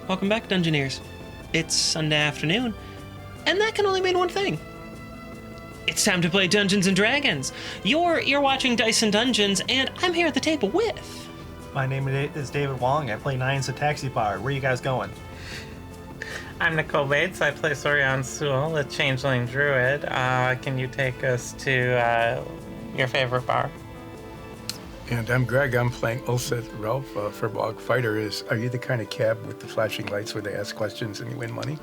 Welcome back, Dungeoneers. It's Sunday afternoon, and that can only mean one thing. It's time to play Dungeons & Dragons. You're watching Dice and Dungeons, and I'm here at the table with... My name is David Wong. I play Nines at Taxi Bar. Where are you guys going? I'm Nicole Bates. I play Sorian Sewell, the Changeling Druid. Can you take us to your favorite bar? And I'm Greg. I'm playing Ulseth Ralph, Furbog Fighter. Are you the kind of cab with the flashing lights where they ask questions and you win money?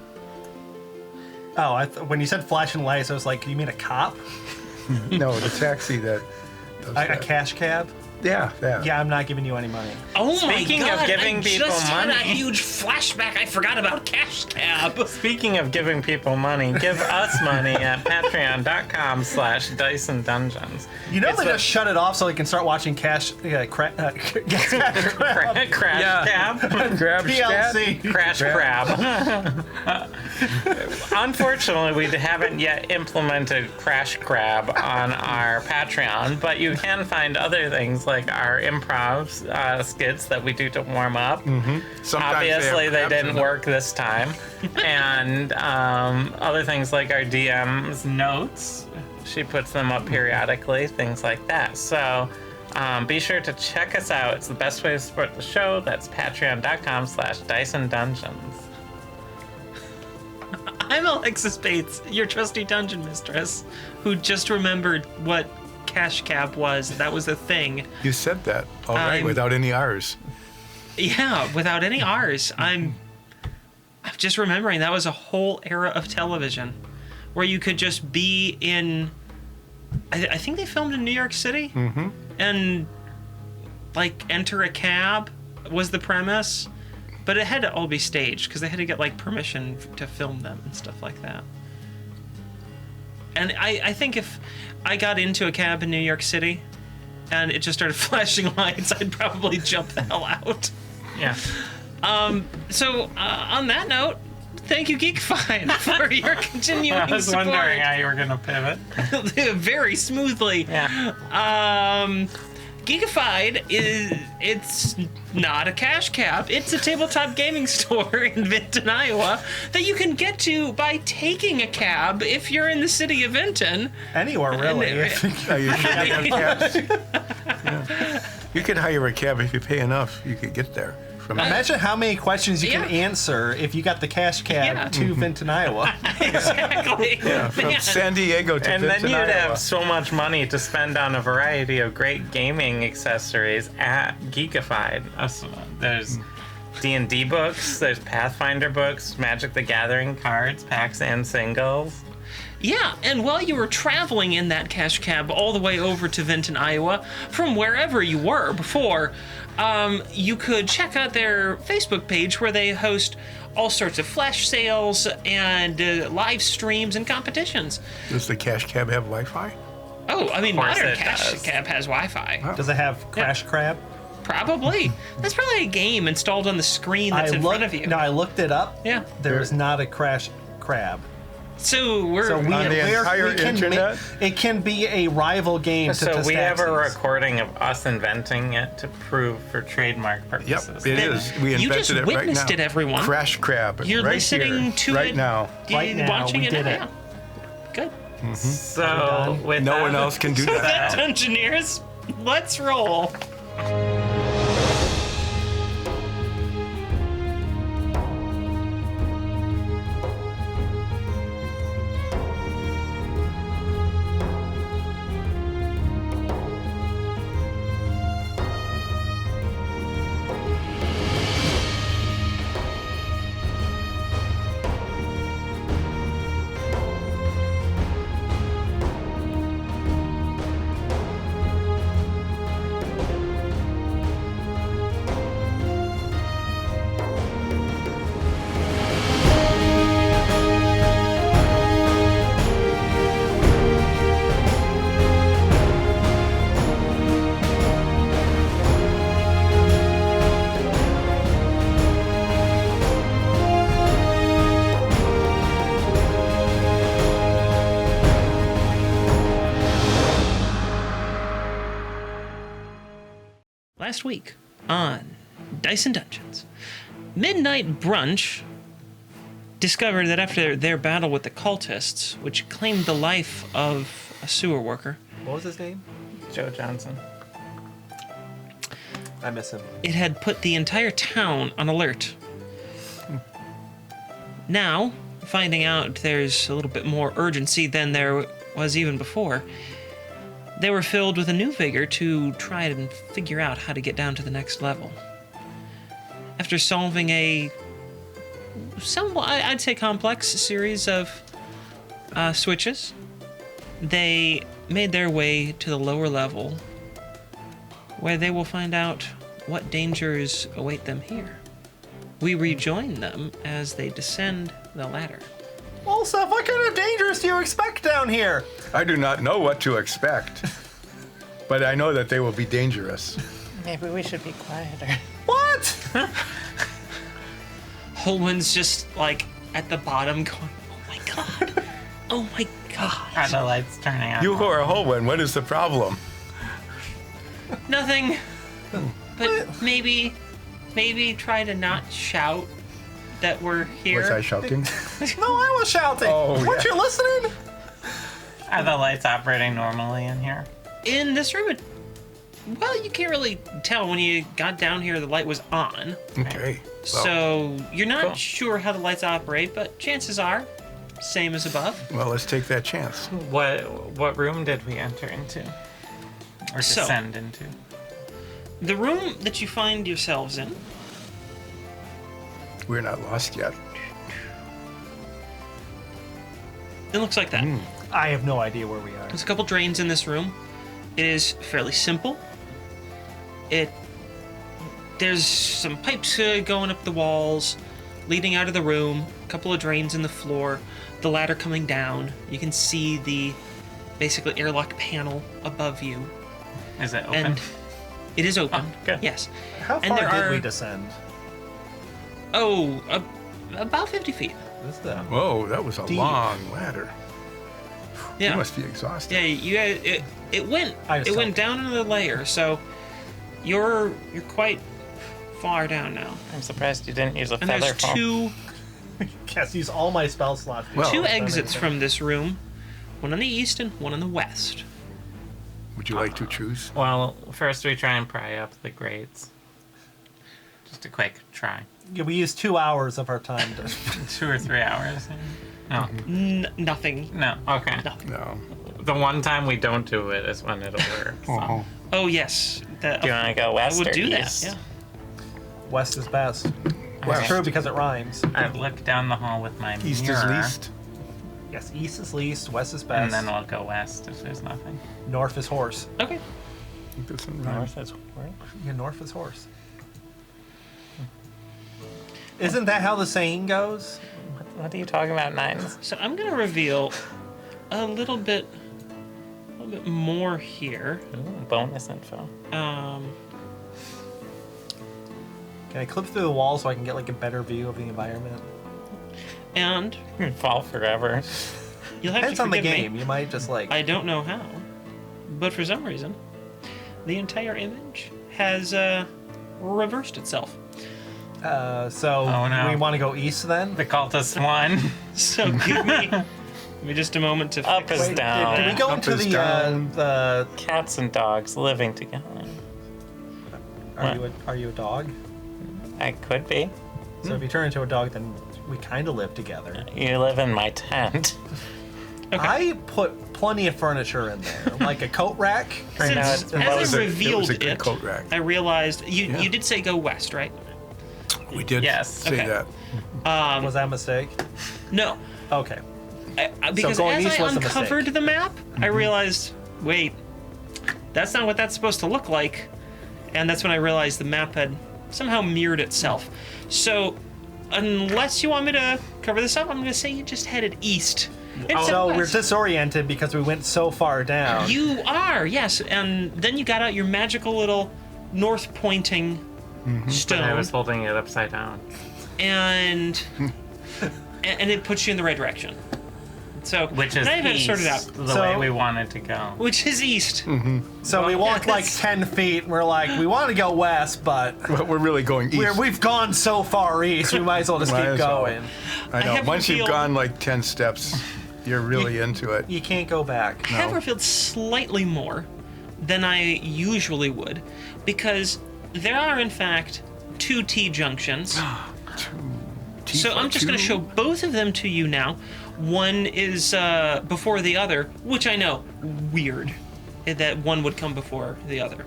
Oh, when you said flashing lights, I was like, you mean a cop? No, the taxi that does A that. cash cab? Yeah. Yeah, I'm not giving you any money. Oh Speaking my God, of giving I people just had a money. huge flashback. I forgot about Cash Cab. Speaking of giving people money, give us money at patreon.com/Dice and Dungeons. You know It's they just shut it off so they can start watching Crash Crash Yeah. Cab. Grab PLC. Crash Crab. Unfortunately, we haven't yet implemented Crash Crab on our Patreon, but you can find other things like our improv skits that we do to warm up. Sometimes Obviously, they have crabs in didn't them. work this time. And other things like our DM's notes. She puts them up periodically, things like that. So be sure to check us out. It's the best way to support the show. That's patreon.com/Dice and Dungeons. I'm Alexis Bates, your trusty dungeon mistress, who just remembered what Cash Cab was. That was a thing. You said that, all right, without any R's. Yeah, without any R's. I'm just remembering that was a whole era of television where you could just be in... I think they filmed in New York City? And, like, enter a cab was the premise. But it had to all be staged because they had to get, like, permission to film them and stuff like that. And I think if I got into a cab in New York City and it just started flashing lights, I'd probably jump the hell out. Yeah. So, on that note, thank you, Geekified, for your continuing I was support. wondering how you were going to pivot. Very smoothly. Yeah. Geekified it's not a cash cab. It's a tabletop gaming store in Vinton, Iowa that you can get to by taking a cab if you're in the city of Vinton. Anywhere, really. You should have cabs. Yeah. You could hire a cab if you pay enough. You could get there. Imagine how many questions you can Yeah. answer if you got the cash cab Yeah. to Vinton, Iowa. Exactly. Yeah, from San Diego to And then Vinton, you'd Iowa. have so much money to spend on a variety of great gaming accessories at Geekified. There's D&D books, there's Pathfinder books, Magic the Gathering cards, packs and singles. Yeah, and while you were traveling in that cash cab all the way over to Vinton, Iowa, from wherever you were before, you could check out their Facebook page where they host all sorts of flash sales and live streams and competitions. Does the cash cab have Wi-Fi? Oh, I mean, course modern it cash does. cab has Wi-Fi. Does it have Crash Crab? Probably. That's probably a game installed on the screen that's in front of you. No, I looked it up. Yeah. There is not a Crash Crab. So we're... So On the entire internet? It can be a rival game to So we have a Taxis. recording of us inventing it to prove for trademark Yep, purposes. it is. We You invented just it right witnessed now. it, everyone. Crash crab. You're right listening here, to right it. now. Right now, watching we it did now. it. Good. So with No that, one else can do So that. that, Dungeoneers, let's roll. last week on Dice and Dungeons, Midnight Brunch discovered that after their battle with the cultists, which claimed the life of a sewer worker, What was his name? Joe Johnson. I miss him. it had put the entire town on alert. Now, finding out there's a little bit more urgency than there was even before, they were filled with a new vigor to try and figure out how to get down to the next level. After solving a somewhat, I'd say, complex series of switches, they made their way to the lower level, where they will find out what dangers await them here. We rejoin them as they descend the ladder. Well, Seth, what kind of dangers do you expect down here? I do not know what to expect, but I know that they will be dangerous. Maybe we should be quieter. What? Holwyn's just like at the bottom going, oh my god, oh my Are god. the lights turning on? You who are Holwen, what is the problem? Nothing, but maybe try to not shout that we're here. Was I shouting? No, I was shouting. Oh, Weren't yeah. you listening? Are the lights operating normally in here? In this room, well, you can't really tell. When you got down here, the light was on. Okay. So you're not Cool. sure how the lights operate, but chances are, same as above. Well, let's take that chance. What room did we enter into? Or So- descend into? The room that you find yourselves in, We're not lost yet. it looks like that. I have no idea where we are. There's a couple drains in this room. It is fairly simple. There's some pipes going up the walls, leading out of the room. A couple of drains in the floor. The ladder coming down. You can see the basically airlock panel above you, Is it open? and it is open. Oh, good. Yes. How And far there did are- we descend? Oh, about 50 feet. This is the Whoa, that was a Deep. long ladder. You Yeah. must be exhausted. Yeah. You guys, it went I just it went don't- down another layer. So you're quite far down now. I'm surprised you didn't use a And feather there's fall. two Yes, use all my spell slots. Well- two That exits makes from this room, one on the east and one on the west. Would you like to choose? Well, first we try and pry up the grates. Just a quick try. Yeah, we used 2 hours of our time to. 2 or 3 hours. No. Nothing. No. Okay. Nothing. No. The one time we don't do it is when it'll work. So. Oh. Oh yes. Do you want to go I west would or do that. east? Yeah. West is best. West. It's true because it rhymes. I look down the hall with my East mirror. is least. Yes, east is least, west is And best, then we'll go west if there's nothing. north is horse. Okay. It doesn't rhyme. North is where? Yeah, north is horse. Isn't that how the saying goes? What are you talking about, Nines? So I'm gonna reveal a little bit more here. Ooh, bonus info. Can I clip through the wall so I can get like a better view of the environment? And Fall forever. you'll have Depends to on the forgive game. me. You might just like. I don't know how, but for some reason, the entire image has reversed itself. So Oh, no. we want to go east then. The cultist won. So give me just a moment to Up fix is it. down. Did we go Up into is the down. the? Cats and dogs living together. Are you a dog? I could be. So if you turn into a dog, then we kind of live together. You live in my tent. I put plenty of furniture in there, like a coat rack. I know Since, it's- It as was I a- it was revealed a good it, coat rack. I realized Yeah. you did say go west, right? We did Yes. say Okay. that. Was that a mistake? No, Okay. because going as east I was a uncovered mistake. the map, I realized, wait, that's not what that's supposed to look like. And that's when I realized the map had somehow mirrored itself. So, unless you want me to cover this up, I'm going to say you just headed east. instead So of we're west. disoriented because we went so far down. You are, yes. And then you got out your magical little north pointing stone. I was holding it upside down. and and it puts you in the right direction. So Which is now you've got to east, sort it out. the So- way we wanted to go. Which is east. So we walked like yes. 10 feet, and we're like, we want to go west, but Well, we're really going east. we've gone so far east, we might as well just Might keep as well. going. I know. have Once you've revealed- gone like 10 steps, you're really into it. You can't go back. I have revealed slightly more than I usually would, because there are, in fact, 2 T-junctions. So I'm just going to show both of them to you now. One is before the other, which I know, weird, that one would come before the other.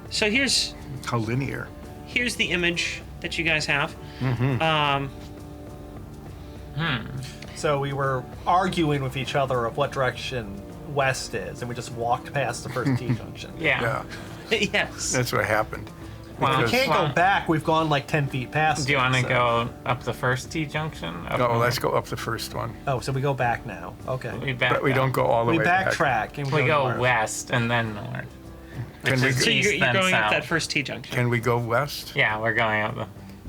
So here's How linear. the image that you guys have. So we were arguing with each other of what direction west is, and we just walked past the first T-junction. Yeah. Yeah, Yes. that's what happened. Well, We Because- can't go back, we've gone like 10 feet past Do you it, want to so- go up the first T junction? Up Oh, north? let's go up the first one. Oh, so we go back now. Okay. Back But we up. don't go all the We way back. backtrack and We go north. west and then north. Can we, So East, you're then going up south. that first T-junction. can we go west? Yeah, we're going up the.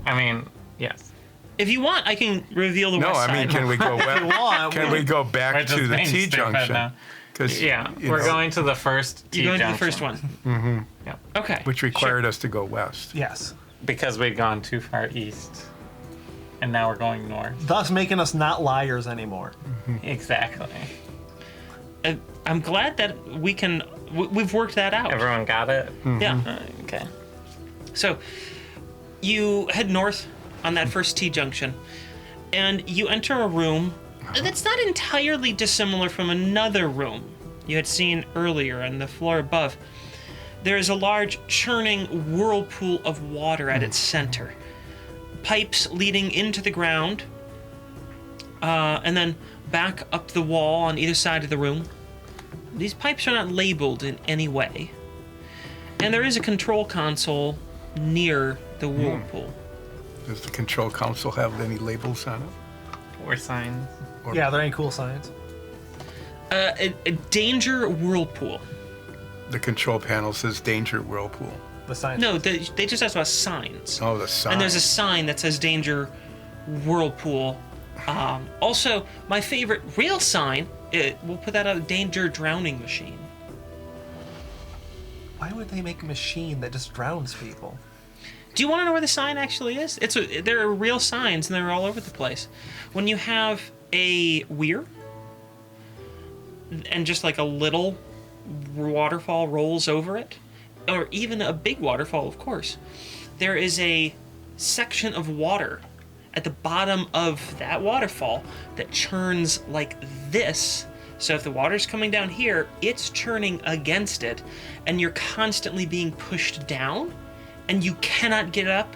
I mean, yes. If you want, I can reveal the No, west I mean, side. can we go west? want, Can we go back We're just to the being T stupid junction? now. Because Yeah, we're going to the first T You're going junction. to the first one. Yep. Okay. which required us to go west. Yes. Because we'd gone too far east. And now we're going north. Thus making us not liars anymore. Exactly. I'm glad that we've worked that out. Everyone got it? Yeah. Okay. So you head north on that first T-junction, and you enter a room that's not entirely dissimilar from another room you had seen earlier on the floor above. There is a large churning whirlpool of water at its center. Pipes leading into the ground, and then back up the wall on either side of the room. These pipes are not labeled in any way. And there is a control console near the whirlpool. Does the control console have any labels on it? Or signs. Yeah, there ain't cool signs. A danger whirlpool. The control panel says danger whirlpool. The signs. No, they just asked about signs. Oh, the sign. And there's a sign that says danger whirlpool. Also, my favorite real sign, we'll put that out, danger drowning machine. Why would they make a machine that just drowns people? Do you want to know where the sign actually is? There are real signs, and they're all over the place. When you have a weir, and just like a little waterfall rolls over it, or even a big waterfall, of course, there is a section of water at the bottom of that waterfall that churns like this. So if the water's coming down here, it's churning against it, and you're constantly being pushed down, and you cannot get up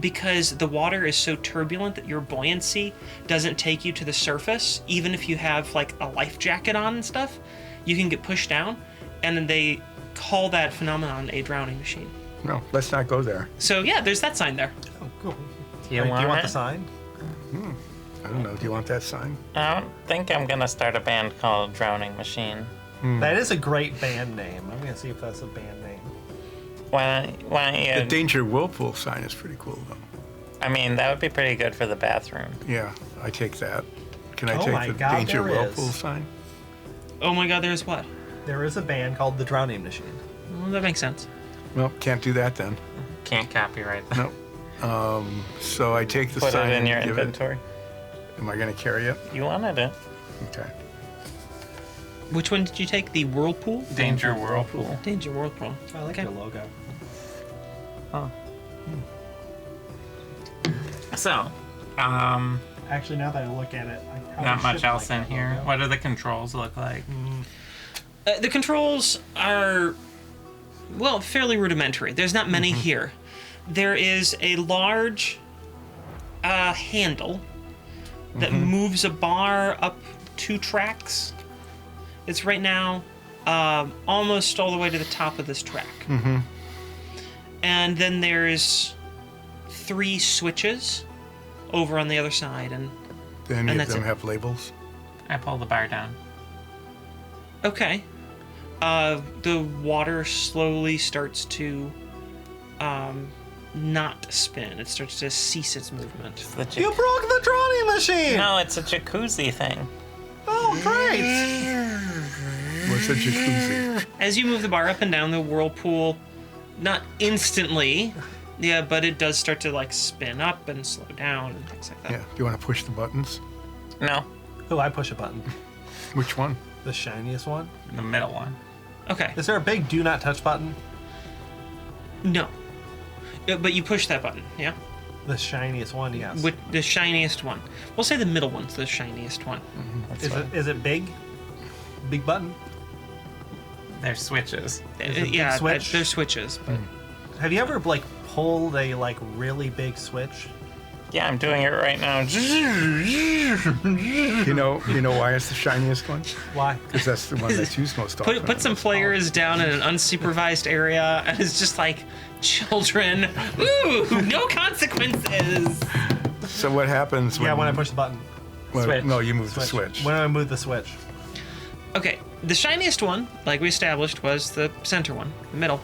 because the water is so turbulent that your buoyancy doesn't take you to the surface. Even if you have like a life jacket on and stuff, you can get pushed down, and then they call that phenomenon a drowning machine. No, let's not go there. So yeah, there's that sign there. Oh, cool. Do you Do you want want the it? sign? I don't know. Do you want that sign? I don't think I'm gonna start a band called Drowning Machine. That is a great band name. I'm gonna see if that's a band name. Why don't The you? danger whirlpool sign is pretty cool, though. I mean, that would be pretty good for the bathroom. Yeah, I take that. Can I Oh my take the God, danger there whirlpool is. sign? Oh my God, there's what? There is a band called the Drowning Machine. Well, that makes sense. Well, can't do that then. Can't copyright that. Nope. So I take the Put sign it in and your give inventory. Am I going to carry it? You wanted it. Okay. Which one did you take? The whirlpool? Danger Whirlpool. Danger whirlpool. I like Okay. your logo. Oh. So, Actually, now that I look at it, I probably not much should else like in that here. logo. What do the controls look like? The controls are, well, fairly rudimentary. There's not many here. There is a large handle that moves a bar up 2 tracks. It's right now almost all the way to the top of this track. And then there's 3 switches over on the other side. And Do any of that's them it. have labels? I pull the bar down. okay, the water slowly starts to not spin. It starts to cease its movement. It's the You broke the Drowning Machine! No, it's a jacuzzi thing. Oh, Oh, great! What's a jacuzzi? As you move the bar up and down the whirlpool, not instantly, yeah, but it does start to like spin up and slow down and things like that. Yeah. Do you want to push the buttons? No, Oh, I push a button. Which one? The shiniest one. the middle one. Okay. Is there a big do not touch button? No. But you push that button, yeah? The shiniest one, yes. With the shiniest one. We'll say the middle one's the shiniest one. Is it big? Big button? They're switches. Is it a big Yeah, switch? they're switches. But Have you ever like pulled a like really big switch? Yeah, I'm doing it right now. You know why it's the shiniest one? Why? Because that's the one that's used most often. put some players down in an unsupervised area, and it's just like children. Ooh, no consequences. So what happens when? Yeah, when I push the button. Switch. No, you move the switch. When I move the switch. Okay, the shiniest one, like we established, was the center one, the middle.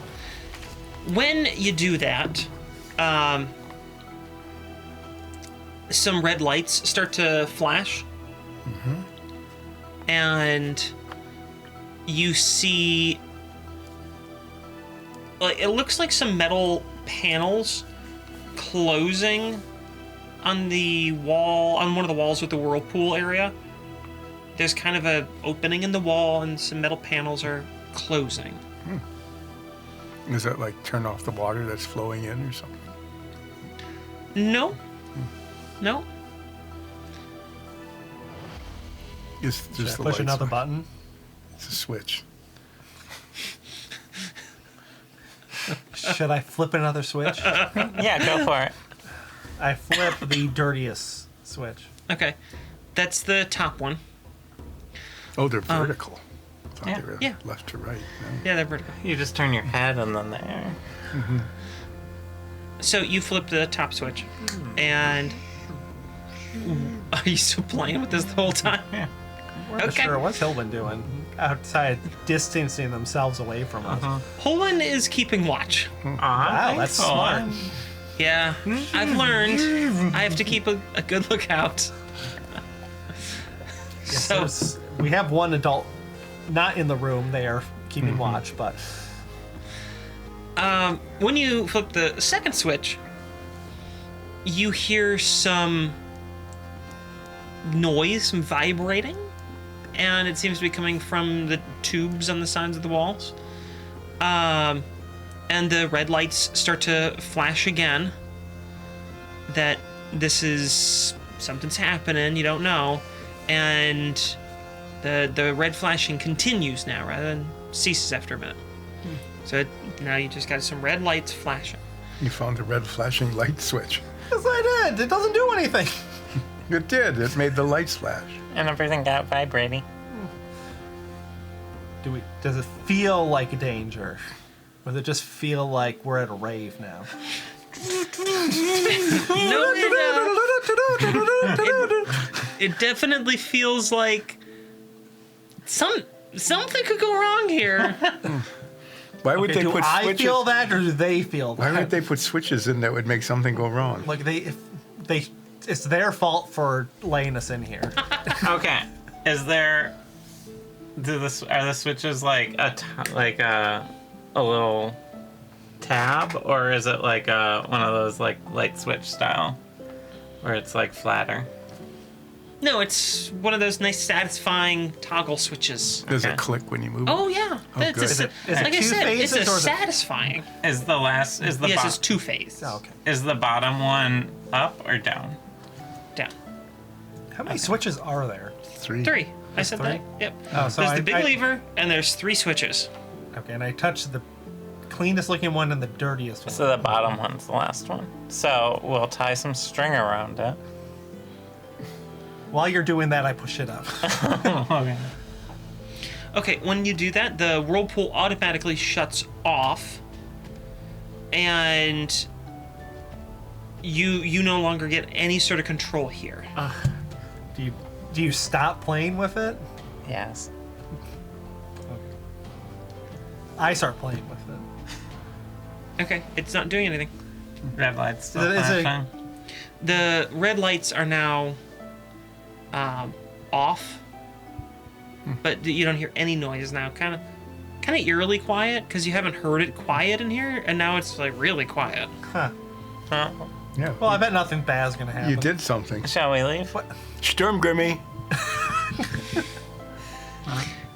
When you do that, some red lights start to flash. And you see, like, it looks like some metal panels closing on the wall, on one of the walls with the whirlpool area. There's kind of a opening in the wall, and some metal panels are closing. Does that like turn off the water that's flowing in or something? No. No. Just Should I the push lights. another button? It's a switch. Should I flip another switch? Yeah, go for it. I flip the dirtiest switch. Okay. That's the top one. Oh, they're vertical. I thought yeah, they were yeah. left to right. No. Yeah, they're vertical. You just turn your head and then there. So you flip the top switch, and are you still playing with this the whole time? Yeah. Okay. Sure, what's Hillman doing? Outside, distancing themselves away from us. Holman is keeping watch. Wow, that's smart. Yeah, I've learned. I have to keep a good lookout. Yes, So we have one adult not in the room. They are keeping watch, but when you flip the second switch, you hear some noise, some vibrating, and it seems to be coming from the tubes on the sides of the walls. And the red lights start to flash again. That this is something's happening, you don't know, and the red flashing continues now rather than ceases after a minute. So now you just got some red lights flashing. You found the red flashing light switch. yes, I did. It doesn't do anything. It did. It made the lights flash. And everything got vibrating. Does it feel like danger? Or does it just feel like we're at a rave now? No, it definitely feels like something could go wrong here. Why would they do put I switches? feel that, or do they feel that? Why would they put switches in that would make something go wrong? Like it's their fault for laying us in here. Okay. Is there? Are the switches like a little tab, or is it like one of those like light switch style, where it's like flatter? No, it's one of those nice, satisfying toggle switches. Does Okay. it click when you move? Oh yeah, good. Is it like I two said, it's phases, or is it- satisfying. Is the Yes, it's two phase. Oh, okay. Is the bottom one up or down? Down. How many switches are there? Three. Three. I said three? that. Yep. Oh, so There's the big I- lever, and there's three switches. Okay, and I touched the cleanest looking one and the dirtiest one. So the bottom one's the last one. So we'll tie some string around it. While you're doing that, I push it up. Okay. Okay, when you do that, the whirlpool automatically shuts off, and you no longer get any sort of control here. Do you stop playing with it? Yes. I start playing with it. Okay, it's not doing anything. Red lights still Is it- flashing. The red lights are now off, but you don't hear any noise now. Kind of eerily quiet because you haven't heard it quiet in here, and now it's like really quiet. Huh. Yeah. Well, I bet nothing bad's gonna happen. You did something. Shall we leave? What? Storm Grimmy.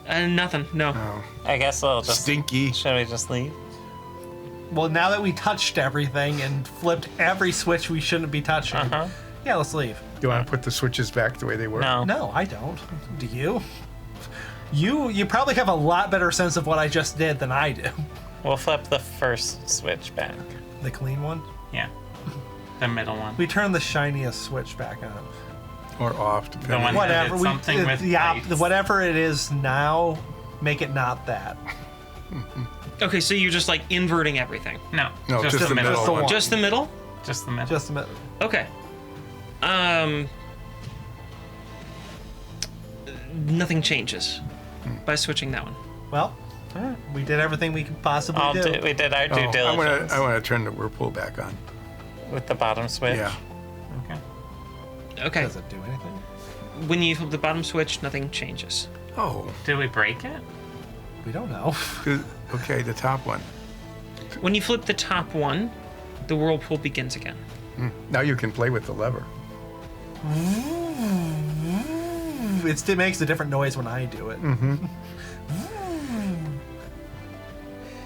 Nothing. No. Oh, I guess we'll just. stinky. Should we just leave? Well, now that we touched everything and flipped every switch we shouldn't be touching, yeah, let's leave. You want to put the switches back the way they were? No. No, I don't. Do you? You probably have a lot better sense of what I just did than I do. We'll flip the first switch back. The clean one? Yeah. The middle one. We turn the shiniest switch back on. Or off, depending. The one- Whatever. did something with lights. Whatever it is now, make it not that. Okay, so you're just like inverting everything. No. No, just the middle Just the one. one. Just the middle? Just the middle. Just a minute. Okay. Nothing changes by switching that one. Well, we did everything we could possibly do. We did our Oh, due diligence I want to turn the whirlpool back on. with the bottom switch. Yeah. Okay. Okay. Does it do anything? When you flip the bottom switch, nothing changes. Oh. Did we break it? We don't know. Okay, the top one. When you flip the top one, the whirlpool begins again. Now you can play with the lever. It makes a different noise when I do it.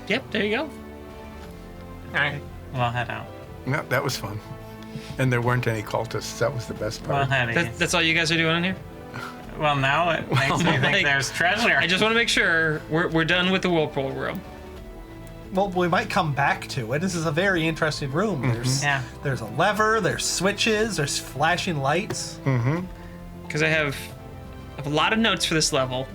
Yep, there you go. All right. We'll head out. No, that was fun. And there weren't any cultists. That was the best We'll part. head east. That's all you guys are doing in here? Well, now it makes me think like- there's treasure. I just want to make sure we're done with the whirlpool room. Well, we might come back to it. This is a very interesting room. Yeah. There's a lever, there's switches, there's flashing lights. Because I have a lot of notes for this level.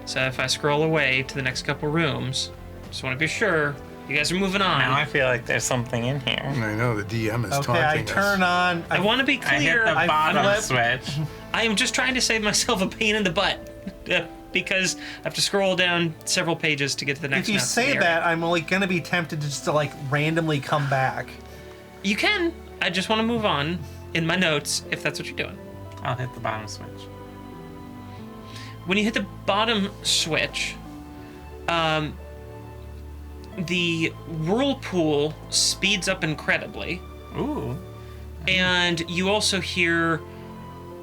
So if I scroll away to the next couple rooms, just want to be sure you guys are moving on. Now I feel like there's something in here. I know the DM is Okay, taunting I turn us. on. I want to be I hit clear. the I bottom flip. switch. I am just trying to save myself a pain in the butt. Because I have to scroll down several pages to get to the next If you notes in say the area. that, I'm only gonna be tempted to just to like randomly come back. You can. I just want to move on in my notes if that's what you're doing. I'll hit the bottom switch. When you hit the bottom switch, the whirlpool speeds up incredibly, Ooh. and you also hear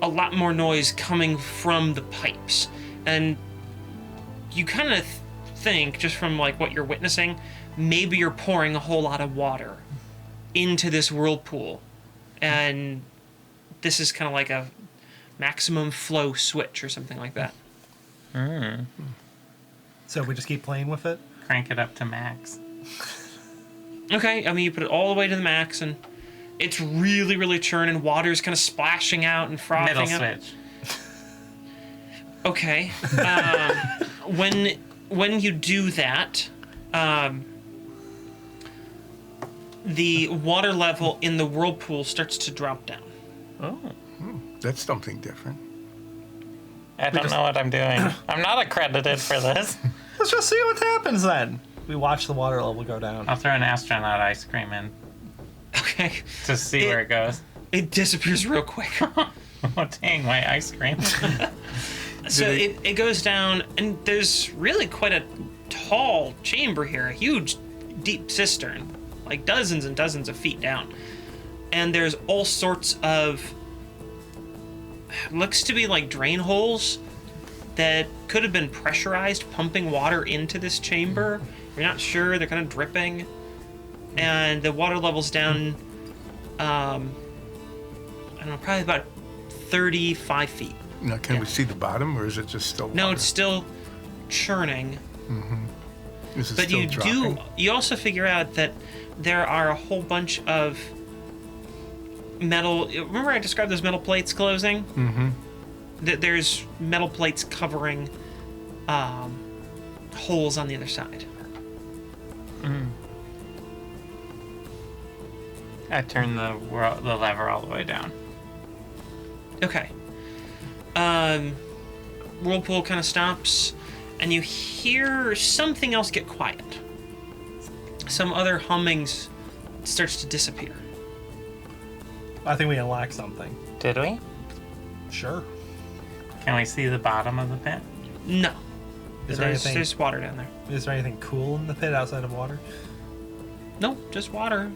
a lot more noise coming from the pipes. And you kind of think, just from like what you're witnessing, maybe you're pouring a whole lot of water into this whirlpool, and this is kind of like a maximum flow switch or something like that. So we just keep playing with it. Crank it up to max. Okay, I mean, you put it all the way to the max, and it's really, really churning. Water's kind of splashing out and frothing Middle up. switch. Okay. When you do that, the water level in the whirlpool starts to drop down. Oh. That's something different. I don't know what I'm doing. I'm not accredited for this. Let's just see what happens then. We watch the water level go down. I'll throw an astronaut ice cream in Okay. to see where it goes. It disappears real quick. Oh, dang, my ice cream. So it goes down, and there's really quite a tall chamber here, a huge, deep cistern, like dozens and dozens of feet down. And there's all sorts of, looks to be like drain holes that could have been pressurized, pumping water into this chamber. You're not sure, they're kind of dripping. And the water level's down, I don't know, probably about 35 feet. Now, can we see the bottom, or is it just still water? No, it's still churning. Is it But still you dropping? you also figure out that there are a whole bunch of metal. Remember I described those metal plates closing? Mm-hmm. There's metal plates covering holes on the other side. I turned the lever all the way down. Okay. Whirlpool kind of stops, and you hear something else get quiet. Some other hummings starts to disappear. I think we unlocked something. Did we? Sure. Can we see the bottom of the pit? No. Is there anything? There's water down there. Is there anything cool in the pit outside of water? No, just water.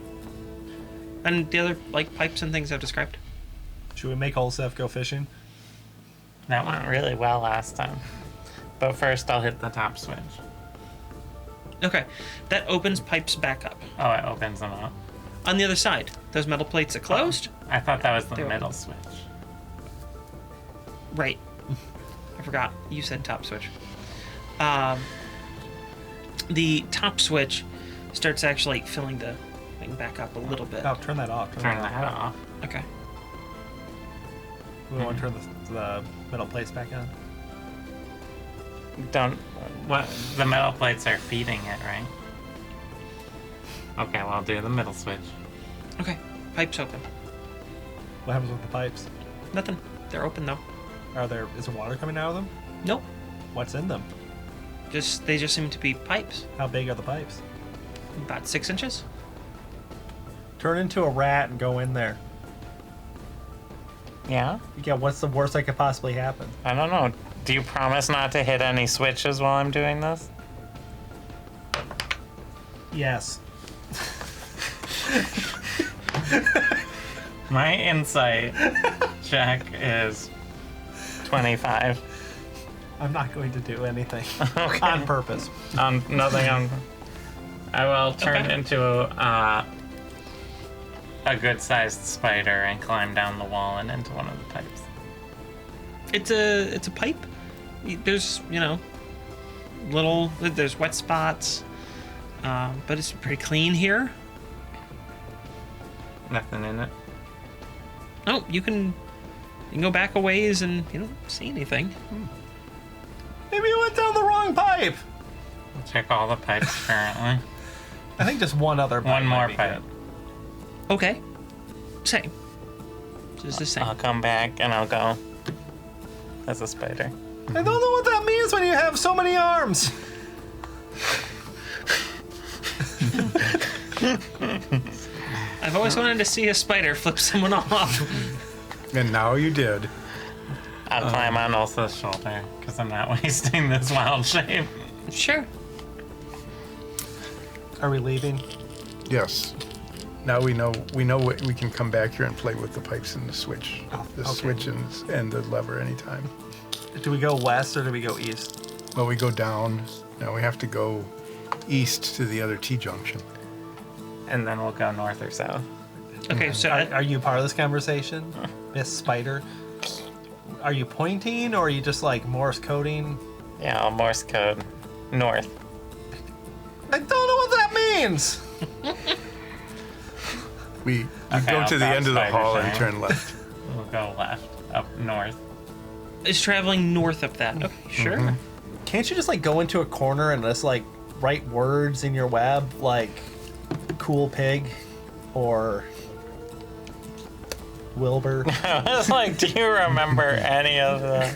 And the other, like, pipes and things I've described. Should we make Olsef go fishing? That went really well last time. But first, I'll hit the top switch. Okay. That opens pipes back up. Oh, it opens them up. On the other side, those metal plates that closed. I thought that was the They middle open. switch. Right. I forgot. You said top switch. The top switch starts actually filling the thing back up a little bit. Oh, turn that off. Turn that off. Okay. We want to turn the metal plates back on. Don't. What? The metal plates are feeding it, right? Okay, well, I'll do the middle switch. Okay. Pipes open. What happens with the pipes? Nothing. They're open though. Is there water coming out of them? Nope. What's in them? They just seem to be pipes. How big are the pipes? About 6 inches. Turn into a rat and go in there. Yeah? Yeah, what's the worst that could possibly happen? I don't know. Do you promise not to hit any switches while I'm doing this? Yes. My insight check is 25. I'm not going to do anything. Okay. On purpose. Nothing on. I will turn Okay. into a good-sized spider and climb down the wall and into one of the pipes. It's a pipe. There's there's wet spots, but it's pretty clean here. Nothing in it. Oh, you can go back a ways and you don't see anything. Maybe you went down the wrong pipe. I'll check all the pipes currently. I think just one other pipe. One might more be pipe. good. Okay. Same. Just the same. I'll come back and I'll go as a spider. I don't know what that means when you have so many arms. I've always wanted to see a spider flip someone off. And now you did. I'll climb on Ulsa's shoulder because I'm not wasting this wild shape. Sure. Are we leaving? Yes. Now we know we can come back here and play with the pipes and the switch. The okay. switch and the lever anytime. Do we go west or do we go east? Well, we go down. Now we have to go east to the other T-junction. And then we'll go north or south. Okay, so Are you part of this conversation, Miss Spider? Are you pointing or are you just like Morse coding? Yeah, I'll Morse code north. I don't know what that means. We Okay, go I'll to the stop end of the spider hall and shine. turn left. We'll go left, up north. it's traveling north of that. Okay, sure. Can't you just like go into a corner and just like write words in your web like cool pig or Wilbur? I was like, do you remember any of the...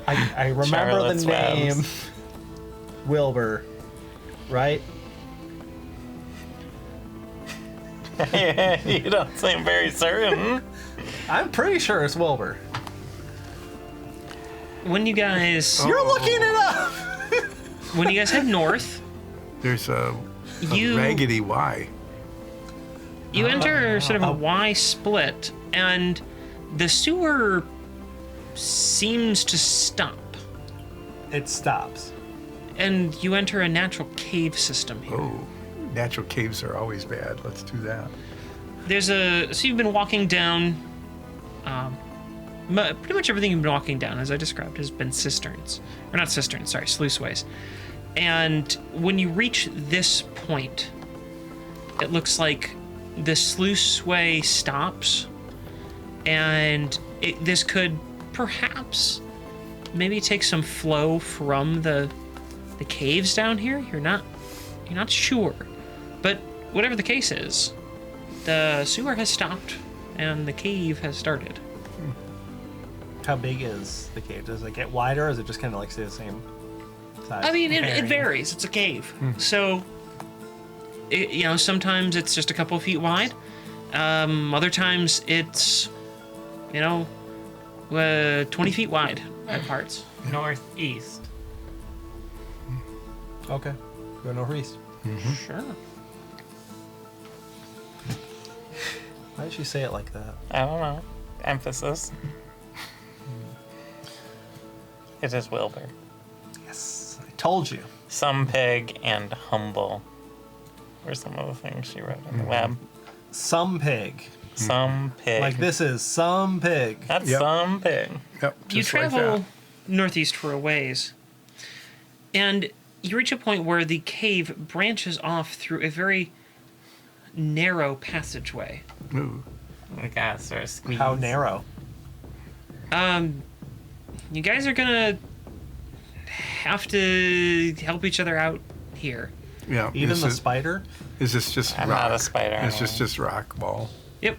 I remember Charlotte's the name Webs. Wilbur, right? You don't seem very certain. I'm pretty sure it's Wilbur. When you guys You're looking it up. when you guys head north, There's a You- raggedy Y. you enter sort of a Y split, and the sewer seems to stop, It stops. and you enter a natural cave system here. Oh, natural caves are always bad. Let's do that. So you've been walking down. Pretty much everything you've been walking down, as I described, has been cisterns, or not cisterns. Sorry, sluiceways. And when you reach this point, it looks like the sluiceway stops, and this could perhaps maybe take some flow from the caves down here. You're not sure, but whatever the case is, the sewer has stopped and the cave has started. How big is the cave? Does it get wider or is it just kind of like stay the same size? I mean, it Varying? varies. It's a cave, so sometimes it's just a couple of feet wide. Other times it's 20 feet wide at parts. Northeast. Okay. Go no Reese. Sure. Why did she say it like that? I don't know. Emphasis. It is Wilbur. Yes. I told you. Some pig and humble were some of the things she wrote on the web. Some pig. Some pig. Like this is some pig. That's Yep. some pig. Yep. You just like travel that. northeast for a ways, and you reach a point where the cave branches off through a very narrow passageway. Ooh. We got sort of squeeze. How narrow? You guys are gonna have to help each other out here. Yeah. Even is the it- spider? Is this just I'm rock? not a spider. It's just rock ball. Yep.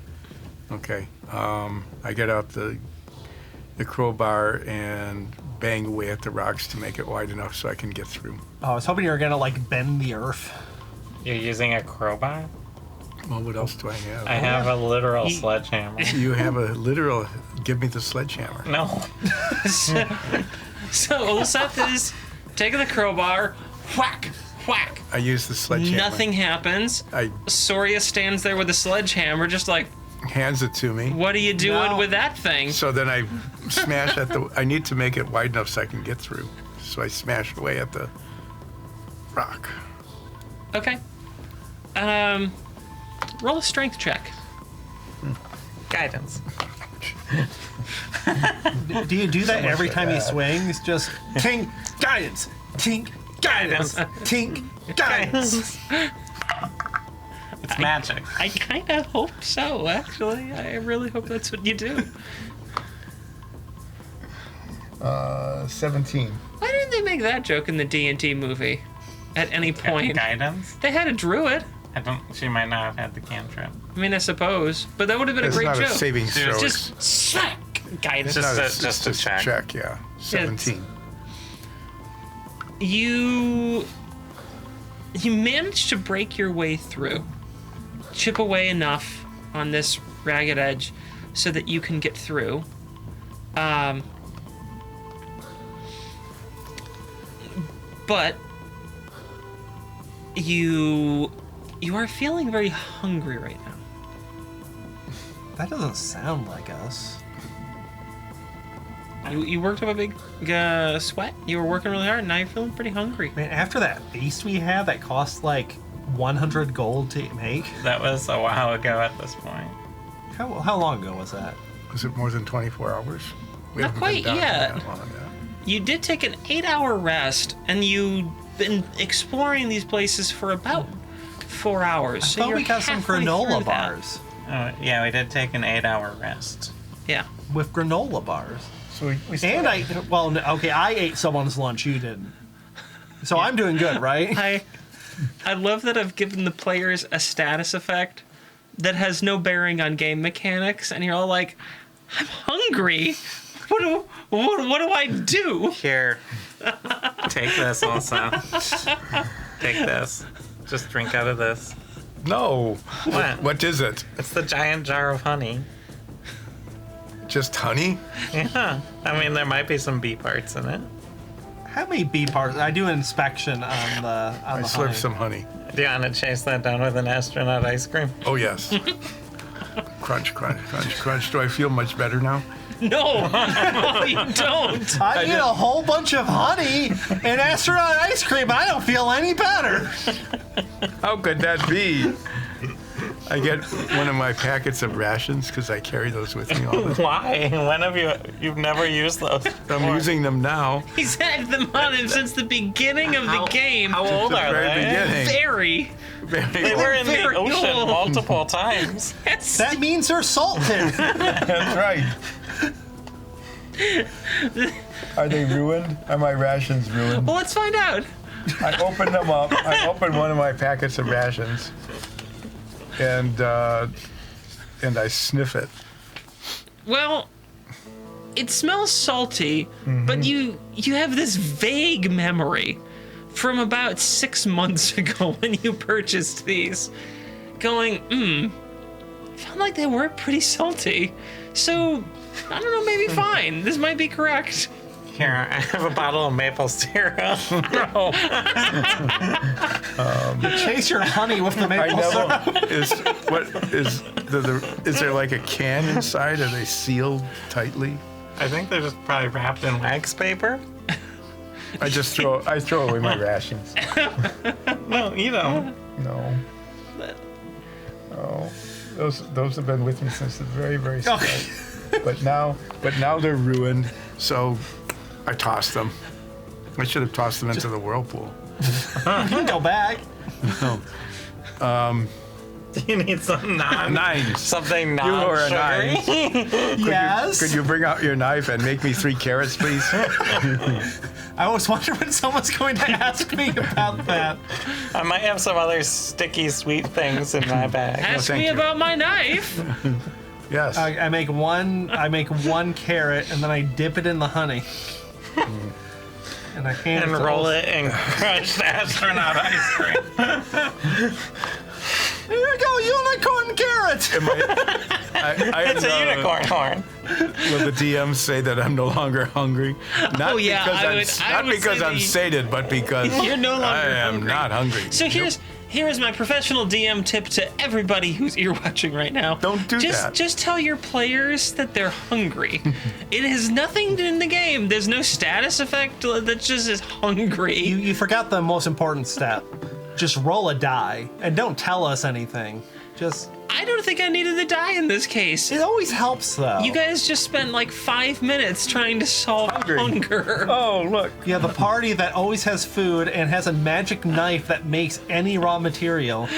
Okay. I get out the crowbar and bang away at the rocks to make it wide enough so I can get through. Oh, I was hoping you were gonna like bend the earth. You're using a crowbar? Well, what else do I have? I have a literal Ye- sledgehammer. You have a literal. Give me the sledgehammer. No. So Ulseth is taking the crowbar, whack, whack. I use the sledgehammer. Nothing happens. I Soria stands there with the sledgehammer, just like, hands it to me. what are you doing No. with that thing? So then I smash at the. I need to make it wide enough so I can get through. So I smash away at the rock. Okay. Roll a strength check. Guidance. Do you do that every like time he that. swings? Just tink, guidance, tink, guidance, tink, guidance. It's magic. I kind of hope so, actually. I really hope that's what you do. 17. Why didn't they make that joke in the D&D movie at any point? Guidance? They had a druid. I don't. She might not have had the cantrip. I mean, I suppose. But that would have been It's a great not joke. a saving She throw. was It's Just smack guidance. Just not a- just a check. check. Yeah. 17. You manage to break your way through, chip away enough on this ragged edge so that you can get through. But you are feeling very hungry right now. That doesn't sound like us. You worked up a big sweat. You were working really hard. And now you're feeling pretty hungry. Man, after that feast we had that cost like 100 gold to make. That was a while ago at this point. How long ago was that? Was it more than 24 hours? We Not haven't quite been down yet. that long, yeah. You did take an 8-hour rest, and you've been exploring these places for about 4 hours. I so thought you're we got some halfway through granola that. bars. Yeah, we did take an 8-hour rest. Yeah. With granola bars. So we still And I ate someone's lunch, you didn't. So I'm doing good, right? I love that I've given the players a status effect that has no bearing on game mechanics, and you're all like, I'm hungry. What do I do? Here. Take this also. Take this. Just drink out of this. No. What? What is it? It's the giant jar of honey. Just honey? Yeah. I mean, there might be some bee parts in it. How many bee parts? I do an inspection on the I honey. slurped some honey. Do you want to chase that down with an astronaut ice cream? Oh, yes. Crunch, crunch, crunch, crunch. Do I feel much better now? No, no, you don't. I eat a whole bunch of honey and astronaut ice cream. I don't feel any better. How could that be? I get one of my packets of rations because I carry those with me all the time. Why? When have you've never used those? I'm using them now. He's had them on him since the beginning of the game. How old the are very they? beginning. Very. They were in the Very ocean old. multiple times. That's That means they're salted. That's right. Are they ruined? Are my rations ruined? well, let's find out. I opened them up. I opened one of my packets of rations, and I sniff it. Well, it smells salty, but you have this vague memory from about 6 months ago when you purchased these, going, felt like they were pretty salty. So, I don't know, maybe fine. This might be correct. Here, I have a bottle of maple syrup. No. Chase your honey with the I maple syrup. never. Is there like a can inside? Are they sealed tightly? I think they're just probably wrapped in wax paper. I throw away my rations. No, you don't. No. No. Those have been with me since the very, very start. But now they're ruined. So I tossed them. I should have tossed them into the whirlpool. You can go back. No. Do you need some Knives. something You or a non-sugary? knife. Yes. Could you bring out your knife and make me 3 carrots, please? I always wonder when someone's going to ask me about that. I might have some other sticky sweet things in my bag. Ask thank me you. about my knife. Yes. I make one carrot and then I dip it in the honey. And I hand And it to roll Olsen. it in crushed astronaut ice cream. Here you go, unicorn carrot. It's a unicorn horn. Will the DM say that I'm no longer hungry? Not Oh, yeah, because I would because say I'm that sated, but because You're no longer I am hungry. not hungry. So here's my professional DM tip to everybody who's ear watching right now. Don't do that. Just tell your players that they're hungry. It has nothing in the game. There's no status effect that just is hungry. You forgot the most important step. Just roll a die and don't tell us anything. Just I don't think I needed the die in this case. it always helps though. You guys just spent like 5 minutes trying to solve Hungry. hunger. Oh, look. Yeah, the party that always has food and has a magic knife that makes any raw material.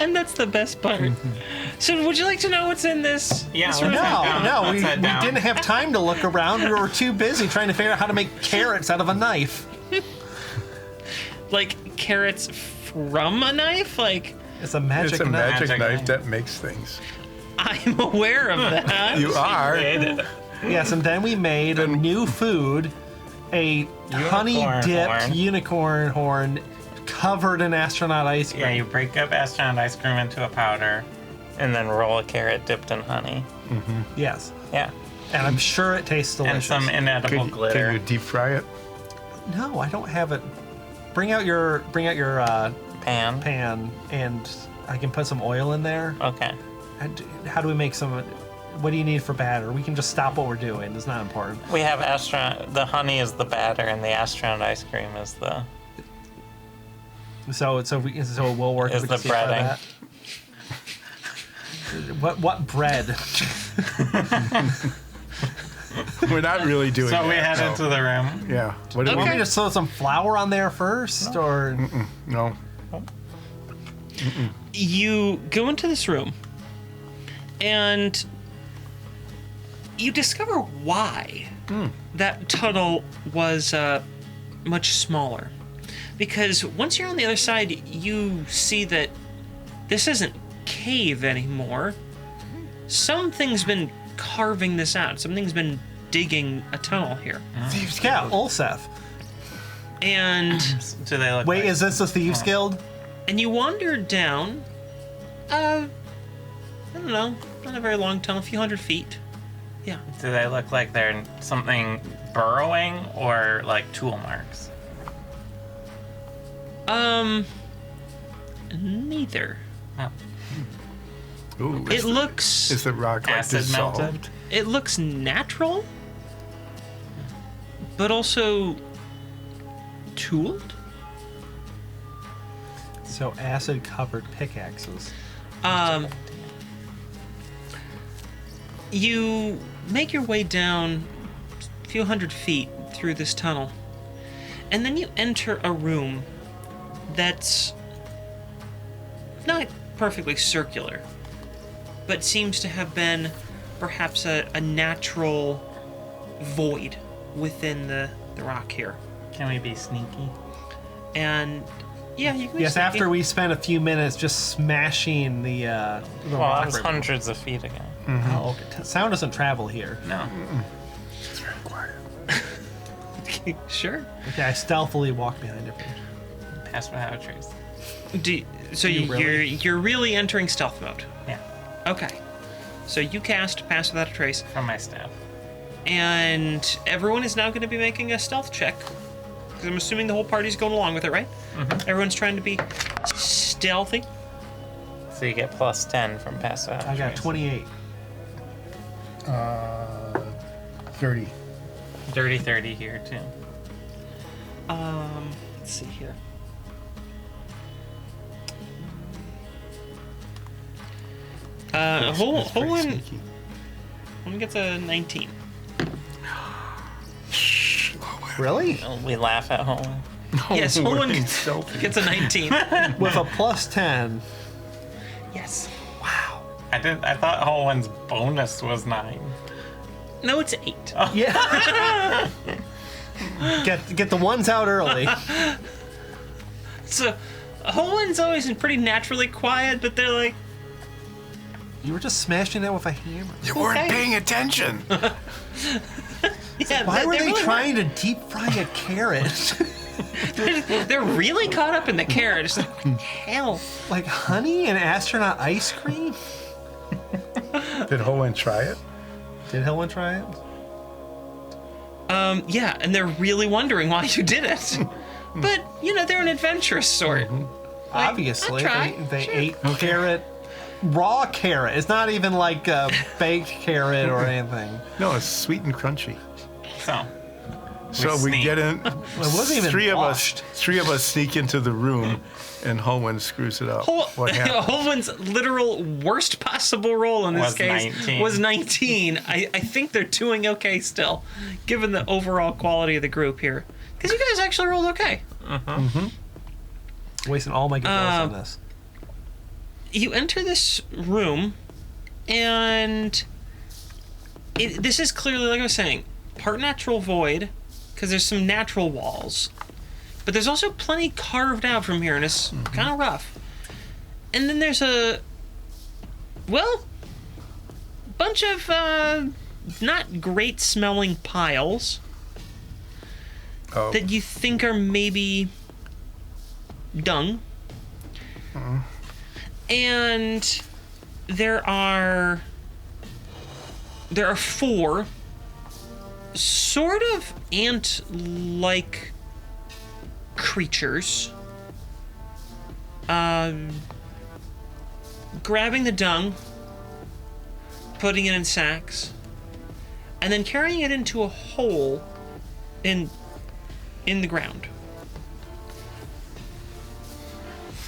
And that's the best part. So would you like to know what's in this? Yeah, this let's room? head down. No, we Let's head down. didn't have time to look around. We were too busy trying to figure out how to make carrots out of a knife. Like carrots from a knife? Like, It's a magic It's a knife. magic Magic knife knife. that makes things. I'm aware of that. You are. Yes, and then we made a new food, a honey-dipped horn. unicorn horn covered in astronaut ice cream. Yeah, you break up astronaut ice cream into a powder, and then roll a carrot dipped in honey. Yes, Yeah, and I'm sure it tastes and delicious. some inedible glitter. Can you deep fry it? No, I don't have it. Bring out your Pan. pan, and I can put some oil in there. Okay. And how do we make some? What do you need for batter? We can just stop what we're doing. It's not important. We have astronaut. The honey is the batter, and the astronaut ice cream is the. So we'll work Is with the breading. What bread? We're not really doing So that. we head into the room. Yeah. What do Want me Okay. to throw some flour on there first, or No. You go into this room and you discover why that tunnel was much smaller. Because once you're on the other side, you see that this isn't cave anymore. Something's been carving this out. Something's been digging a tunnel here. yeah, Olsef. And Do they look? Wait, like, is this the Thieves Guild? and you wander down I don't know, not a very long tunnel, a few hundred feet. Yeah. Do they look like they're something burrowing or like tool marks? Neither. Oh. Ooh, It looks is the rock like Acid dissolved? melted? it looks natural, but also tooled. So acid-covered pickaxes. You make your way down a few hundred feet through this tunnel, and then you enter a room that's not perfectly circular, but seems to have been perhaps a natural void within the rock here. Can we be sneaky? And yeah, you can be Yes, sneaky. after we spent a few minutes just smashing the Well, rock that was right- hundreds of feet ago. Oh, okay. Sound doesn't travel here. No. It's very quiet. Sure. Okay, I stealthily walk behind it. Pass without a trace. So You really? you're really entering stealth mode. Yeah. Okay. So you cast Pass Without a Trace. From my staff. And everyone is now going to be making a stealth check. Because I'm assuming the whole party's going along with it, right? Mm-hmm. Everyone's trying to be stealthy. So you get plus 10 from passive. I got 28. 30. Dirty 30 here, too. Let's see here. Holwyn gets a 19. Really? We laugh at home. Yes, Holwyn gets a 19. With a plus 10. Yes. I thought Holwyn's bonus was 9. No, it's 8. Yeah. get the ones out early. So, Holwyn's always been pretty naturally quiet, but they're like, You were just smashing it with a hammer. You weren't paying attention. yeah, Why were they really trying to deep fry a carrot? They're really caught up in the carrot. It's like, what the hell? Like honey and astronaut ice cream? Did Holwyn try it? Did Helen try it? Yeah, and they're really wondering why you did it. But, they're an adventurous sort. Obviously, I'll try. they Sure. ate carrot, raw carrot. It's not even like a baked carrot or anything. No, it's sweet and crunchy. So We sneak. get in. It wasn't even Three washed. of us sneak into the room, and Holwyn screws it up. What happened? Holwyn's literal worst possible roll in this Was case 19. was 19. I think they're doing okay still, given the overall quality of the group here. Because you guys actually rolled okay. Wasting all my good rolls on this. You enter this room, and this is clearly, like I was saying, part natural void, because there's some natural walls. But there's also plenty carved out from here, and it's kind of rough. And then there's bunch of not great smelling piles that you think are maybe dung. And there are 4 sort of ant-like creatures grabbing the dung, putting it in sacks, and then carrying it into a hole in the ground.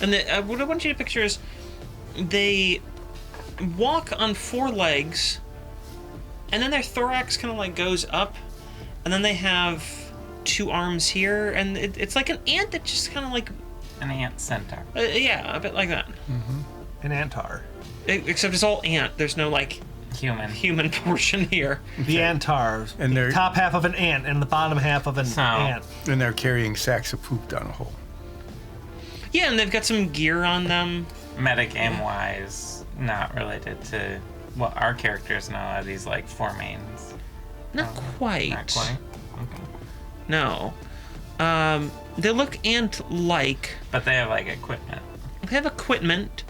And what I want you to picture is they walk on 4 legs, and then their thorax kind of like goes up, and then they have 2 arms here, and it's like an ant that just kind of like... An ant centaur. Yeah, a bit like that. An antar. Except it's all ant. There's no like human portion here. The antars. And the they're- top half of an ant and the bottom half of an ant. And they're carrying sacks of poop down a hole. Yeah, and they've got some gear on them. Metagame wise, not related to what our characters know are these like 4 mains. Not quite. Not quite. Okay. No. They look ant-like. But they have like equipment. They have equipment.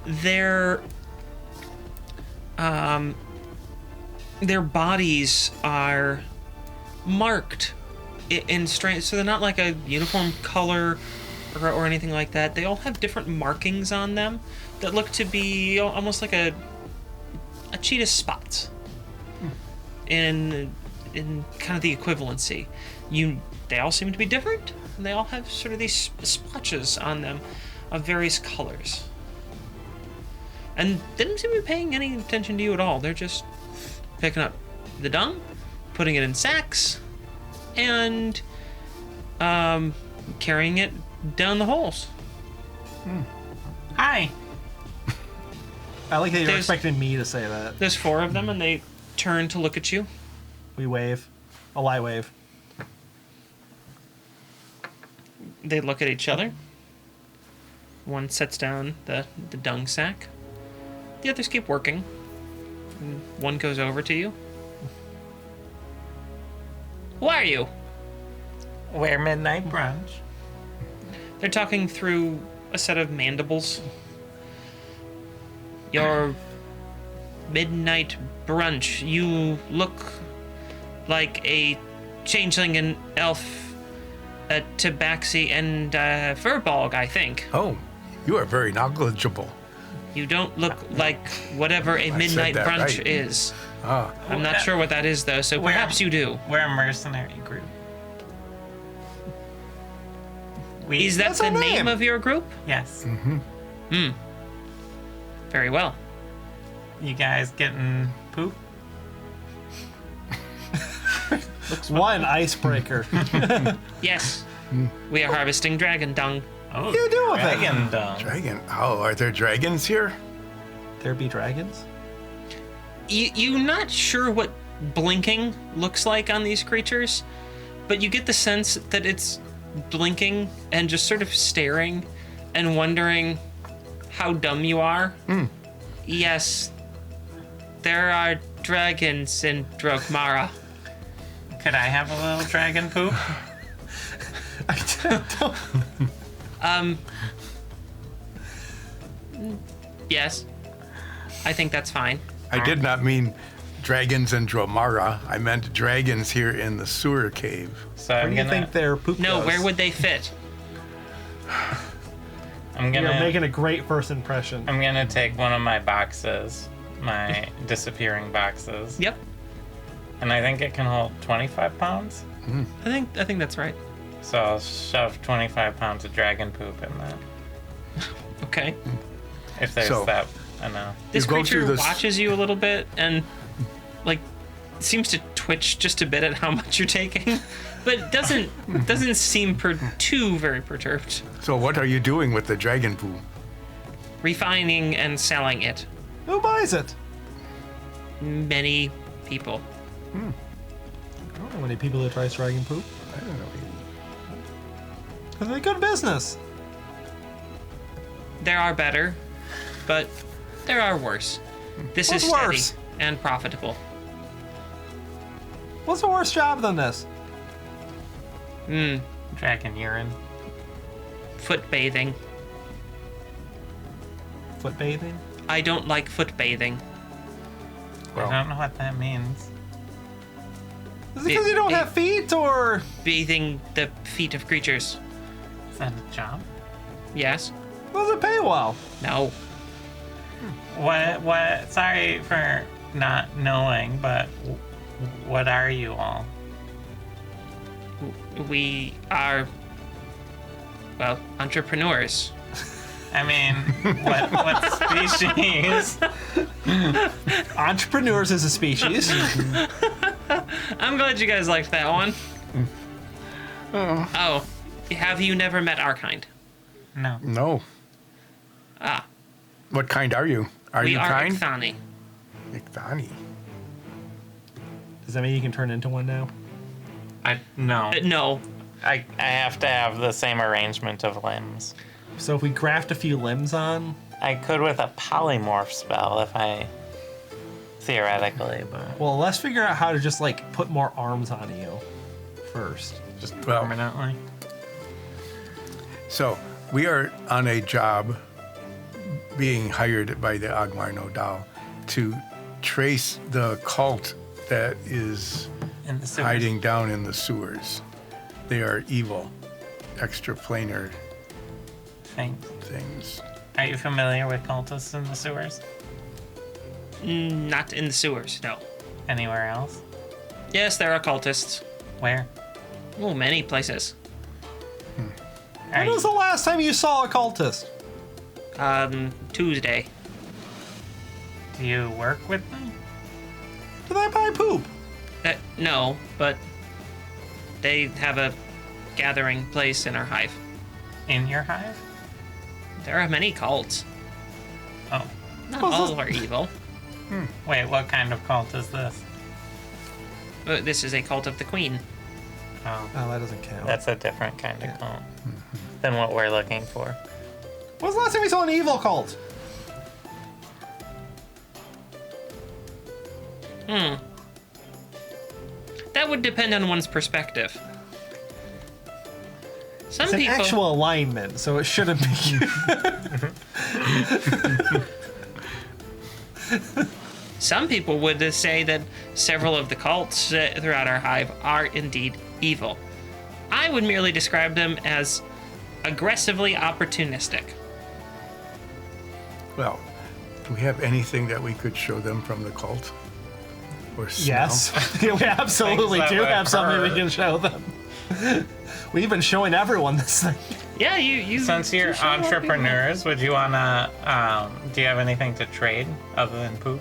Their bodies are marked in strange, so they're not like a uniform color or anything like that. They all have different markings on them that look to be almost like a cheetah's spots in kind of the equivalency. They all seem to be different, and they all have sort of these splotches on them of various colors. And they don't seem to be paying any attention to you at all. They're just picking up the dung, putting it in sacks, and carrying it down the holes. Hi. I like that you're There's- expecting me to say that. There's 4 of them, and they turn to look at you. We wave. A light wave. They look at each other. One sets down the dung sack. The others keep working. And one goes over to you. Who are you? We're Midnight Brunch. They're talking through a set of mandibles. Your Midnight Brunch. You look like a changeling, an elf, a tabaxi, and a furbolg, I think. Oh, you are very knowledgeable. You don't look like whatever a Midnight that Brunch right. is. Ah, I'm not sure what that is, though, so Where- perhaps you do. We're a mercenary group. We, Is that That's the our name name. of your group? Yes. Very well. You guys getting poop? One icebreaker. Yes. We are harvesting dragon dung. Oh, What do you do with it? dragon dung. dragon. Oh, are there dragons here? There be dragons? You're not sure what blinking looks like on these creatures, but you get the sense that it's blinking and just sort of staring and wondering how dumb you are. Yes, there are dragons in Drogmara. Could I have a little dragon poop? Yes, I think that's fine. I did not mean dragons in Dromara. I meant dragons here in the sewer cave. So Where I'm do you gonna. think their poop No, goes? where would they fit? I'm You're gonna. making a great first impression. I'm gonna take one of my boxes, my disappearing boxes, Yep, and I think it can hold 25 pounds. I think that's right. So I'll shove 25 pounds of dragon poop in that. Okay. If there's So- that enough. This You go through creature this- watches you a little bit and like seems to twitch just a bit at how much you're taking, but doesn't seem too very perturbed. So what are you doing with the dragon poo? Refining and selling it. Who buys it? Many people. I don't know any people that tries dragon poop. I don't know. Because they good business. There are better, but there are worse. This What's is steady worse? and profitable. What's a worse job than this? Dragon urine. Foot bathing. Foot bathing? I don't like foot bathing. I don't know what that means. Is it because you don't have feet, or Bathing the feet of creatures. Is that a job? Yes? does it pay well? No. What? Sorry for not knowing, but what are you all? We are, well, entrepreneurs. I mean, what species? Entrepreneurs as a species. I'm glad you guys liked that one. Oh, have you never met our kind? No. No. Ah, What kind are you? Are we you are kind? Ixani. Ixani. Does that mean you can turn into one now? No. No, I have to have the same arrangement of limbs. So if we graft a few limbs on, I could with a polymorph spell if I theoretically, but well, let's figure out how to just like put more arms on you first. just Well- permanently. So we are on a job being hired by the Agmar Nodal to trace the cult that is In the sewers. hiding down in the sewers. They are evil, extraplanar Things. things. Are you familiar with cultists in the sewers? not in the sewers, no. Anywhere else? Yes, there are cultists. Where? Oh, many places. Are When was the you, last time you saw a cultist? Tuesday. do you work with them? Do they buy poop? No, but they have a gathering place in our hive. In your hive? There are many cults. Oh. Not Well, all are evil. Wait, what kind of cult is this? This is a cult of the queen. Oh. Oh, that doesn't count. That's a different kind of cult than what we're looking for. When's the last time you saw an evil cult? That would depend on one's perspective. Some It's an people. actual alignment, so it shouldn't be. Some people would say that several of the cults throughout our hive are indeed evil. I would merely describe them as aggressively opportunistic. Well, do we have anything that we could show them from the cult? Or smell? Yes, we absolutely Things that do have would something we hurt. can show them. We've been showing everyone this thing. Yeah, you. Since you're show people. entrepreneurs, would you wanna? Do you have anything to trade other than poop,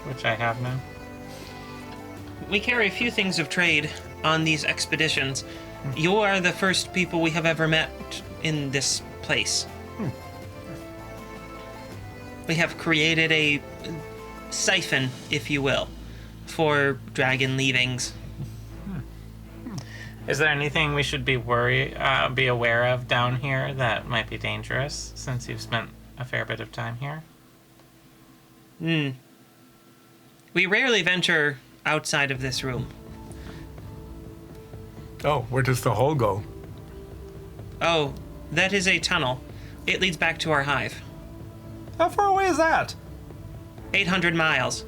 which I have now? We carry a few things of trade on these expeditions. You are the first people we have ever met in this place. We have created a siphon, if you will, for dragon leavings. Is there anything we should be aware of down here that might be dangerous? Since you've spent a fair bit of time here. We rarely venture outside of this room. Oh, where does the hole go? Oh, that is a tunnel. It leads back to our hive. How far away is that? 800 miles.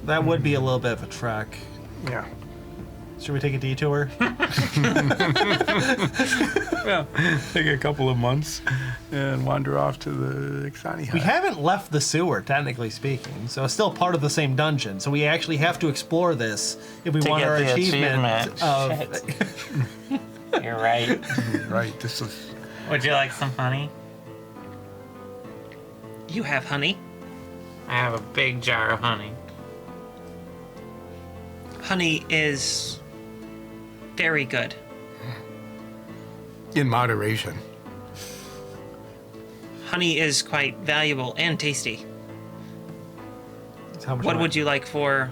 That would be a little bit of a trek. Yeah. Should we take a detour? Well, take a couple of months and wander off to the Ixani hive. We haven't left the sewer, technically speaking, so it's still part of the same dungeon. So we actually have to explore this if we To want get our the achievement. achievement. You're right. Right, this is... Would you like some honey? You have honey. I have a big jar of honey. Honey is very good. in moderation. Honey is quite valuable and tasty. How much What am I- would you like for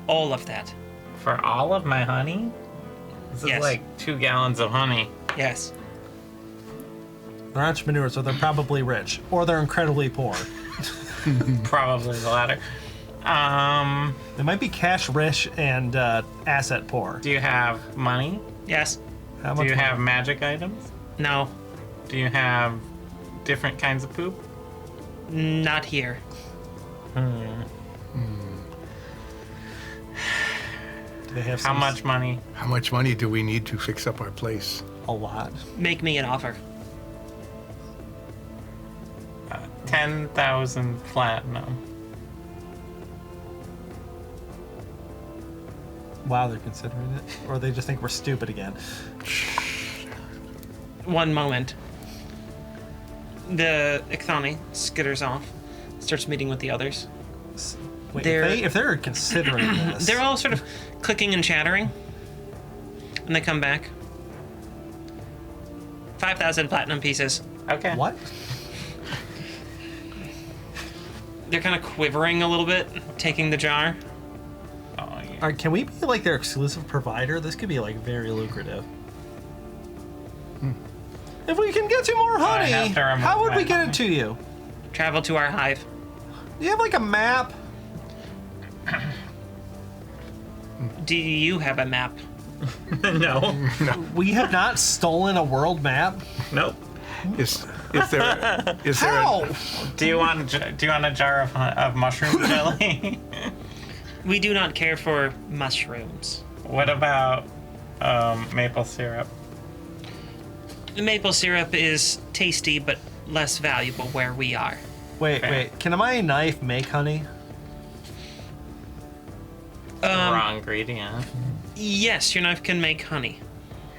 all of that? For all of my honey? This is Yes. like 2 gallons of honey. Yes. They're entrepreneurs, so they're probably rich, or they're incredibly poor. Probably the latter. They might be cash rich and asset poor. Do you have money? Yes. How Do you money? have magic items? No. Do you have different kinds of poop? Not here. Do they have How some- much money? How much money do we need to fix up our place? A lot. Make me an offer. 10,000 platinum. Wow, they're considering it, or they just think we're stupid again. One moment. The Ixani skitters off, starts meeting with the others. Wait, They're- if they're considering this, They're all sort of clicking and chattering. And they come back. 5,000 platinum pieces. Okay. what? They're kind of quivering a little bit, taking the jar. Oh, yeah. All right, can we be like their exclusive provider? This could be like very lucrative. If we can get you more honey, have to remove how would my we get honey. it to you? Travel to our hive. Do you have like a map? Do you have a map? No. We have not stolen a world map. Nope. Is there How? Do you want a jar of mushroom jelly? We do not care for mushrooms. What about maple syrup? The maple syrup is tasty but less valuable where we are. Wait. Can my knife make honey? Raw ingredient. Yes, your knife can make honey.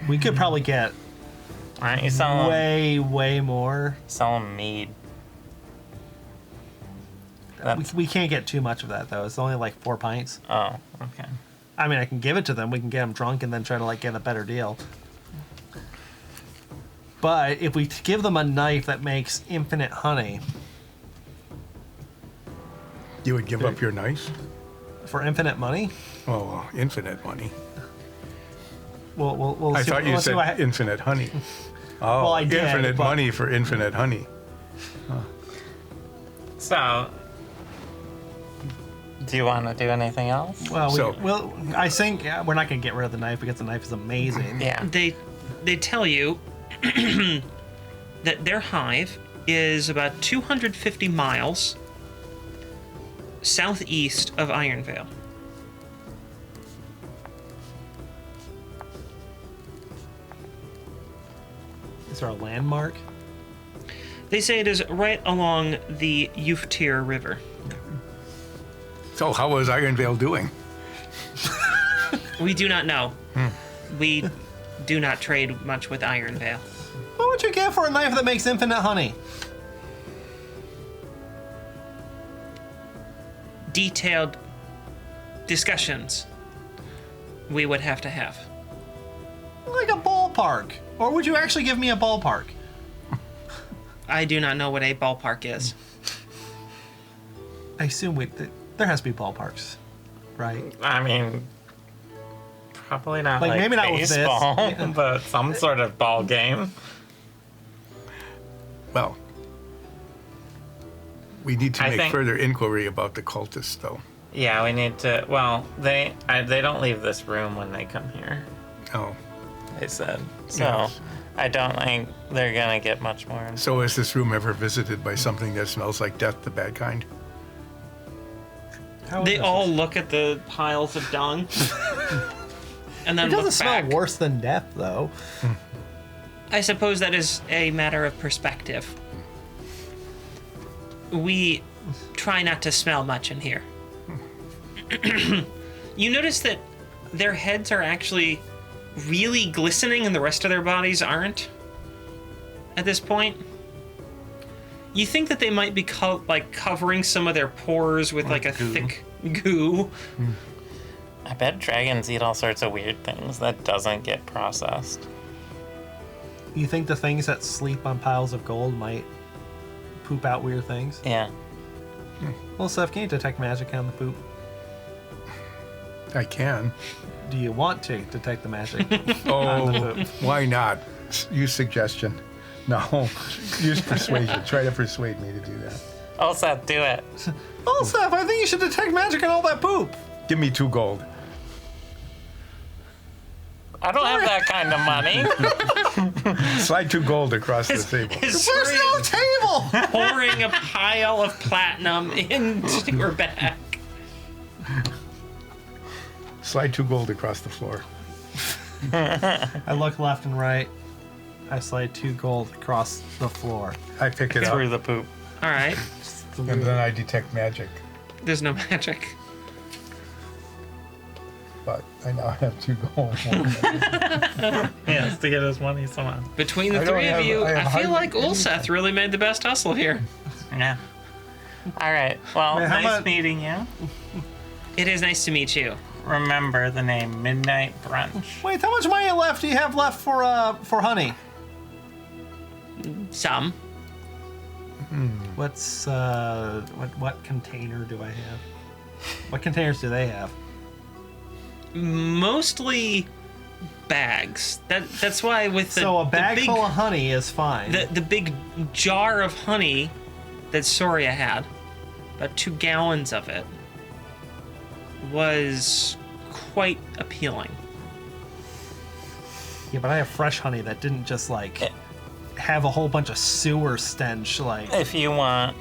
We could probably get Why don't you sell way more. them mead? That's, We can't get too much of that though. It's only like 4 pints. oh, okay. I mean, I can give it to them. We can get them drunk and then try to like get a better deal. But if we give them a knife that makes infinite honey you would give up your knife? for infinite money, Oh, infinite money. we'll I see. thought you we'll see said what infinite honey. Oh, Well, I did, infinite but- money for infinite honey. So, do you want to do anything else? Well, So- I think we're not gonna get rid of the knife because the knife is amazing. Yeah. They tell you that their hive is about 250 miles southeast of Ironvale. Is there a landmark? They say it is right along the Uftir River. So how was Ironvale doing? We do not know. We do not trade much with Ironvale. What would you get for a knife that makes infinite honey? Detailed discussions we would have to have. Like a ballpark. Or would you actually give me a ballpark? I do not know what a ballpark is. I assume there has to be ballparks, right? I mean, probably not Like, like maybe not with this. baseball, Yeah. but some sort of ball game. Well, we need to I make think- further inquiry about the cultists, though. Yeah, we need to. Well, they don't leave this room when they come here. Oh, They said so. Yes. I don't think they're gonna get much more. so is this room ever visited by something that smells like death, the bad kind? How is They this? all look at the piles of dung and then It doesn't look smell back. worse than death, though. I suppose that is a matter of perspective. We try not to smell much in here. You notice that their heads are actually really glistening and the rest of their bodies aren't at this point. You think that they might be covering some of their pores with like a thick goo. I bet dragons eat all sorts of weird things that doesn't get processed. You think the things that sleep on piles of gold might poop out weird things? Yeah. Well, Seth, can you detect magic on the poop? I can. Do you want to detect the magic? Oh, why not? Use suggestion. No, use persuasion. Try to persuade me to do that. Oh, Seth, do it. Oh, Seth, I think you should detect magic on all that poop. Give me 2 gold. I don't have that kind of money. Slide 2 gold across the table. Is There's no table! pouring a pile of platinum into your bag. Slide 2 gold across the floor. I look left and right. I slide 2 gold across the floor. I pick it up, Through the poop. All right. and then I detect magic. There's no magic. But I now have 2 gold. Yes, to get his money somehow. Between the I don't three of have- you, I have I feel hardly like Ulseth really made the best hustle here. Yeah. All right. Well, Wait, how nice much- meeting you. It is nice to meet you. Remember the name Midnight Brunch. Wait, how much money left do you have left for honey? Some. What's what container do I have? What containers do they have? Mostly bags. That's why with the So a the bag big, full of honey is fine. the big jar of honey that Soria had, about 2 gallons of it, was quite appealing. Yeah, but I have fresh honey that didn't just have a whole bunch of sewer stench. Like, If you want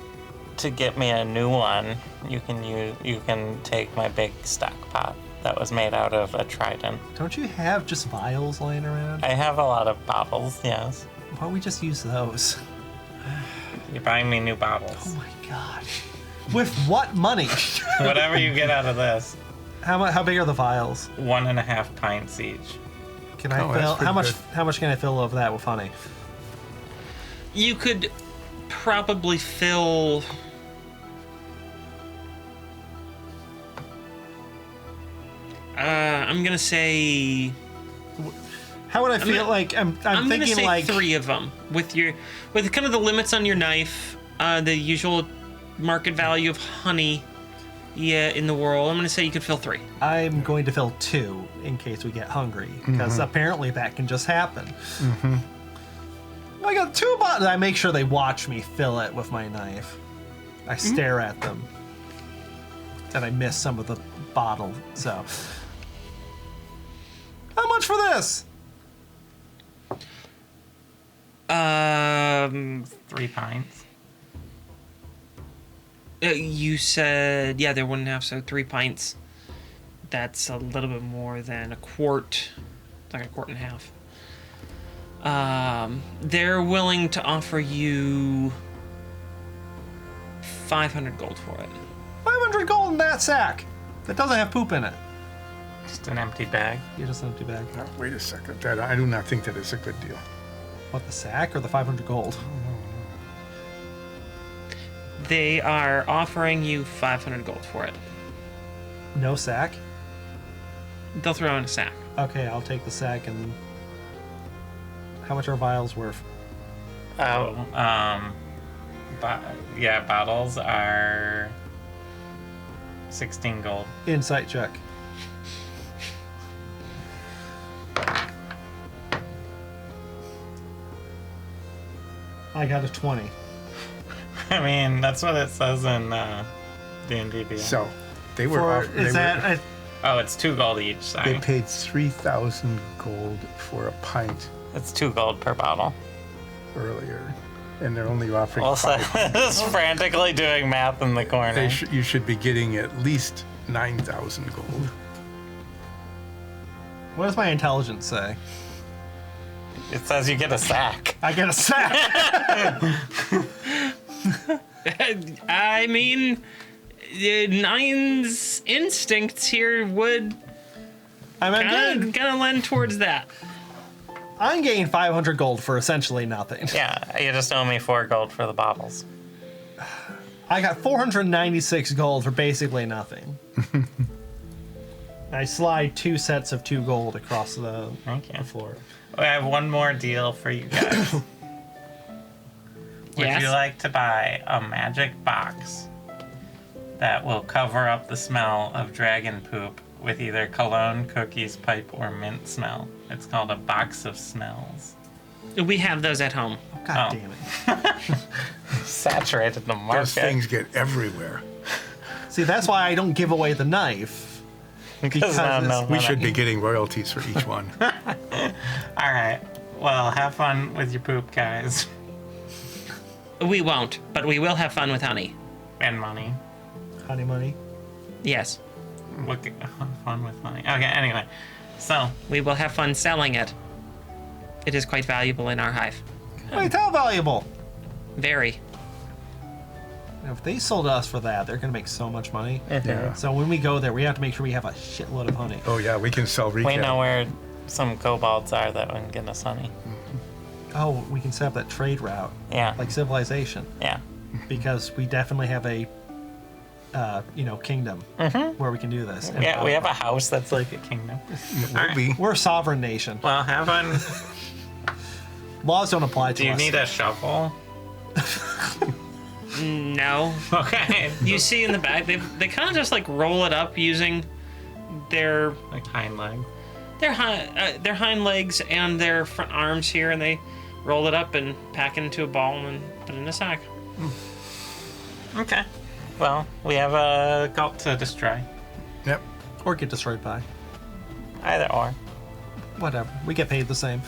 to get me a new one, you can take my big stock pot that was made out of a trident. don't you have just vials laying around? I have a lot of bottles, yes. Why don't we just use those? You're buying me new Oh bottles. my gosh. With what money? Whatever you get out of this. How big are the vials? 1.5 pints each. Can I Oh, that's fill? pretty How much? good. How much can I fill of that with honey? You could probably fill. I'm gonna say. How would I feel? gonna- Like I'm I'm gonna thinking say like 3 of them with kind of the limits on your knife, the usual market value of honey, in the world. I'm gonna say you could fill 3. I'm going to fill 2 in case we get hungry because apparently that can just happen. I got 2 bottles. I make sure they watch me fill it with my knife. I stare at them, and I miss some of the bottle. So, how much for this? 3 pints. You said, yeah, they're 1.5, so 3 pints. That's a little bit more than a quart, like a quart and a half. They're willing to offer you 500 gold for it. 500 gold in that sack. That doesn't have poop in it. Just an empty bag. You just an empty bag. No, wait a second. That I do not think that is a good deal. What, the sack or the 500 gold? They are offering you 500 gold for it. No sack? They'll throw in a sack. Okay, I'll take the sack and... How much are vials worth? Oh, bottles are 16 gold. Insight check. I got a 20. I mean, that's what it says in D&D. So they were. Oh, it's 2 gold each. Sorry. They paid 3,000 gold for a pint It's 2 gold per bottle. earlier, and they're only offering Also, 5. is frantically doing math in the corner. You should be getting at least 9,000 gold. What does my intelligence say? It says you get a sack. I get a sack! I mean, Nine's instincts here would I'm gonna lend towards that. I'm getting 500 gold for essentially nothing. Yeah, you just owe me 4 gold for the bottles. I got 496 gold for basically nothing. I slide 2 sets of 2 gold across the Thank you. floor. I have one more deal for you guys. Would Yes? you like to buy a magic box that will cover up the smell of dragon poop with either cologne, cookies, pipe, or mint smell? It's called a box of smells. We have those at home. God Oh. damn it. Saturated the market. Those things get everywhere. See, that's why I don't give away the knife. Because We should be getting royalties for each one. All right. Well, have fun with your poop, guys, We won't, but we will have fun with honey. and money. Honey money. Yes, Look, have fun with money. Okay. Anyway, so we will have fun selling it. It is quite valuable in our hive. Wait, how valuable? Very. If they sold us for that, they're going to make so much money. Yeah. So when we go there, we have to make sure we have a shitload of honey. Oh yeah, we can sell retail. we know where some kobolds are that can get us honey. Oh, we can set up that trade route, Yeah. like civilization, Yeah. because we definitely have a, kingdom where we can do this. And, Yeah. We have a house that's like a kingdom. Will be. We're a sovereign nation. Well, have fun. Laws don't apply to Do you us. need a shovel? No. Okay. You see in the back, they kind of just like roll it up using their Like hind leg. their hind legs and their front arms here, and they roll it up and pack it into a ball and then put it in a sack. Okay. Well, we have a cult to destroy. Yep. Or get destroyed by. Either or. Whatever. We get paid the same.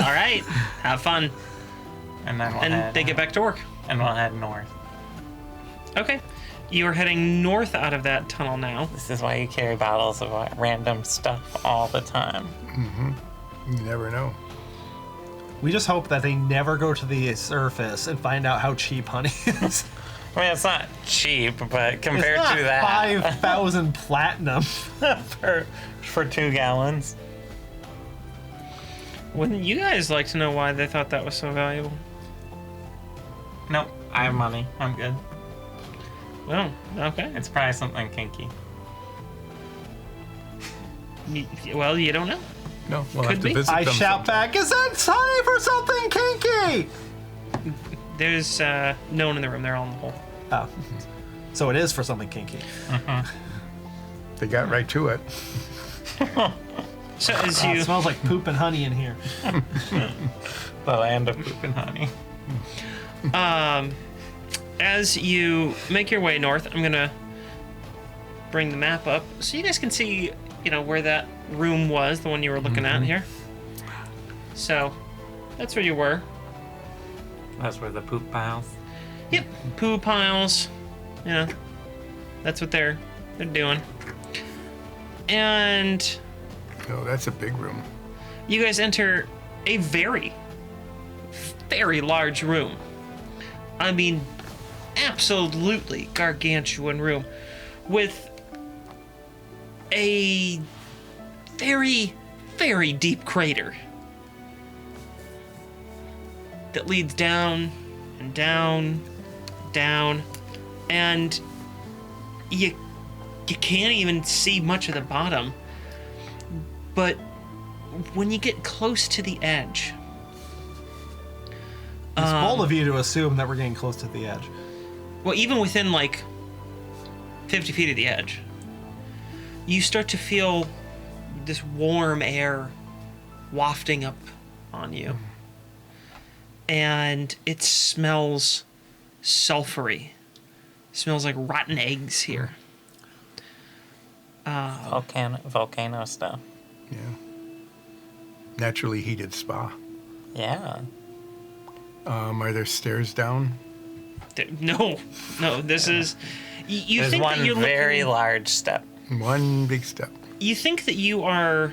All right, have fun, And then we'll and head, they get back to work. and we'll head north. Okay, you are heading north out of that tunnel now. This is why you carry bottles of random stuff all the time. You never know. We just hope that they never go to the surface and find out how cheap honey is. I mean, it's not cheap, but compared It's not to that, 5,000 platinum. for 2 gallons. Wouldn't you guys like to know why they thought that was so valuable? Nope, I have money. I'm good. Well, okay. It's probably something kinky. Well, you don't know. No, we'll Could have to be. visit I them shout sometime. back, is that honey for something kinky? There's no one in the room. They're all in the hole. Oh. So it is for something kinky. They got right to it. So as Oh, you it smells like poop and honey in here. The land of poop and honey. as you make your way north, I'm gonna bring the map up so you guys can see, where that room was, the one you were looking at here. So that's where you were. Those were the poop piles. Yep, poo piles. You know, that's what they're doing. And Oh, that's a big room. you guys enter a very, very large room. I mean, absolutely gargantuan room with a very, very deep crater that leads down and down, down, and you can't even see much of the bottom. But when you get close to the edge, It's bold of you to assume that we're getting close to the edge. well, even within like 50 feet of the edge, you start to feel this warm air wafting up on you. And it smells sulfury. It smells like rotten eggs here. Volcano stuff. Yeah. Naturally heated spa. Yeah. Are there stairs down? No, this is. You There's think one that you're very looking, large step. One big step. You think that you are.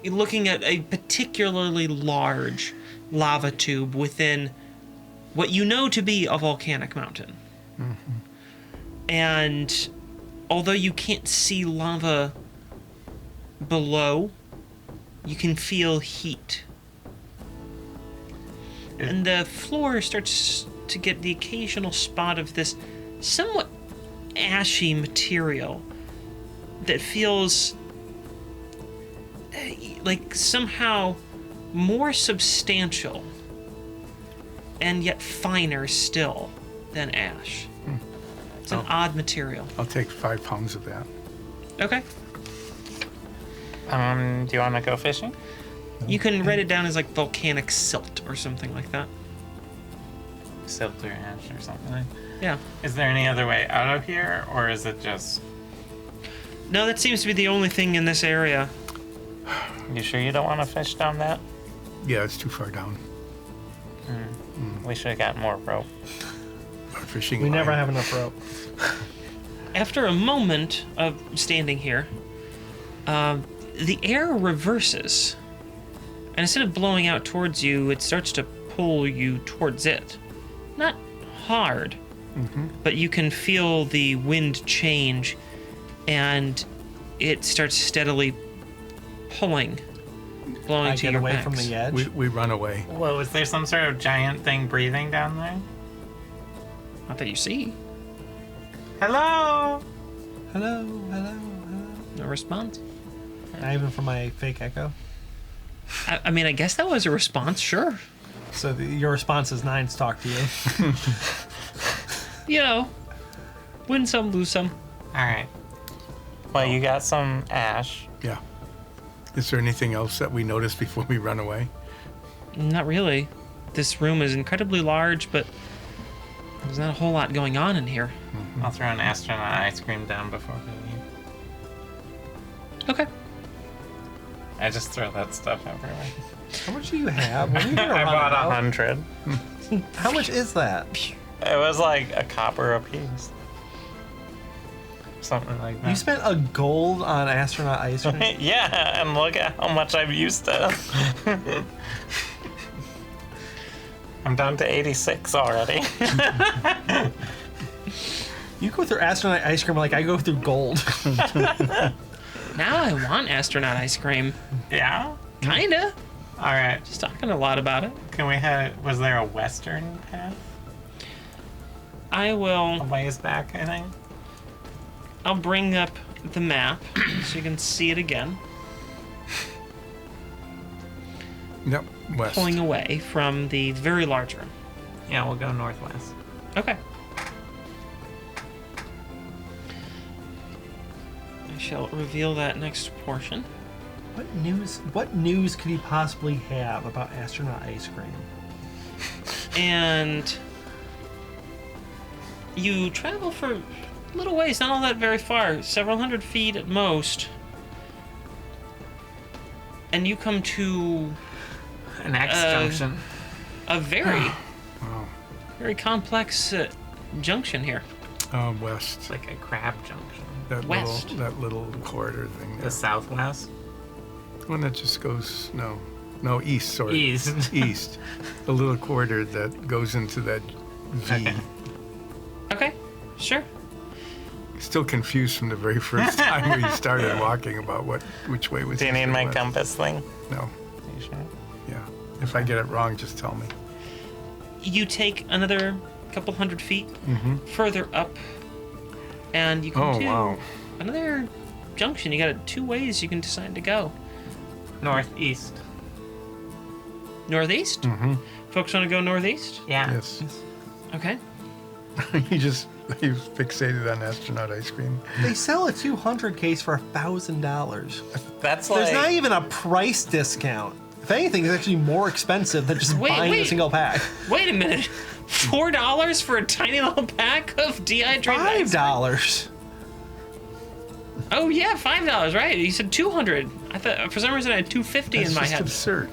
Looking at a particularly large lava tube within what you know to be a volcanic mountain. And although you can't see lava below, you can feel heat. And the floor starts to get the occasional spot of this somewhat ashy material that feels like somehow more substantial and yet finer still than ash. It's an odd material. I'll take 5 pounds of that. Okay. Do you want to go fishing? You can write it down as like volcanic silt or something like that. Silt or ash or something like that. Yeah. Is there any other way out of here, or is it just... No, that seems to be the only thing in this area. You sure you don't want to fish down that? Yeah, it's too far down. We should have got more rope. Our fishing We never line. have enough rope. After a moment of standing here, the air reverses. And instead of blowing out towards you, it starts to pull you towards it. Not hard, but you can feel the wind change, and it starts steadily pulling, blowing I to get your away backs. from the edge. We run away. Whoa, is there some sort of giant thing breathing down there? Not that you see. Hello? Hello, hello, hello. No response. Not even from my fake echo. I mean, I guess that was a response, sure. So your response is Nines talk to you. You know, win some, lose some. All right. Well, you got some ash. Yeah. Is there anything else that we noticed before we run away? Not really. This room is incredibly large, but there's not a whole lot going on in here. I'll throw an astronaut ice cream down before we leave. Okay. I just throw that stuff everywhere. How much do you have? When are you gonna I run bought out? 100. How much is that? It was like a copper a piece. Something like that. You spent a gold on astronaut ice cream? Yeah, and look at how much I've used it. I'm down to 86 already. You go through astronaut ice cream like I go through gold. Now I want astronaut ice cream. Yeah? Kinda. All right. Just talking a lot about it. Can we head... Was there a western path? I A will. ways back, I think. I'll bring up the map so you can see it again. Yep, west. Pulling away from the very large room. Yeah, we'll go northwest. Okay. I shall reveal that next portion. What news could he possibly have about astronaut ice cream? And you travel for a little ways, not all that very far, several hundred feet at most. and you come to An X junction. a very, Wow. very complex junction here. West. It's like a crab junction. That west. that little corridor thing there. The southwest? One that just goes no east. Sorry, East. east. A little corridor that goes into that V. Okay. Okay, sure. Still confused from the very first time we started walking about which way was. Do you east need and my west. compass thing? No. Are you sure? Yeah. If I get it wrong, just tell me. You take another couple hundred feet further up, and you come Oh, to wow. another junction. You got 2 ways you can decide to go. Northeast. Northeast? Folks want to go northeast? Yeah. Yes. Okay. You fixated on astronaut ice cream. They sell a 200 case for $1,000. That's There's like. not even a price discount. If anything, it's actually more expensive than just buying a single pack. Wait a minute. $4 for a tiny little pack of dehydrated ice cream? $5. Oh yeah, $5, right? You said 200. I thought for some reason I had 250 That's in my just head. absurd.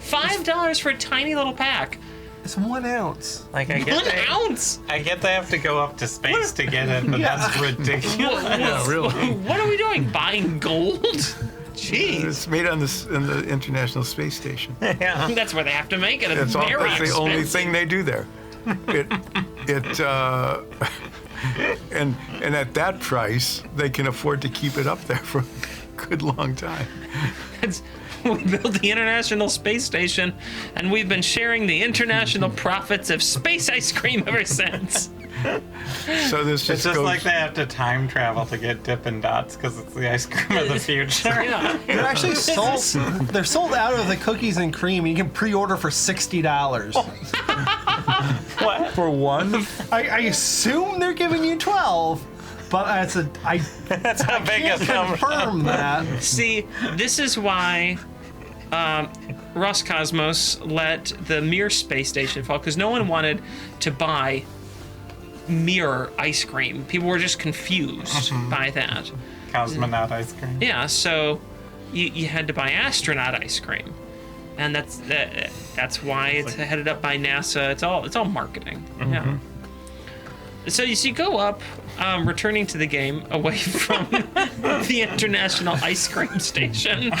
$5 for a tiny little pack. It's 1 ounce. Like I get 1 ounce. I get they have to go up to space to get it, but that's ridiculous. Yeah, really. What are we doing? Buying gold? Jeez. It's made on in the International Space Station. Yeah. That's where they have to make it. It's That's very the only expensive. thing they do there. And at that price, they can afford to keep it up there for a good long time. We built the International Space Station, and we've been sharing the international profits of space ice cream ever since. So this It's just just goes. like they have to time travel to get Dippin' Dots because it's the ice cream of the future. Yeah. They're actually sold. They're sold out of the cookies and cream. You can pre-order for $60. What? For one, I assume they're giving you 12, but That's how big can't a number. confirm that. See, this is why Roscosmos let the Mir space station fall, because no one wanted to buy Mir ice cream. People were just confused by that. Cosmonaut ice cream. Yeah, so you had to buy astronaut ice cream, and that's why it's headed up by NASA. It's all marketing. Yeah. So you go up, returning to the game away from the International Ice Cream Station.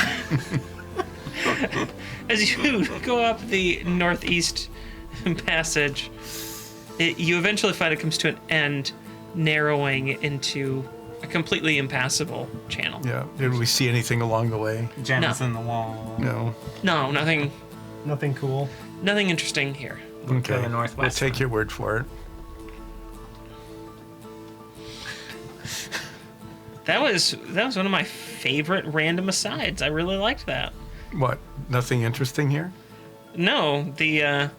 As you go up the northeast passage, you eventually find it comes to an end, narrowing into a completely impassable channel. yeah. Did we see anything along the way? Gems No. in the wall. No. No, nothing Nothing cool. interesting here. Okay. the northwest We'll take your word for it. That was one of my favorite random asides. I really liked that. What? Nothing interesting here? No, the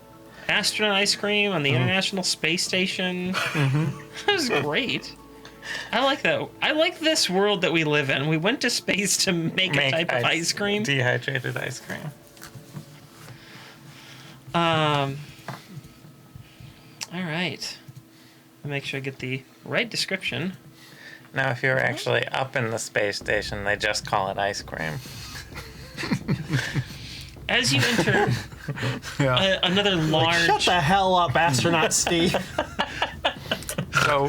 astronaut ice cream on the International Space Station. That was great. I like that. I like this world that we live in. We went to space to make a type of ice cream. Dehydrated ice cream. All right. I'll make sure I get the right description. Now, if you were actually up in the space station, they just call it ice cream. As you enter Yeah. another large... Shut the hell up, astronaut Steve. So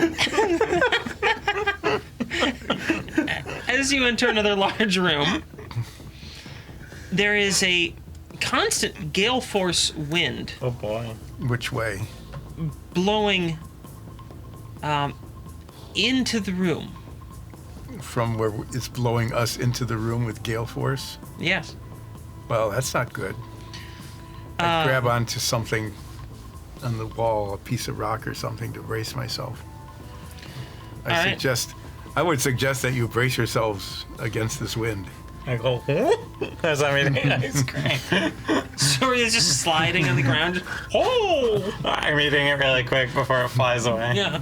As you enter another large room, there is a constant gale force wind Oh boy. which way? blowing into the room. From where it's blowing us into the room with gale force? Yes. Well, that's not good. I grab onto something on the wall, a piece of rock or something, to brace myself. All right. I would suggest that you brace yourselves against this wind. I go, as I'm eating ice cream. So it's just sliding on the ground. Oh! I'm eating it really quick before it flies away. Yeah.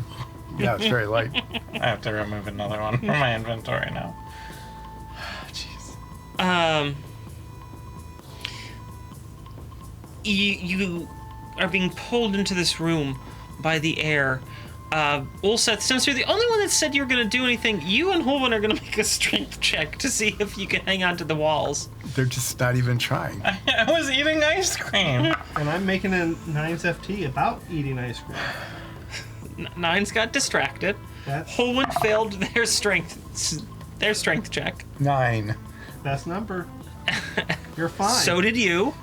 Yeah, it's very light. I have to remove another one from my inventory now. Jeez. You are being pulled into this room by the air. Ulseth, since you're the only one that said you were going to do anything, you and Holwyn are going to make a strength check to see if you can hang on to the walls. They're just not even trying. I was eating ice cream. And I'm making a 9's FT about eating ice cream. Nines got distracted. That's Holwyn failed their strength check. 9. best number. You're fine. So did you.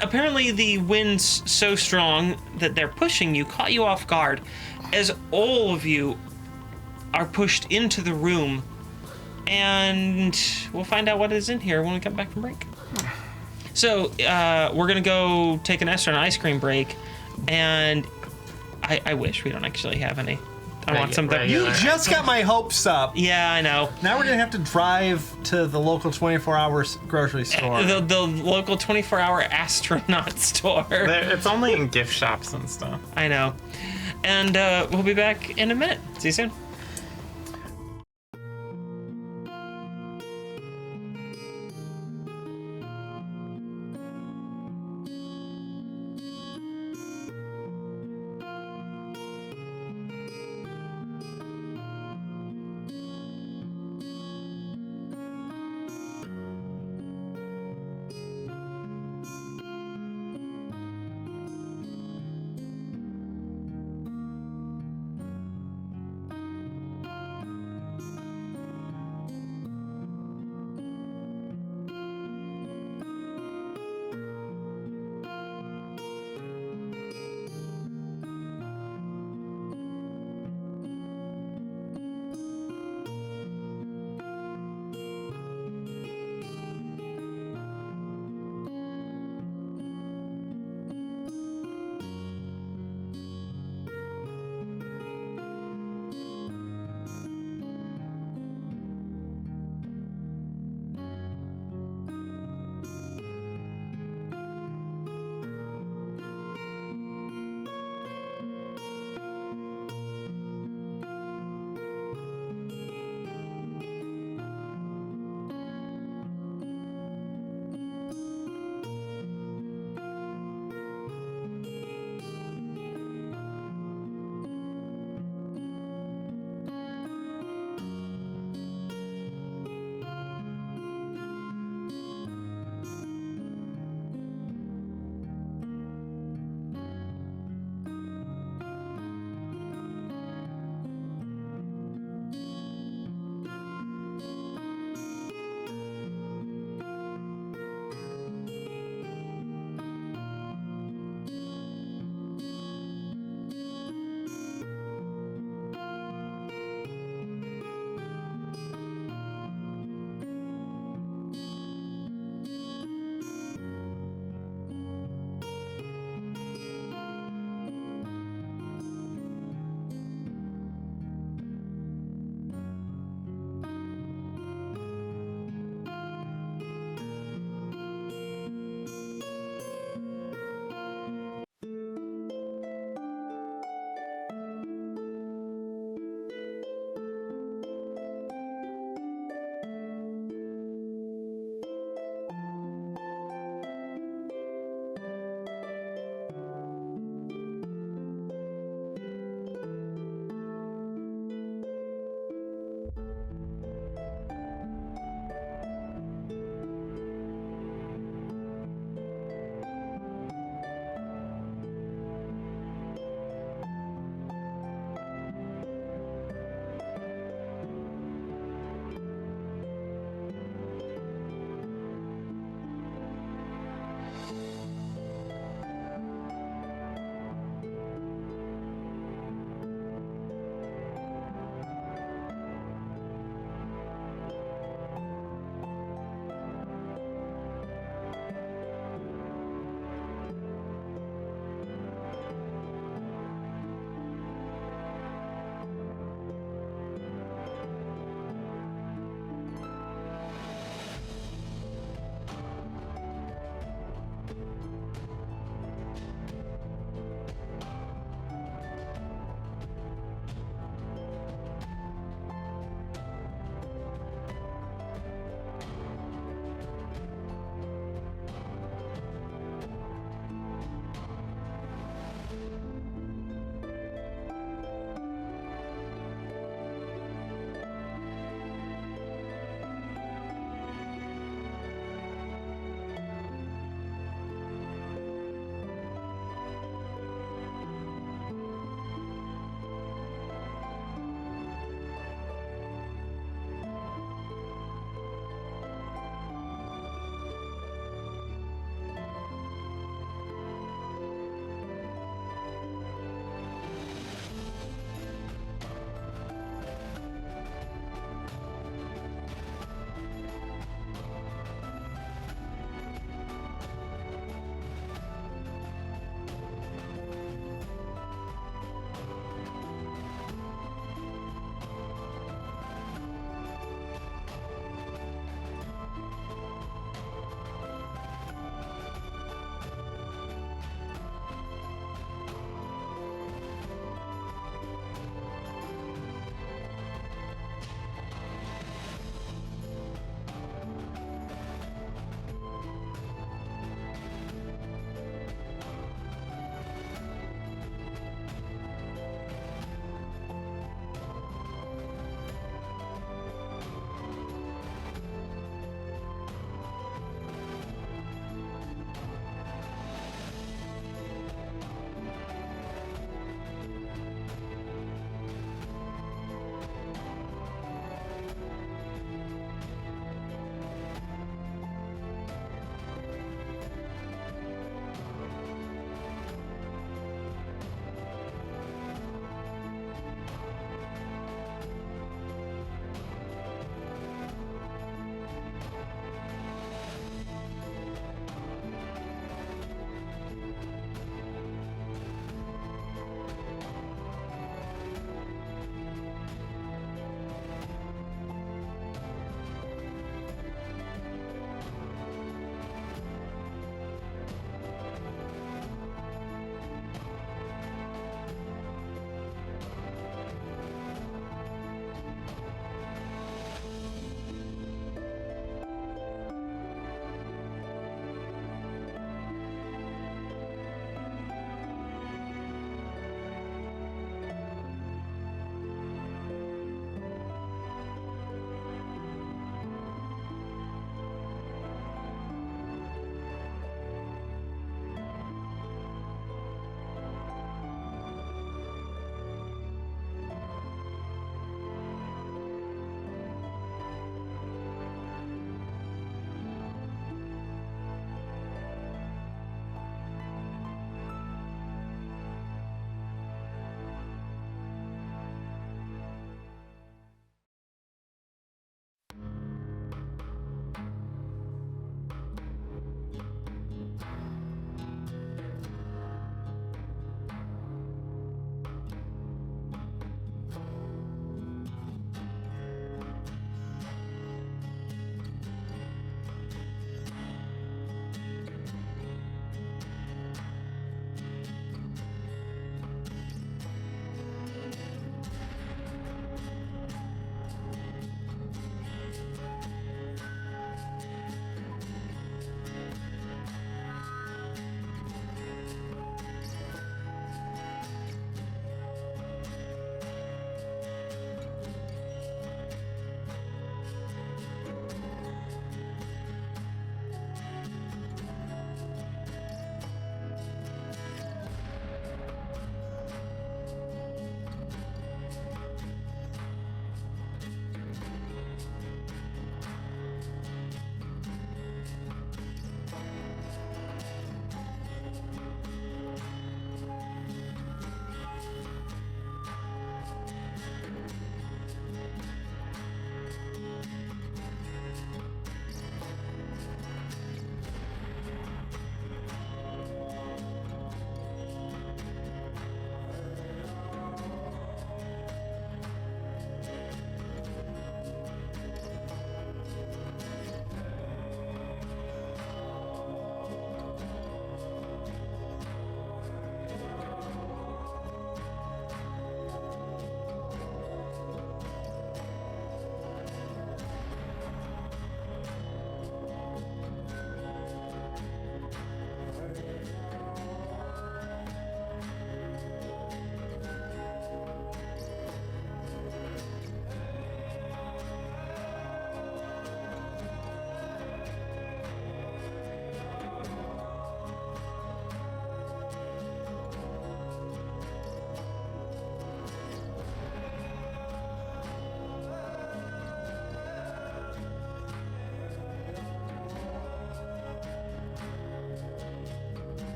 Apparently, the wind's so strong that they're pushing you, caught you off guard, as all of you are pushed into the room. And we'll find out what is in here when we come back from break. So, we're gonna go take an Esther and ice cream break, and I wish we don't actually have any. I want some. You just got my hopes up. Yeah, I know. Now we're gonna have to drive to the local 24-hour grocery store. The local 24-hour astronaut store. It's only in gift shops and stuff. I know. And we'll be back in a minute. See you soon.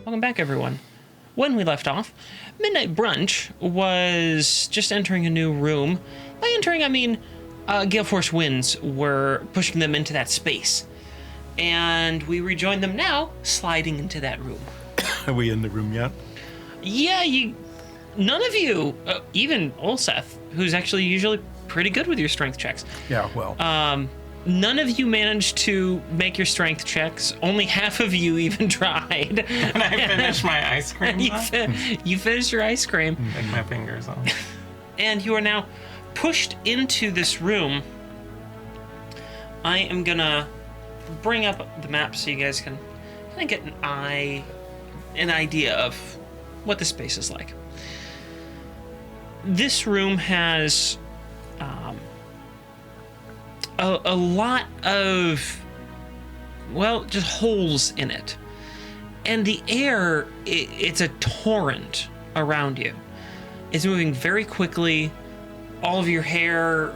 Welcome back, everyone. When we left off, Midnight Brunch was just entering a new room. By entering, I mean gale force winds were pushing them into that space. And we rejoined them now, sliding into that room. Are we in the room yet? Yeah, none of you, even Olseth, who's actually usually pretty good with your strength checks. Yeah, well. None of you managed to make your strength checks. Only half of you even tried. And I finished my ice cream. You finished your ice cream. Like my fingers on. And you are now pushed into this room. I am gonna bring up the map so you guys can kind of get an idea of what the space is like. This room has a lot of, well, just holes in it. And the air, it's a torrent around you. It's moving very quickly. All of your hair,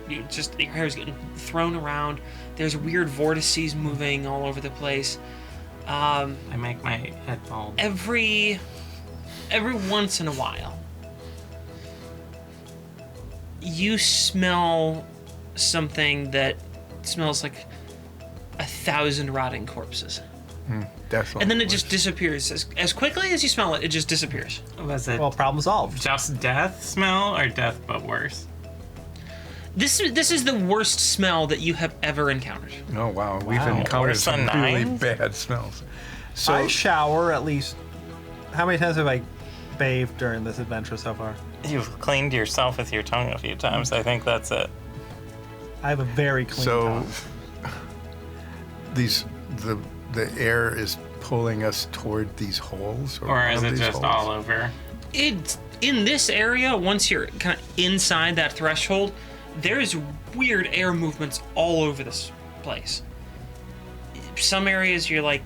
your hair is getting thrown around. There's weird vortices moving all over the place. I make my head bald. Every once in a while, you smell something that smells like 1,000 rotting corpses. Definitely. And then it just disappears. As quickly as you smell it, it just disappears. Was it Well, problem solved. just death smell or death but worse? This is the worst smell that you have ever encountered. Oh, wow. We've Wow. encountered Worse than some really nines? bad smells. So, I shower at least. How many times have I bathed during this adventure so far? You've cleaned yourself with your tongue a few times. I think that's it. I have a very clean so tongue. the air is pulling us toward these holes? Or one is of it these just holes? all over? It's in this area. Once you're kind of inside that threshold, there's weird air movements all over this place. Some areas you're like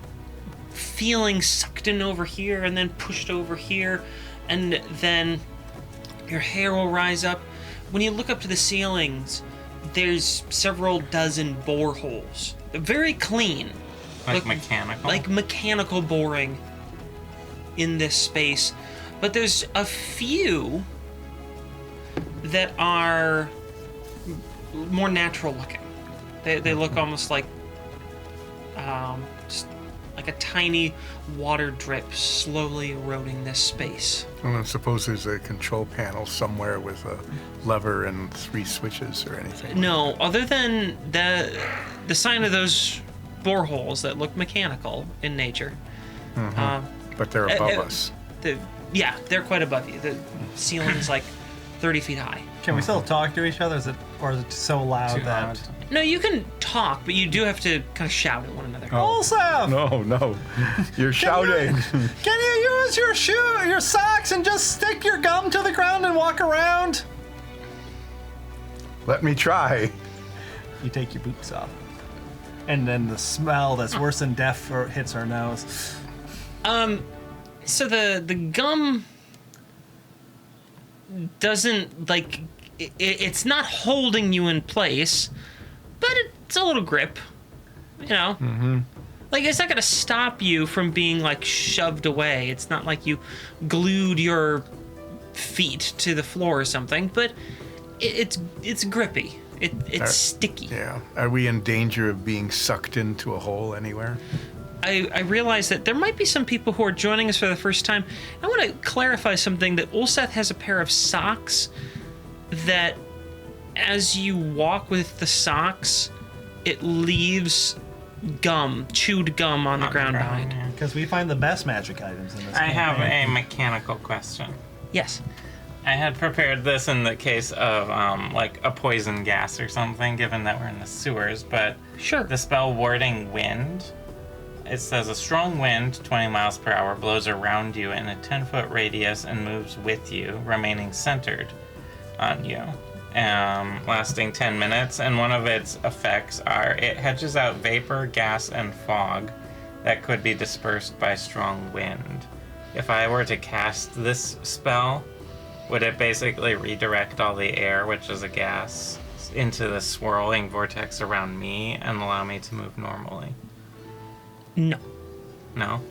feeling sucked in over here and then pushed over here, and then your hair will rise up. When you look up to the ceilings, there's several dozen boreholes. They're very clean. Like mechanical? Like mechanical boring in this space. But there's a few that are more natural looking. They look almost like just like a tiny water drip slowly eroding this space. I suppose there's a control panel somewhere with a lever and 3 switches or anything. No, other than the sign of those boreholes that look mechanical in nature. But they're above us. They're quite above you. The ceiling's like 30 feet high. Can we still talk to each other? Or is it so loud Too that... loud. No, you can talk, but you do have to kind of shout at one another. Olsef! No. You're shouting. Can you use your socks and just stick your gum to the ground and walk around? Let me try. You take your boots off. And then the smell that's worse than death hits our nose. So the gum doesn't, like, it's not holding you in place, but it's a little grip, you know? Mm-hmm. Like, it's not going to stop you from being, like, shoved away. It's not like you glued your feet to the floor or something, but it's grippy. It's sticky. Yeah. Are we in danger of being sucked into a hole anywhere? I realize that there might be some people who are joining us for the first time. I want to clarify something, that Ulseth has a pair of socks that, as you walk with the socks, it leaves chewed gum on the ground behind. Yeah. Because we find the best magic items in this I have campaign. a mechanical question. Yes. I had prepared this in the case of like a poison gas or something, given that we're in the sewers, but Sure. the spell Warding Wind, it says a strong wind, 20 miles per hour, blows around you in a 10-foot radius and moves with you, remaining centered on you, lasting 10 minutes. And one of its effects are it hedges out vapor, gas, and fog that could be dispersed by strong wind. If I were to cast this spell, would it basically redirect all the air, which is a gas, into the swirling vortex around me and allow me to move normally? No. No?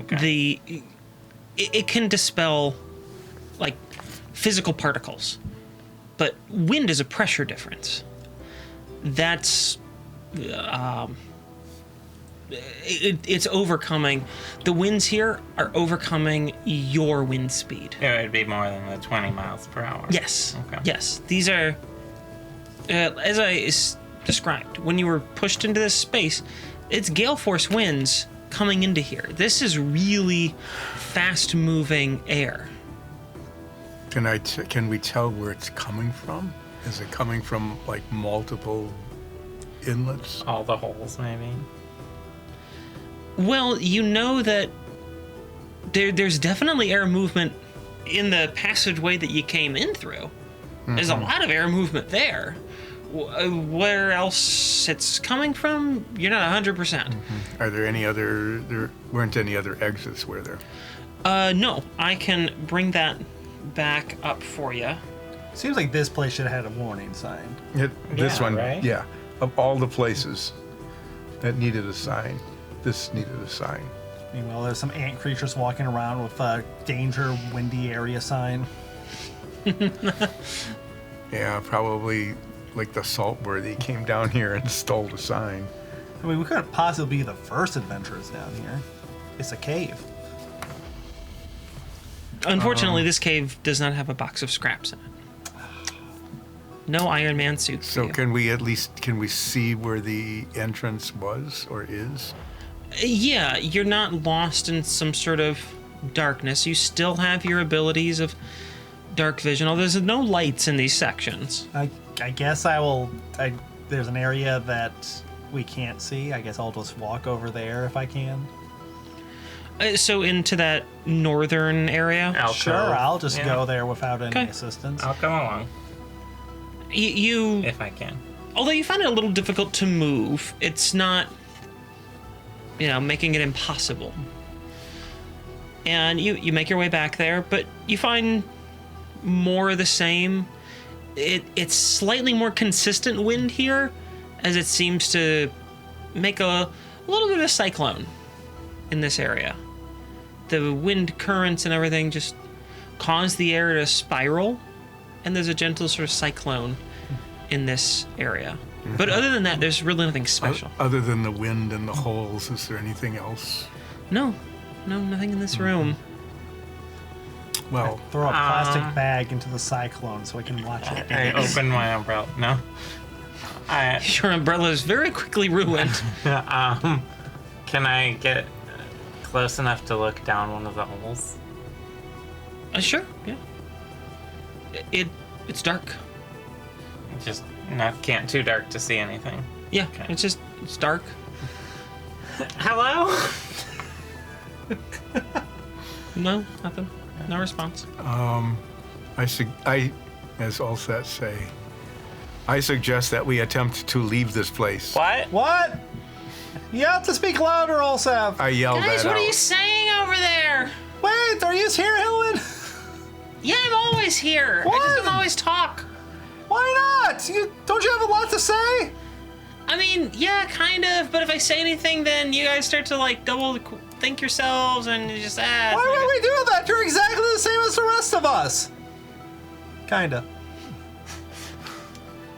Okay. It can dispel like physical particles, but wind is a pressure difference. That's it's overcoming. The winds here are overcoming your wind speed. It would be more than the 20 miles per hour. Yes. Okay. Yes. These are, as I described, when you were pushed into this space, it's gale force winds coming into here. This is really fast moving air. Can we tell where it's coming from? Is it coming from like multiple inlets? All the holes, maybe. Well, you know that there's definitely air movement in the passageway that you came in through. There's a lot of air movement there. Where else it's coming from, you're not 100%. Are there any other? There weren't any other exits, were there? No, I can bring that back up for you. Seems like this place should have had a warning sign. This Yeah, one, right? yeah. Of all the places that needed a sign, this needed a sign. Meanwhile, there's some ant creatures walking around with a danger, windy area sign. Yeah, probably like the Saltworthy came down here and stole the sign. I mean, we couldn't possibly be the first adventurers down here. It's a cave. Unfortunately, this cave does not have a box of scraps in it. No Iron Man suits. So can we see where the entrance was or is? Yeah, you're not lost in some sort of darkness. You still have your abilities of dark vision, although there's no lights in these sections. I guess I will. There's an area that we can't see. I guess I'll just walk over there if I can. So into that northern area, Alcove. Sure, I'll just Yeah. go there without any Okay. assistance. I'll come along you if I can. although you find it a little difficult to move, it's not, making it impossible. And you make your way back there, but you find more of the same. It's slightly more consistent wind here, as it seems to make a little bit of a cyclone in this area. The wind currents and everything just cause the air to spiral, and there's a gentle sort of cyclone in this area. But other than that, there's really nothing special. Other than the wind and the holes, is there anything else? No, nothing in this room. Well, Throw a plastic bag into the cyclone so I can watch it. I open my umbrella. No. Your umbrella is very quickly ruined. Can I get close enough to look down one of the holes? Sure, yeah. It's dark. Just can't too dark to see anything. Yeah, Okay. it's dark. Hello? No, nothing. No response. as Ulsat say, I suggest that we attempt to leave this place. What? What? You have to speak louder, Olsaf. I yelled Guys, that what out. are you saying over there? Wait, are you here, Helen? Yeah, I'm always here. I just What? don't always talk. Why not? Don't you have a lot to say? I mean, yeah, kind of. But if I say anything, then you guys start to double think yourselves, and you just Why would we do that? You're exactly the same as the rest of us. Kinda.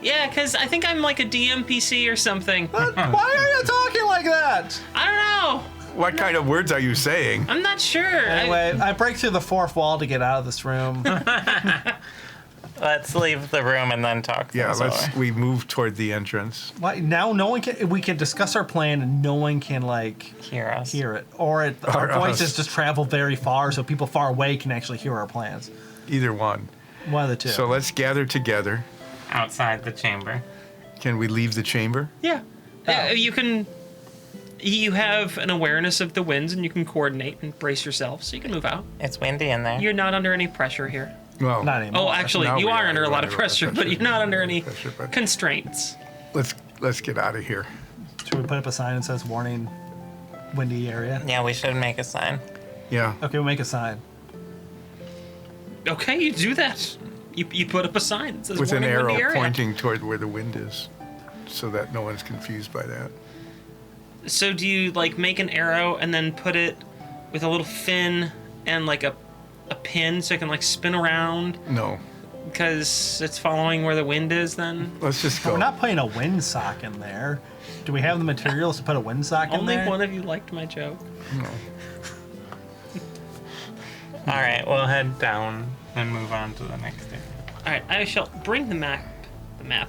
Yeah, because I think I'm like a DMPC or something. But why are you talking like that? I don't know. What kind of words are you saying? I'm not sure. Anyway, I break through the fourth wall to get out of this room. Let's leave the room and then talk. Yeah, things over. we move toward the entrance. Why, now no one can. We can discuss our plan, and no one can Hear us. hear it, or our Or voices us. just travel very far, so people far away can actually hear our plans. Either one. One of the two. So let's gather together. Outside the chamber. Can we leave the chamber? Yeah. You can. You have an awareness of the winds, and you can coordinate and brace yourself, so you can move out. It's windy in there. You're not under any pressure here. Well, Not anymore. Oh, actually, Now you we are are under a lot of under a lot of pressure, but pressure. you're not under any Pressure, but- constraints. let's get out of here. Should we put up a sign that says "Warning, windy area"? Yeah, we should make a sign. Yeah. Okay, we'll make a sign. Okay, you do that. You put up a sign that says With an "Warning, windy arrow area." pointing toward where the wind is, so that no one's confused by that. So do you make an arrow and then put it with a little fin and like a pin so it can like spin around No. because it's following where the wind is then? Let's just go. We're not putting a windsock in there. Do we have the materials to put a windsock in Only there? one of you liked my joke. No. All right, we'll head down and move on to the next area. All right, I shall bring the map back.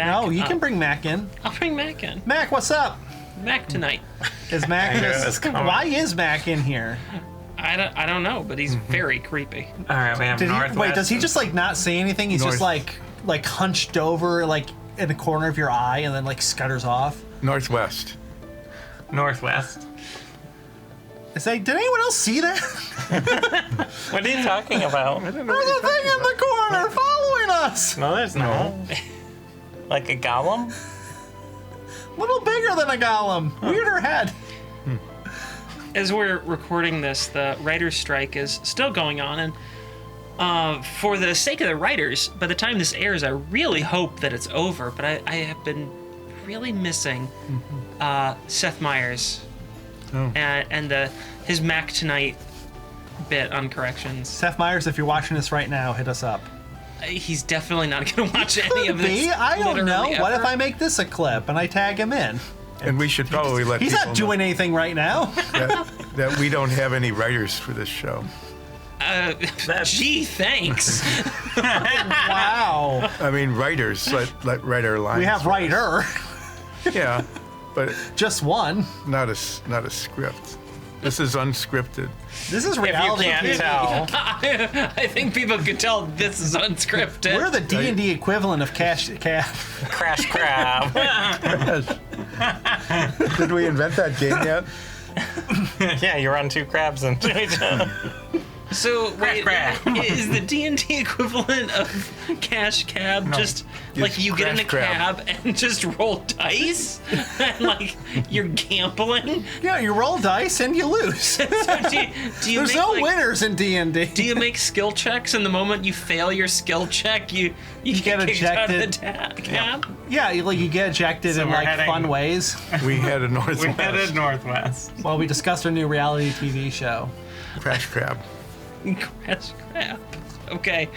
No, you up. can bring Mac in. I'll bring Mac in. Mac, what's up? Mac tonight. Is Mac I knew it was coming. Why is Mac in here? I don't know, but he's very creepy. All right, we have northwest. Wait, does he just like not say anything? He's just North. like hunched over like in the corner of your eye and then like scutters off? Northwest. northwest? It's like, did anyone else see that? What are you talking about? There's a thing in the corner following us. No, there's not. Like a golem? A little bigger than a golem. Weirder head. As we're recording this, the writer's strike is still going on, and for the sake of the writers, by the time this airs, I really hope that it's over, but I have been really missing Seth Meyers and his Mac Tonight bit on corrections. Seth Meyers, if you're watching this right now, hit us up. He's definitely not going to watch any of this. Me? I don't know. literally What ever. if I make this a clip and I tag him in? And we should probably let He's people not doing anything right now. know that we don't have any writers for this show. Gee, thanks. Wow. I mean, writers. Let write our lines. We have writer. Yeah, but Just one. not a script. This is unscripted. This is If you reality can't TV. tell. I think people could tell this is unscripted. We're the D&D equivalent of Cash Cab. Crash Crab. Did we invent that game yet? Yeah, you run two crabs into each other. So wait, Crash. is the D&D equivalent of Cash Cab just like It's you get in a Crash Crab. cab and just roll dice and like you're gambling? Yeah, you roll dice and you lose. So do you There's make, no like, winners in D&D. Do you make skill checks, and the moment you fail your skill check, you get get kicked out of the ejected. cab? Yeah, you get ejected So in we're like heading- fun ways. We had a We Northwest. headed northwest. While we discussed our new reality TV show. Crash Crab. Crash Crab. Okay,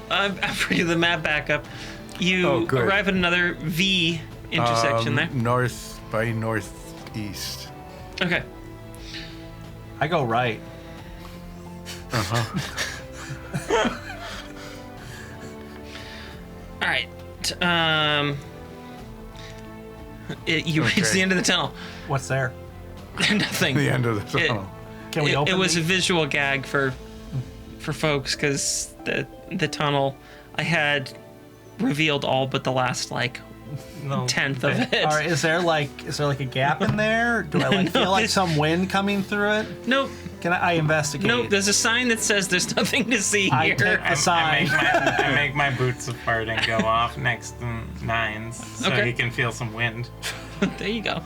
I'm bringing the map back up. You Oh, good. arrive at another V intersection there. North by northeast. Okay. I go right. All right. You reach Okay. the end of the tunnel. What's there? Nothing. The end of the It- tunnel. Can we open It was a these? visual gag for folks because the tunnel I had revealed all but the last like No. tenth of it. All right, is there like a gap in there? Do I like No, feel like it's- some wind coming through it? Nope. Can I investigate? Nope. There's a sign that says there's nothing to see I here. take the sign. I make my boots apart and go off next to Nines so Okay. he can feel some wind. There you go.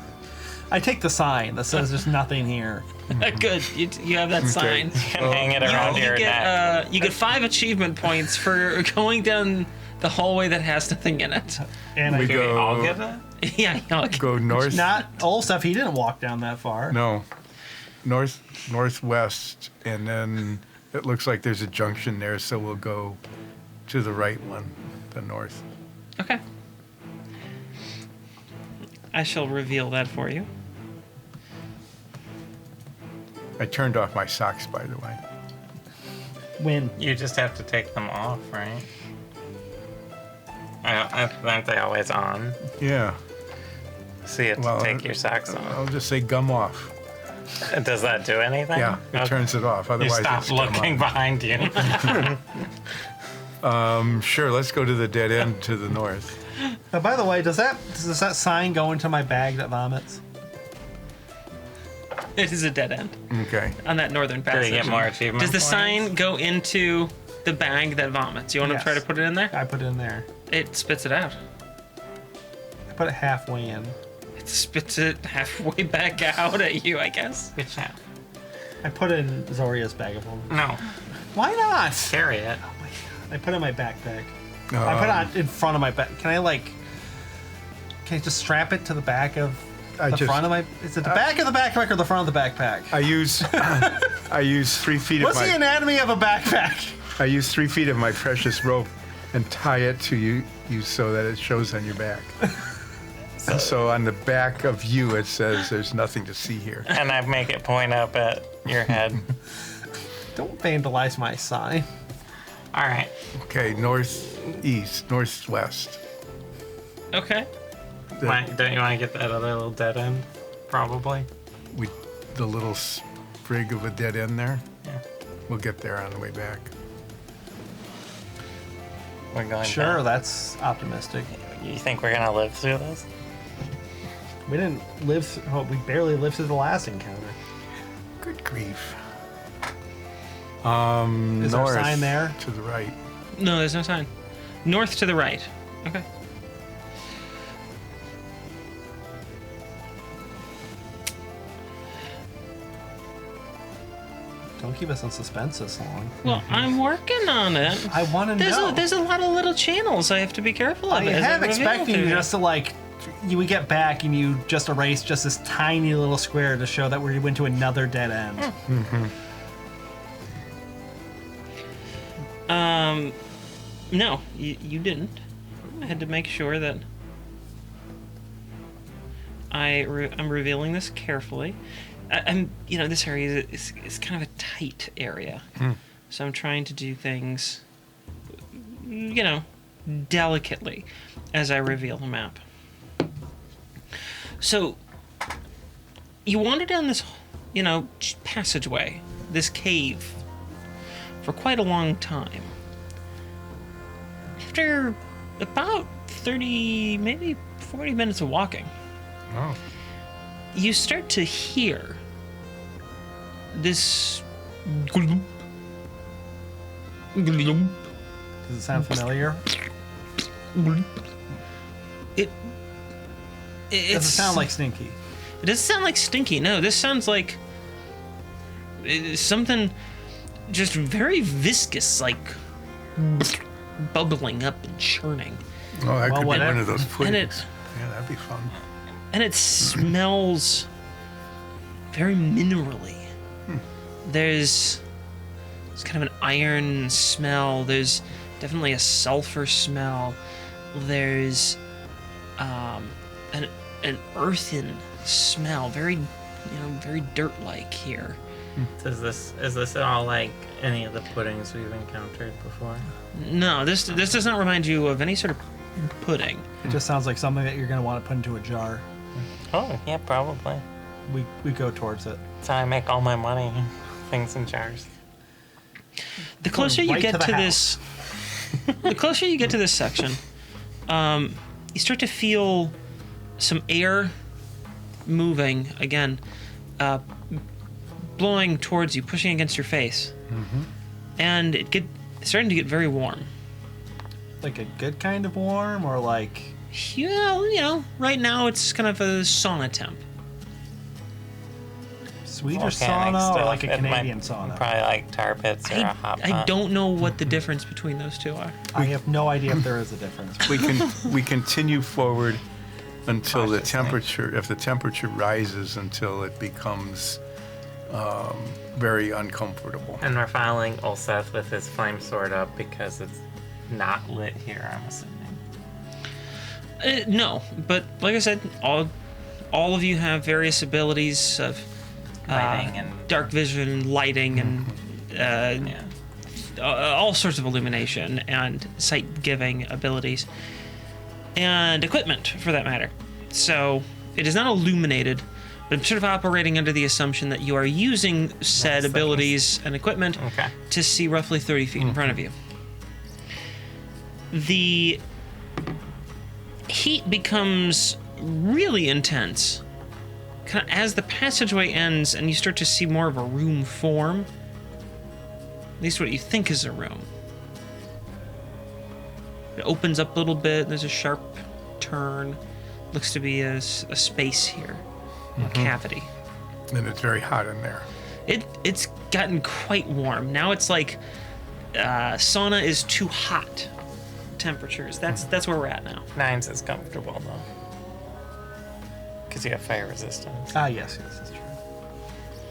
I take the sign that says there's nothing here. Good. You have that sign. And hang it around You your neck. get you get 5 achievement points for going down the hallway that has nothing in it. And We I Do we go- all get it? Yeah. Go north. not Olsef, he didn't walk down that far. No. Northwest, and then it looks like there's a junction there, so we'll go to the right one, the north. Okay. I shall reveal that for you. I turned off my socks, by the way. Wind. You just have to take them off, right? Aren't they always on? Yeah. So you have to Well, take your socks off. I'll just say gum off. Does that do anything? Yeah, it Okay. turns it off. You Otherwise, stop it's gum looking behind you. on. Sure, let's go to the dead end to the north. Now, by the way, does that sign go into my bag that vomits? It is a dead end Okay. on that northern Do passage. you get more achievement Does the points? sign go into the bag that vomits? You want Yes. to try to put it in there? I put it in there. It spits it out. I put it halfway in. It spits it halfway back out at you, I guess. Which half? I put it in Zoria's bag of holding. No, Why not? carry it. I put it in my backpack. I put it on in front of my back. Can I just strap it to the back of I The just front of my. Is it the back of the backpack or the front of the backpack? I use I use 3 feet What's of the my anatomy of a backpack? I use 3 feet of my precious rope and tie it to you so that it shows on your back. And so on the back of you it says there's nothing to see here. And I make it point up at your head. Don't vandalize my sign. All right. Okay, northeast, northwest. Okay. Don't you want to get that other little dead end? Probably. The little sprig of a dead end there. Yeah. We'll get there on the way back. We're going. Sure, down. that's optimistic. You think we're gonna live through this? We didn't live. We barely lived through the last encounter. Good grief. Is there a North sign there? to the right. No, there's no sign. North to the right. Okay. Don't keep us in suspense this long. Well, I'm working on it. I want to know. There's a lot of little channels I have to be careful of. I as have reveal expecting to you just to like. We get back and you just erase just this tiny little square to show that we went to another dead end. No, you didn't. I had to make sure that I'm revealing this carefully. This area is kind of a tight area, so I'm trying to do things, delicately as I reveal the map. So you wander down this, passageway, this cave, for quite a long time. After about 30, maybe 40 minutes of walking, Oh. you start to hear this gloop, gloop, Does it sound familiar? gloop. It Does it sound like Stinky? It doesn't sound like Stinky. No, this sounds like something just very viscous, like bubbling up and churning. Oh, that could be whatever. one of those puddings. it- Yeah, that'd be fun. And it smells very minerally. There's kind of an iron smell. There's definitely a sulfur smell. There's an earthen smell, very dirt-like here. Is this at all like any of the puddings we've encountered before? No, this does not remind you of any sort of pudding. It just sounds like something that you're going to want to put into a jar. Oh, yeah, probably. We go towards it. That's how I make all my money. Things in jars. The closer you right get to the to this, the closer you get to this section, you start to feel some air moving again, blowing towards you, pushing against your face, and it's starting to get very warm. Like a good kind of warm, or like Right now it's kind of a sauna temp. Swedish Volcanic sauna, or stuff. like a It might- Canadian sauna? Probably like tar pits or a hot I pot. don't know what the difference between those two are. I have no idea if there is a difference. We continue forward until the Cautiously. temperature, if the temperature rises until it becomes very uncomfortable. And we're following Ulseth with his flame sword up because it's not lit here, I'm assuming. No, but like I said, all of you have various abilities of Lighting and dark vision, lighting, and yeah. all sorts of illumination and sight-giving abilities, and equipment for that matter. So it is not illuminated, but I'm sort of operating under the assumption that you are using said Those abilities and equipment Okay. to see roughly 30 feet in front of you. The heat becomes really intense kind of as the passageway ends and you start to see more of a room form. At least what you think is a room. It opens up a little bit. There's a sharp turn. Looks to be a space here, a cavity. And it's very hot in there. It's gotten quite warm. Now it's like sauna is too hot temperatures. That's where we're at now. Nine's is comfortable though. Because you have fire resistance. Ah, yes, that's true.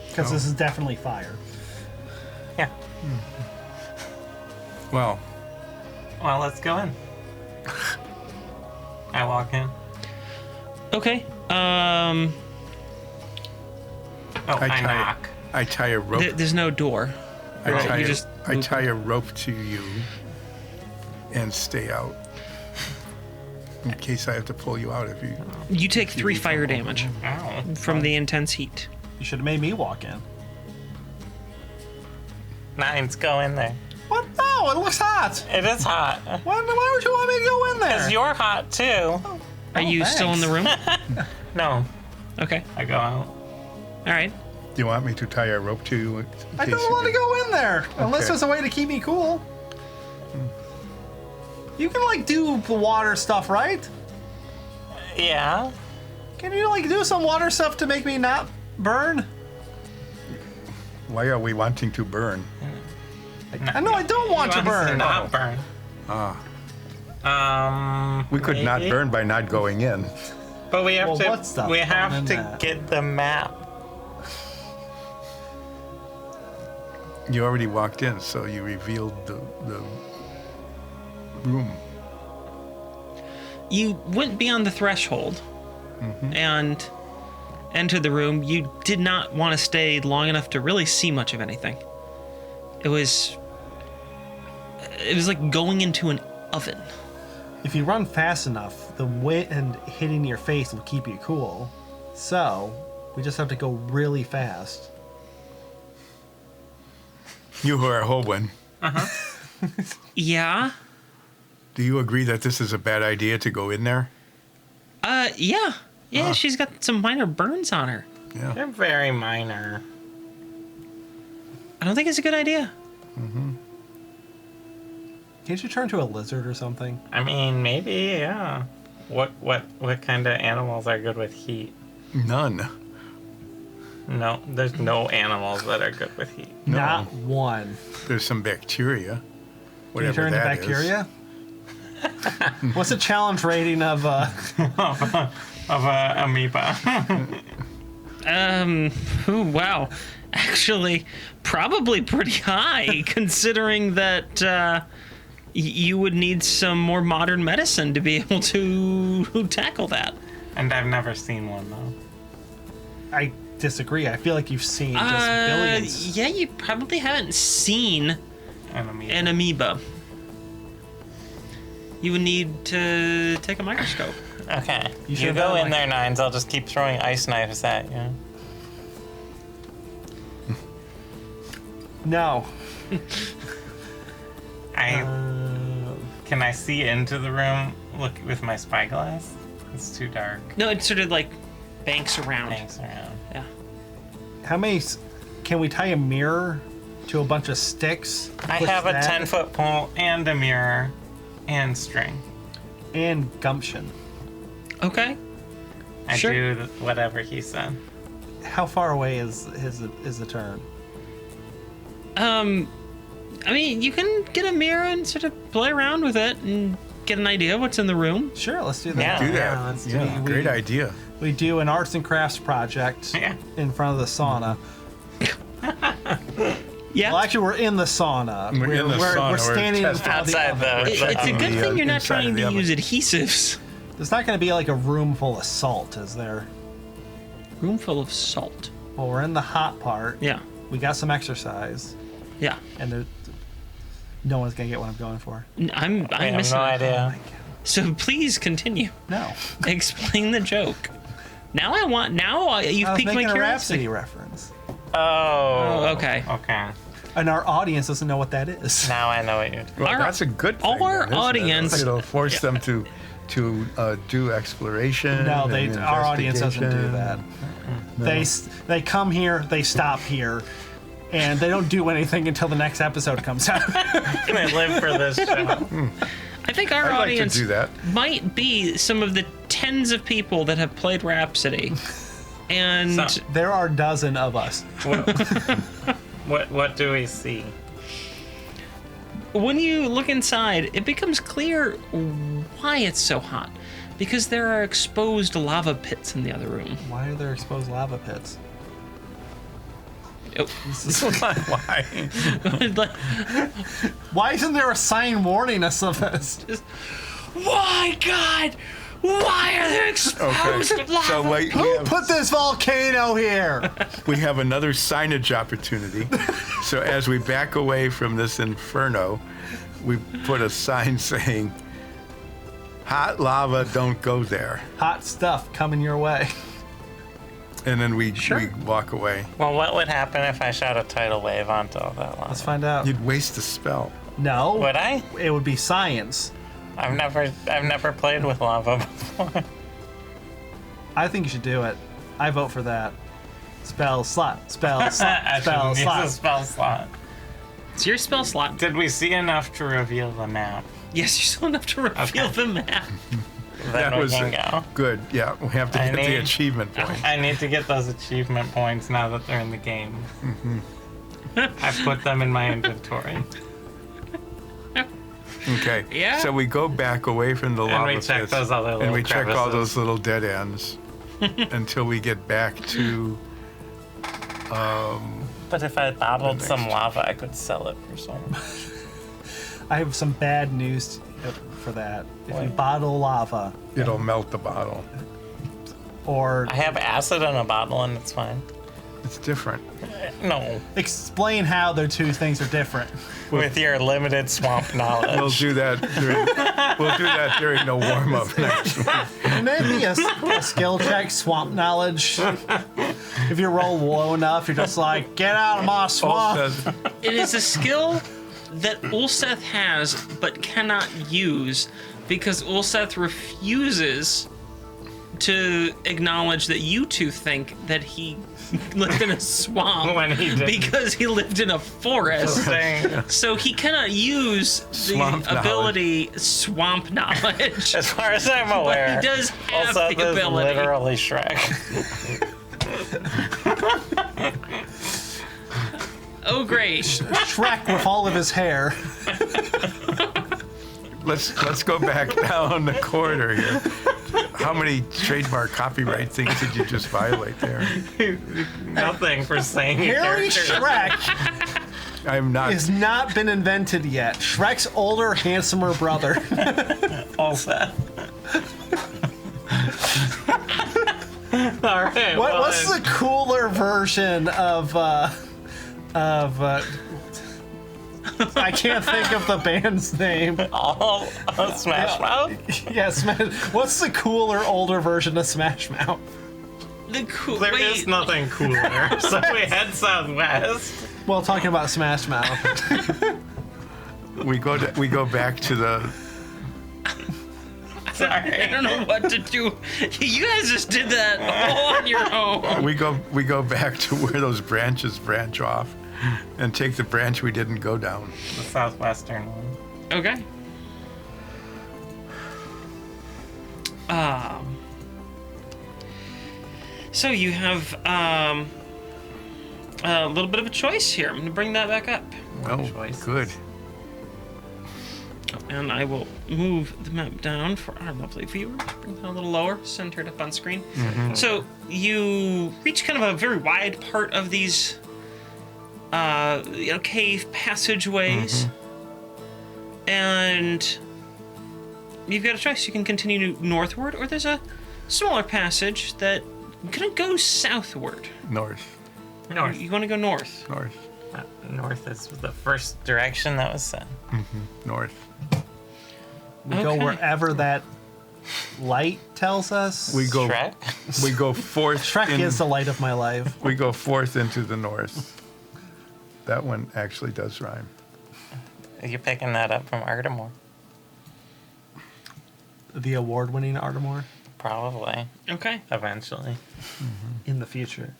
Because this is definitely fire. Yeah. Well, Well, let's go in. I walk in. Okay. Oh, I knock. I tie a rope. There's no door. I You just move tie a rope to you and stay out. In case I have to pull you out if you. You take 3 fire damage Ow. from the intense heat. You should have made me walk in. Nines, go in there. What? No, it looks hot. It is hot. Why would you want me to go in there? Because you're hot too. Are you still in the room? No, Okay. I go out. All right. Do you want me to tie a rope to you? I don't want to go in there unless Okay. there's a way to keep me cool. You can like do the water stuff, right? Yeah. Can you like do some water stuff to make me not burn? Why are we wanting to burn? I know I don't want to He wants burn. not burn. We could not maybe. burn by not going in. But we have Well, to. what's the We fun have in to that? get the map. You already walked in, so you revealed the room. You went beyond the threshold and entered the room. You did not want to stay long enough to really see much of anything. It was like going into an oven. If you run fast enough, the wind hitting your face will keep you cool. So, we just have to go really fast. You who are Holwyn, Yeah. do you agree that this is a bad idea to go in there? Yeah. Yeah, she's got some minor burns on her. Yeah. They're very minor. I don't think it's a good idea. Can't you turn to a lizard or something? I mean, maybe, yeah. What kind of animals are good with heat? None. No, there's no animals that are good with heat. No. Not one. There's some bacteria. Can you Whatever turn to that is. bacteria? What's the challenge rating of Of a amoeba. Ooh, wow. Actually, probably pretty high, considering that you would need some more modern medicine to be able to tackle that. And I've never seen one though. I disagree. I feel like you've seen just billions. Yeah, you probably haven't seen An amoeba. an amoeba. You would need to take a microscope. Okay. You You should've go done in like- there, Nines. I'll just keep throwing ice knives at you. No. Can I see into the room? Look with my spyglass. It's too dark. No, it sort of like banks around. Thanks around. Yeah. How many? Can we tie a mirror to a bunch of sticks? I Push have a that? 10-foot pole and a mirror and string. And gumption. Okay. I Sure. do whatever he said. How far away is the turn? I mean, you can get a mirror and sort of play around with it and get an idea of what's in the room. Sure, let's do that. Yeah. Do that. let's do Yeah, it. great idea. We do an arts and crafts project Yeah. in front of the sauna. Yeah. Well, actually, we're in the sauna. We're in the sauna, We're we're standing in testing. front of the Outside oven. the- It's a good thing you're not inside of trying the to oven. use adhesives. There's not going to be like a room full of salt, is there? Room full of salt. Well, we're in the hot part. Yeah. We got some exercise, Yeah. and no one's going to get what I'm going for. I'm I have missing no it. idea. So please continue. No. Explain the joke. Now you've I was piqued my making a curiosity. Rhapsody reference. Oh. Okay. Okay. And our audience doesn't know what that is. Now I know what you're doing. Well, Our- that's a good thing. our then, isn't it? audience- It'll force them to do exploration. No, and our audience doesn't do investigation. that. They come here, they stop here, and they don't do anything until the next episode comes out. I live for this show. I think our I'd like to audience do that. might be some of the tens of people that have played Rhapsody. And So- There are a dozen of us. What do we see? when you look inside, it becomes clear why it's so hot. Because there are exposed lava pits in the other room. Why are there exposed lava pits? Oh. Why? Why isn't there a sign warning us of this? Why, God? Why are there exposed lava? So wait, Who put this volcano here? we have another signage opportunity. So as we back away from this inferno, we put a sign saying, "Hot lava, don't go there." Hot stuff coming your way. And then we walk away. Well, what would happen if I shot a tidal wave onto all that lava? Let's find out. You'd waste a spell. No. Would I? It would be science. I've never played with lava before. I think you should do it. I vote for that. Spell slot. Spell I slot. Spell shouldn't use a slot. spell slot. It's your spell slot. Did we see enough to reveal the map? Yes, you still enough to reveal Okay. the map. Then we can go. Good. Yeah, we have to I get the need- achievement point. I need to get those achievement points now that they're in the game. I've put them in my inventory. Okay. Yeah. So we go back away from the lava we check pits, those other and little we check all crevices. those little dead ends until we get back to. But if I bottled some lava, I could sell it for so much. I have some bad news for that. If you What? bottle lava, It'll melt the bottle. or I have acid in a bottle and it's fine. It's different. No, explain how the two things are different. with your limited swamp knowledge. We'll do that. During the warm up next week. Can it be a skill check, swamp knowledge? If you roll low enough, you're just like, get out of my swamp. It is a skill that Ulseth has but cannot use because Ulseth refuses to acknowledge that you two think that he lived in a swamp When he didn't. because he lived in a forest. Dang. So he cannot use Swamp the ability swamp knowledge. As far as I'm aware, He does have also the ability. literally Shrek. Oh, great. Shrek with all of his hair. Let's go back down the corridor here. How many trademark copyright things did you just violate there? Nothing for saying your Harry character. Shrek I'm not. has not been invented yet. Shrek's older, handsomer brother. Also. All right. What's the cooler version of I can't think of the band's name. Smash Mouth? Yes, man. What's the cooler, older version of Smash Mouth? The cool. There wait, is nothing cooler. So we head southwest. Well, talking about Smash Mouth. We go back to the. I Sorry. don't know what to do. You guys just did that all on your own. We go back to where those branches branch off, and take the branch we didn't go down. The southwestern one. Okay. So you have a little bit of a choice here. I'm going to bring that back up. Oh, choices. good. And I will move the map down for our lovely viewers. Bring that a little lower, centered up on screen. So you reach kind of a very wide part of these cave passageways. And you've got a choice. You can continue northward, or there's a smaller passage that gonna go southward. North. North. You want to go north? North. North is the first direction that was said. North. We go Okay. wherever that light tells us. We go. Shrek? We go forth. Shrek is the light of my life. We go forth into the north. That one actually does rhyme. You're picking that up from Artemore. The award-winning Artemore Probably. Okay. Eventually. in the future.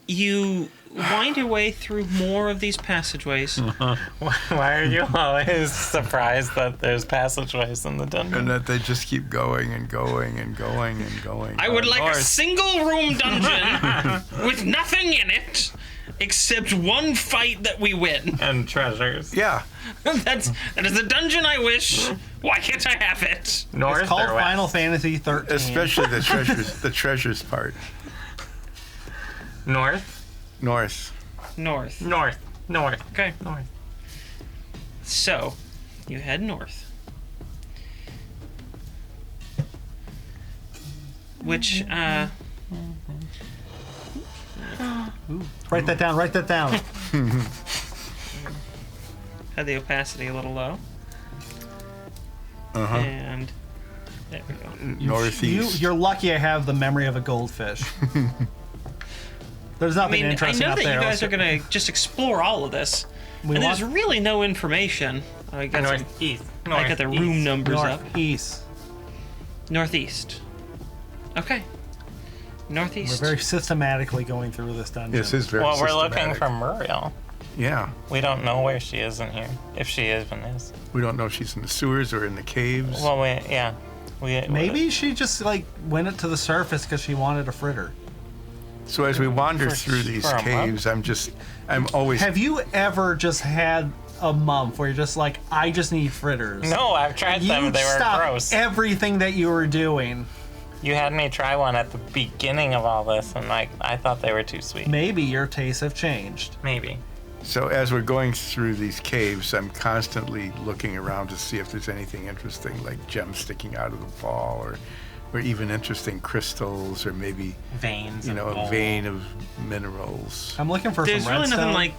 You wind your way through more of these passageways. Why are you always surprised that there's passageways in the dungeon? And that they just keep going and going and going and going. I would like a north. single room dungeon with nothing in it. except one fight that we win. And treasures. Yeah. That is the dungeon I wish. Why can't I have it? North It's called or west? Final Fantasy 13. Especially the treasures part. North? North. North. North. Okay. North. So, you head north. Which, Write that down. Write that down. had the opacity a little low. Uh-huh. And there we go. Northeast. You're lucky I have the memory of a goldfish. There's I nothing mean, I interesting know up that there. you guys are going to just explore all of this. We and want- there's really no information. I got, some, Northeast. I got the room numbers up. Northeast. Northeast. Okay. We're Northeast. very systematically going through this dungeon. This is very Well, we're looking systematic. for Muriel. Yeah. We don't know where she is in here. If she even is. We don't know if she's in the sewers or in the caves. Well, yeah. Maybe she just like went it to the surface because she wanted a fritter. So as we wander For- through these for a caves, I'm always. Have you ever just had a month where you're just like, I just need fritters? No, I've tried them. You They were stopped gross. everything that you were doing. You had me try one at the beginning of all this, and I thought they were too sweet. Maybe your tastes have changed. Maybe. So as we're going through these caves, I'm constantly looking around to see if there's anything interesting, like gems sticking out of the wall, or even interesting crystals, or maybe Veins. a gold. vein of minerals. I'm looking for There's some really redstone. nothing like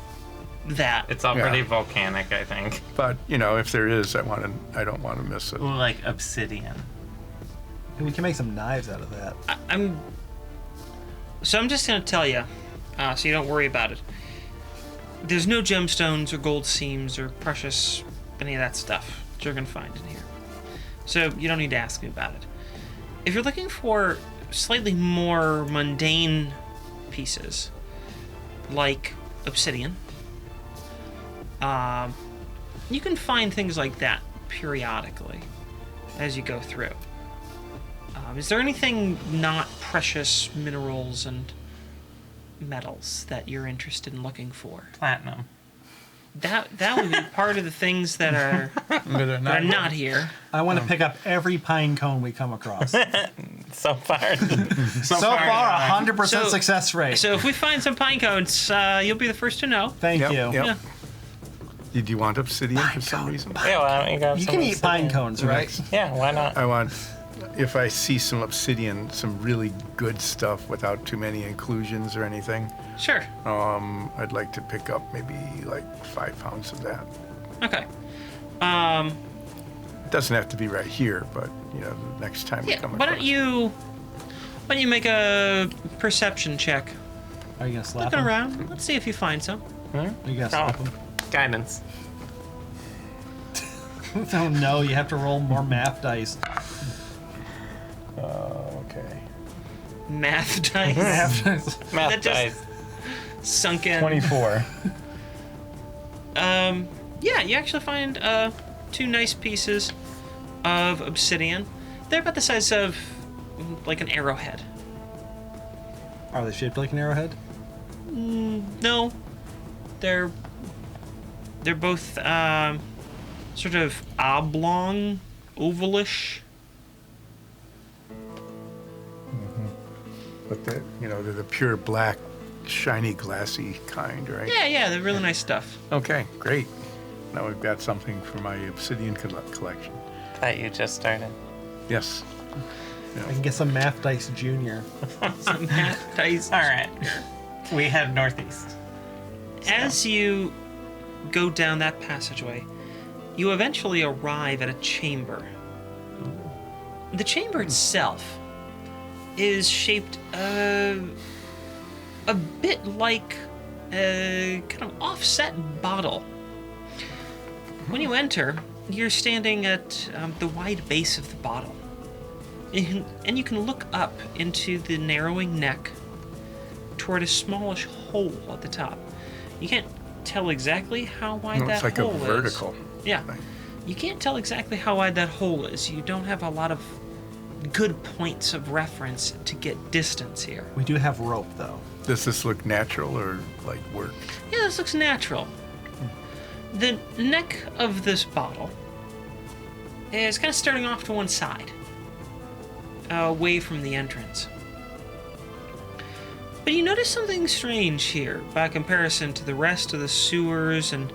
that. It's all Yeah. pretty volcanic, I think. But if there is, I don't want to miss it. Ooh, like obsidian. We can make some knives out of that. I'm just going to tell you, so you don't worry about it. There's no gemstones or gold seams or precious, any of that stuff that you're going to find in here. So you don't need to ask me about it. If you're looking for slightly more mundane pieces, like obsidian, you can find things like that periodically as you go through. Is there anything not precious minerals and metals that you're interested in looking for? Platinum. That would be part of the things that are not here. I want to pick up every pine cone we come across. So far. So far, 100% So- success rate. So if we find some pine cones, you'll be the first to know. Thank Yep, you. yep. Yeah. Did you want obsidian for some reason? Yeah, why don't you grab You some can eat pine obsidian? cones, right? Yeah, why not? I want, if I see some obsidian, some really good stuff without too many inclusions or anything, Sure. I'd like to pick up maybe like 5 pounds of that. Okay. It doesn't have to be right here, but the next time we Yeah. come Why across. don't you make a perception check? Are you going to slap Looking them? around. Let's see if you find some. Are you going to slap Oh. them? Guidance. Oh no, you have to roll more math dice. Okay. Math dice Math dice. Math That just- dice. sunk in. 24. Yeah, you actually find 2 nice pieces of obsidian. They're about the size of like an arrowhead. Are they shaped like an arrowhead? No, they're both sort of oblong, ovalish. But they're the pure black, shiny, glassy kind, right? Yeah, they're really nice stuff. Okay, great. Now we've got something for my obsidian collection. That you just started. Yes. I can get some math dice junior. Some math dice. All right. We head northeast. As you go down that passageway, you eventually arrive at a chamber. The chamber itself is shaped a bit like a kind of offset bottle. When you enter, you're standing at the wide base of the bottle. And you can look up into the narrowing neck toward a smallish hole at the top. You can't tell exactly how wide No, that it's like hole a is. vertical. Yeah. thing. You can't tell exactly how wide that hole is. You don't have a lot of good points of reference to get distance here. We do have rope, though. Does this look natural or like work? Yeah, this looks natural. The neck of this bottle is kind of starting off to one side, away from the entrance. But you notice something strange here by comparison to the rest of the sewers and,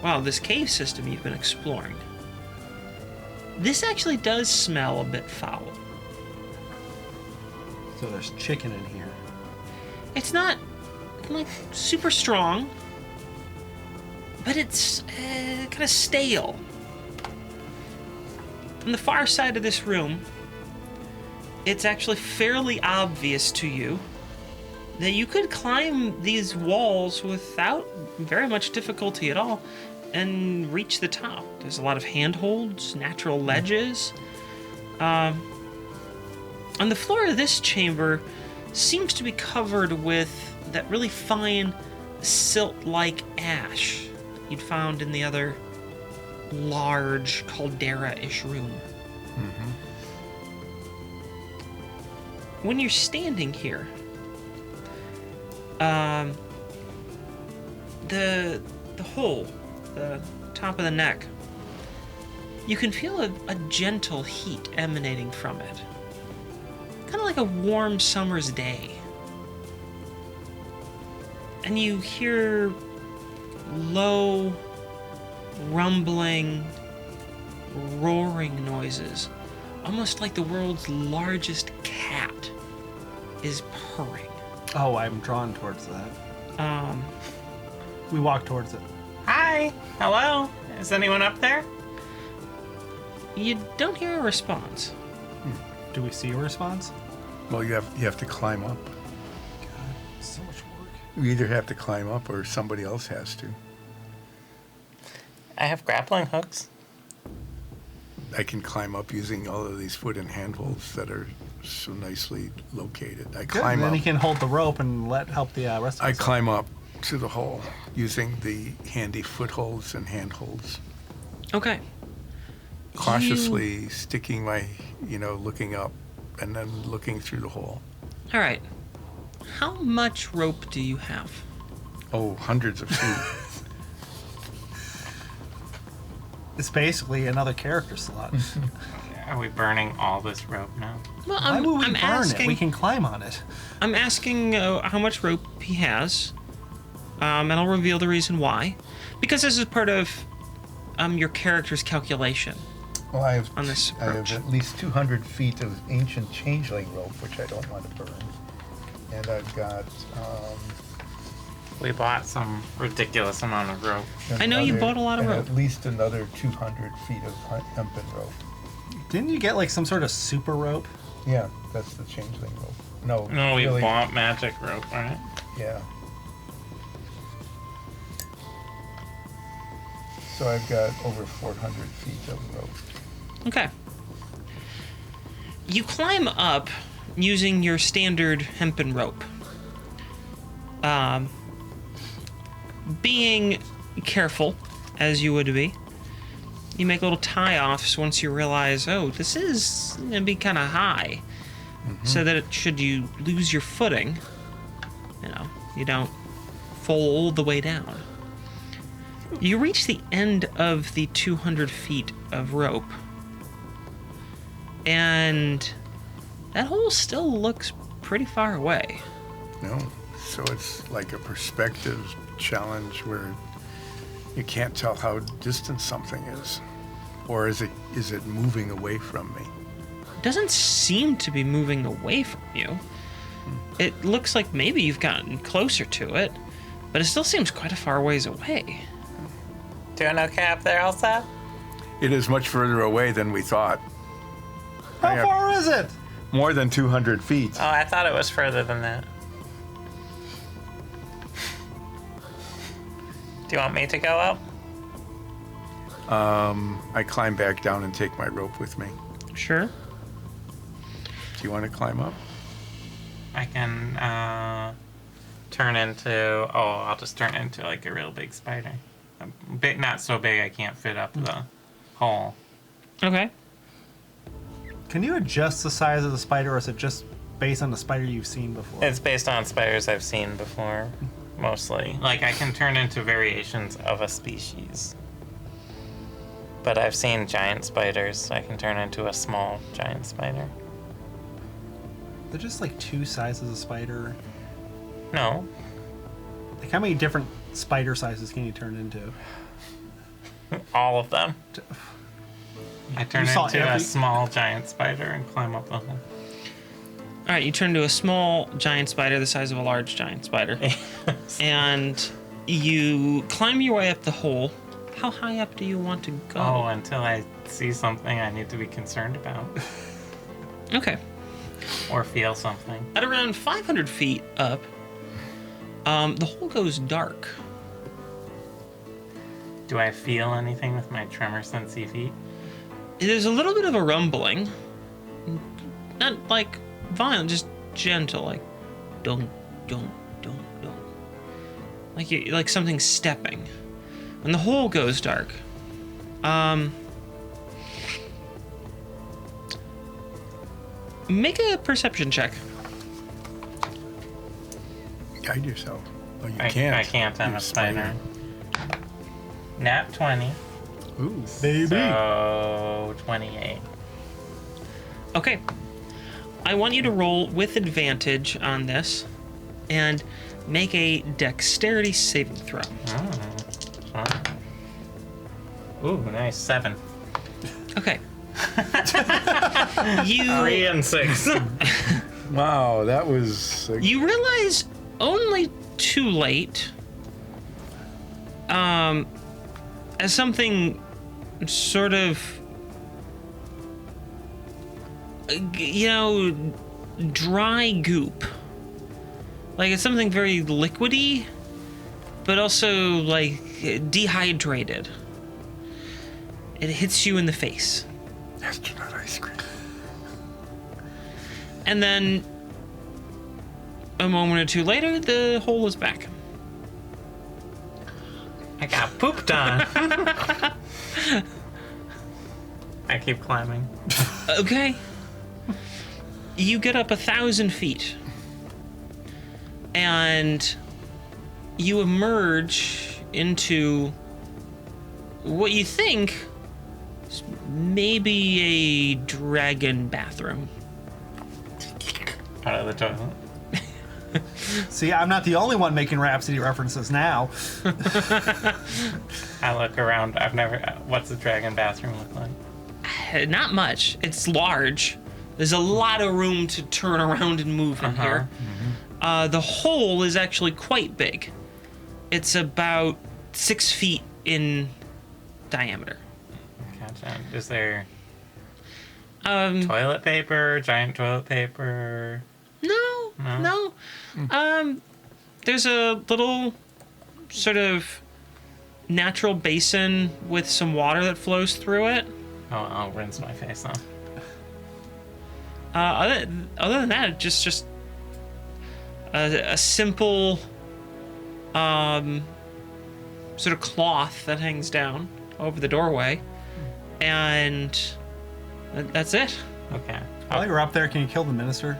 wow, this cave system you've been exploring. This actually does smell a bit foul. So there's chicken in here. It's not, like, super strong, but it's kind of stale. On the far side of this room, it's actually fairly obvious to you that you could climb these walls without very much difficulty at all and reach the top. There's a lot of handholds, natural ledges. And the floor of this chamber seems to be covered with that really fine silt-like ash that you'd found in the other large caldera-ish room. When you're standing here, the hole, the top of the neck, you can feel a gentle heat emanating from it. Kind of like a warm summer's day. And you hear low, rumbling, roaring noises, almost like the world's largest cat is purring. Oh, I'm drawn towards that. We walk towards it. Hi. Hello. Is anyone up there? You don't hear a response. Do we see a response? Well, you have to climb up. God, so much work. You either have to climb up or somebody else has to. I have grappling hooks. I can climb up using all of these foot and handholds that are so nicely located. I Good. climb Then up. he can hold the rope and help the rest of I us. climb up to the hole using the handy footholds and handholds, Okay. cautiously sticking my, looking up and then looking through the hole. All right. How much rope do you have? Oh, hundreds of feet. It's basically another character slot. Are we burning all this rope now? Well, Why would we I'm burn asking. it? We can climb on it. I'm asking how much rope he has, and I'll reveal the reason why, because this is part of your character's calculation. Well, I have On this I have approach. at least 200 feet of ancient changeling rope, which I don't want to burn. And I've got We bought some ridiculous amount of rope. I know you bought a lot of rope. At least another 200 feet of hempen rope. Didn't you get like some sort of super rope? Yeah, that's the changeling rope. No, No, we really, bought magic rope, right? Yeah. So I've got over 400 feet of rope. Okay. You climb up using your standard hempen rope. Being careful, as you would be, you make little tie-offs once you realize, oh, this is going to be kind of high. So that should you lose your footing, you don't fall all the way down. You reach the end of the 200 feet of rope, and that hole still looks pretty far away. No, so it's like a perspective challenge where you can't tell how distant something is, or is it moving away from me? It doesn't seem to be moving away from you. It looks like maybe you've gotten closer to it, but it still seems quite a far ways away. Doing okay up there, Elsa? It is much further away than we thought. How Yeah. far is it? More than 200 feet. Oh, I thought it was further than that. Do you want me to go up? I climb back down and take my rope with me. Sure. Do you want to climb up? I can turn into. Oh, I'll just turn into like a real big spider. Not so big I can't fit up the hole. Okay. Can you adjust the size of the spider, or is it just based on the spider you've seen before? It's based on spiders I've seen before, mostly. Like, I can turn into variations of a species. But I've seen giant spiders, so I can turn into a small giant spider. They're just like two sizes of spider. No. Like, how many different spider sizes can you turn into? All of them. I turn saw into a every- small giant spider and climb up the hole. All right, you turn into a small giant spider the size of a large giant spider. And you climb your way up the hole. How high up do you want to go? Oh, until I see something I need to be concerned about. Okay. Or feel something. At around 500 feet up, the hole goes dark. Do I feel anything with my tremor sensey feet? There's a little bit of a rumbling. Not like violent, just gentle, like dunk, dunk, dunk, dunk. Like something stepping. And the hole goes dark. Make a perception check. Guide yourself. Oh, you I can't. can't, I'm You're a spider. Nat 20. Ooh. Baby. So 28. Okay. I want you to roll with advantage on this and make a dexterity saving throw. Fun. Ooh, nice. 7. Okay. You 3 and 6. Wow, that was. you realize only too late as something sort of dry goop, like it's something very liquidy but also like dehydrated. It hits you in the face. Astronaut ice cream. And then a moment or two later, the hole is back. I got pooped on. I keep climbing. Okay. You get up 1,000 feet. And you emerge into what you think is maybe a dragon bathroom. Out of the toilet. See, I'm not the only one making Rhapsody references now. I look around. I've never. What's the dragon bathroom look like? Not much. It's large. There's a lot of room to turn around and move in here. The hole is actually quite big. It's about 6 feet in diameter. Gotcha. Is there Um, toilet paper? Giant toilet paper? no. There's a little sort of natural basin with some water that flows through it. Oh, I'll rinse my face off. Other than that, just a simple sort of cloth that hangs down over the doorway, and that's it. Okay. While you're up there, can you kill the minister?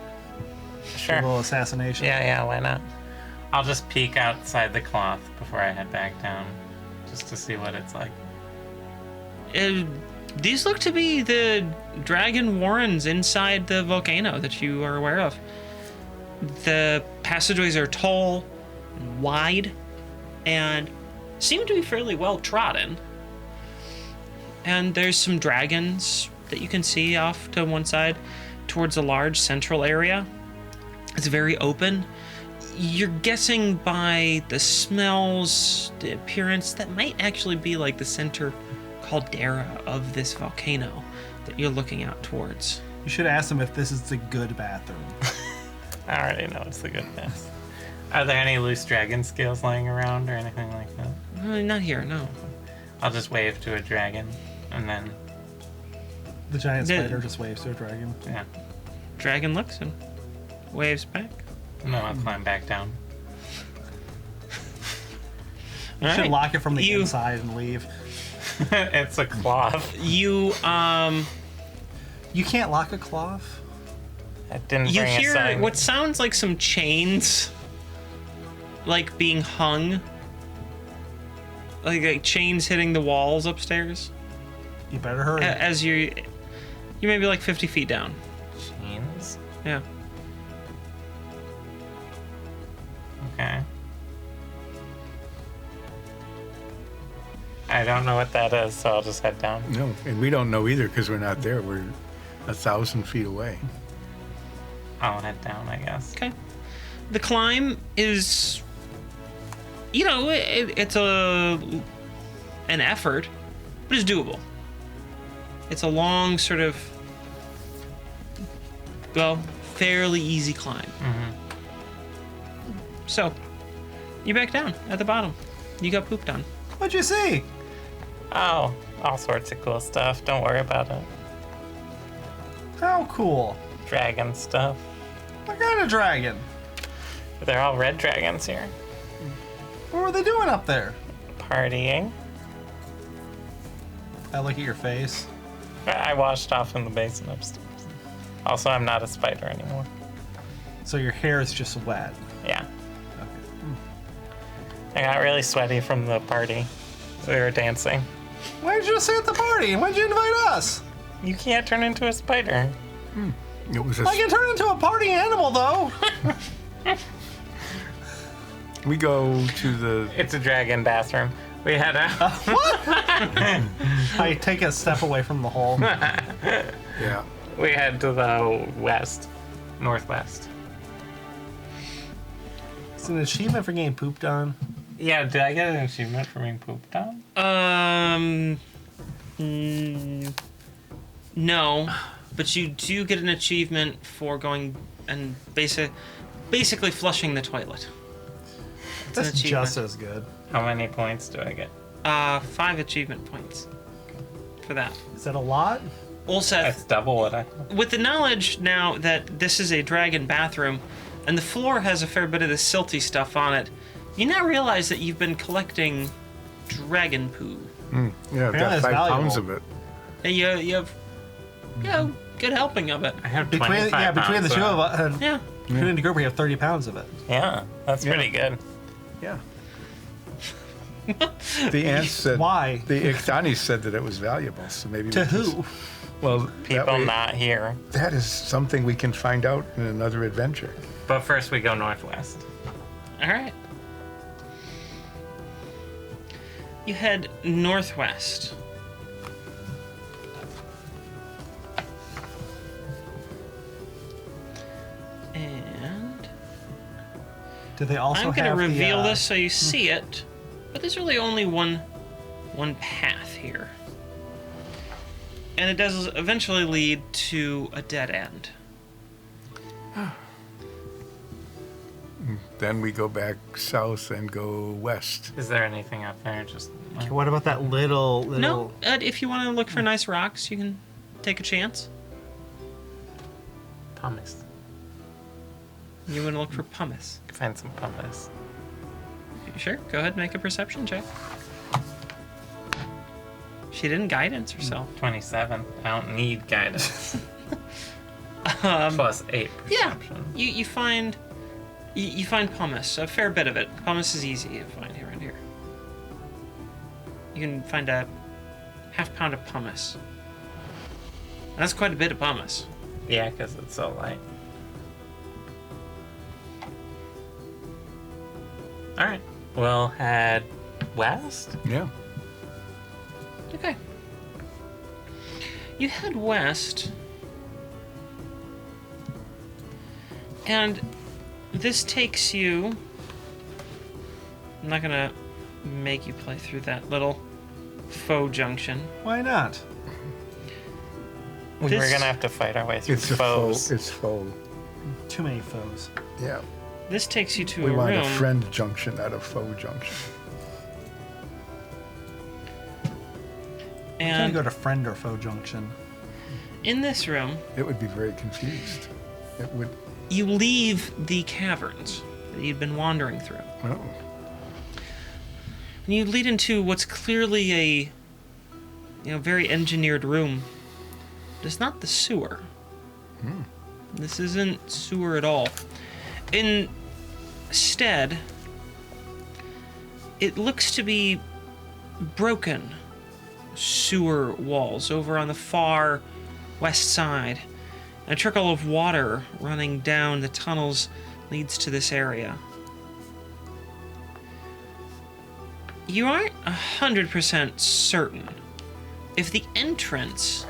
A Sure. little assassination. Yeah, why not? I'll just peek outside the cloth before I head back down, just to see what it's like. These look to be the dragon warrens inside the volcano that you are aware of. The passageways are tall and wide and seem to be fairly well trodden. And there's some dragons that you can see off to one side towards a large central area. It's very open. You're guessing by the smells, the appearance, that might actually be like the center caldera of this volcano that you're looking out towards. You should ask them if this is the good bathroom. I already know it's the good best. Are there any loose dragon scales lying around or anything like that? Not here, no. I'll just wave to a dragon, and then, The giant The- spider just waves to a dragon. yeah. Dragon looks and waves back. No, I'll climb back down. You should Alright. lock it from the You- inside and leave. It's a cloth. You You can't lock a cloth? I didn't You bring a hear sign. what sounds like some chains, like being hung, like chains hitting the walls upstairs. You better hurry. As you may be like 50 feet down. Chains? Yeah. Okay. I don't know what that is, so I'll just head down. No, and we don't know either because we're not there. We're 1,000 feet away. I'll head down, I guess. Okay. The climb is, it's an effort, but it's doable. It's a long sort of, fairly easy climb. So, you back down at the bottom. You got pooped on. What'd you see? Oh, all sorts of cool stuff. Don't worry about it. How cool. Dragon stuff. What kind of dragon? They're all red dragons here. What were they doing up there? Partying. I look at your face. I washed off in the basin upstairs. Also, I'm not a spider anymore. So your hair is just wet. Yeah. I got really sweaty from the party. We were dancing. Why did you say at the party? Why'd you invite us? You can't turn into a spider. It was I can turn into a party animal, though. we go to the. It's a dragon bathroom. We had a. I take a step away from the hole. Yeah. We head to the west, northwest. It's an achievement for getting pooped on. Yeah, did I get an achievement for being pooped on? No, but you do get an achievement for going and basically flushing the toilet. It's an That's achievement. just as good. How many points do I get? 5 achievement points for that. Is that a lot? Ulseth, That's double what I. with the knowledge now that this is a dragon bathroom, and the floor has a fair bit of the silty stuff on it, you now realize that you've been collecting dragon poo. Yeah, I've Apparently got it's 5 pounds valuable. of it. And you have, good helping of it. I have Between 25 the pounds two of us, Yeah. between the group, we have 30 pounds of it. Yeah, that's pretty good. Yeah. The ants said. Why? The Ichtani said that it was valuable, so maybe. To we just- who? Well, that People way- not here. That is something we can find out in another adventure. But first we go northwest. All right. You head northwest. And Do they also I'm going to have reveal the, this so you see it, but there's really only one path here. And it does eventually lead to a dead end. Then we go back south and go west. Is there anything up there? Just What about that little? No, if you want to look for nice rocks, you can take a chance. pumice. You want to look for pumice. Find some pumice. Sure, go ahead and make a perception check. She didn't guidance herself. 27. I don't need guidance. Plus 8 Yeah, perception. you find you find pumice, a fair bit of it. Pumice is easy to find around here. You can find a half-pound of pumice. That's quite a bit of pumice. Yeah, because it's so light. Alright. We'll head west? Yeah. Okay. You head west, and this takes you. I'm not gonna make you play through that little faux junction. Why not? We were This- gonna have to fight our way through It's a foes. faux. It's faux. Too many foes. Yeah. This takes you to We a want room. a friend junction, not a faux junction. I'm And gonna go to friend or foe junction. in this room, It would be very confused. It would. you leave the caverns that you'd been wandering through. Oh. And you lead into what's clearly a very engineered room. It's not the sewer. This isn't sewer at all. Instead, it looks to be broken sewer walls over on the far west side. A trickle of water running down the tunnels leads to this area. You aren't 100% certain if the entrance,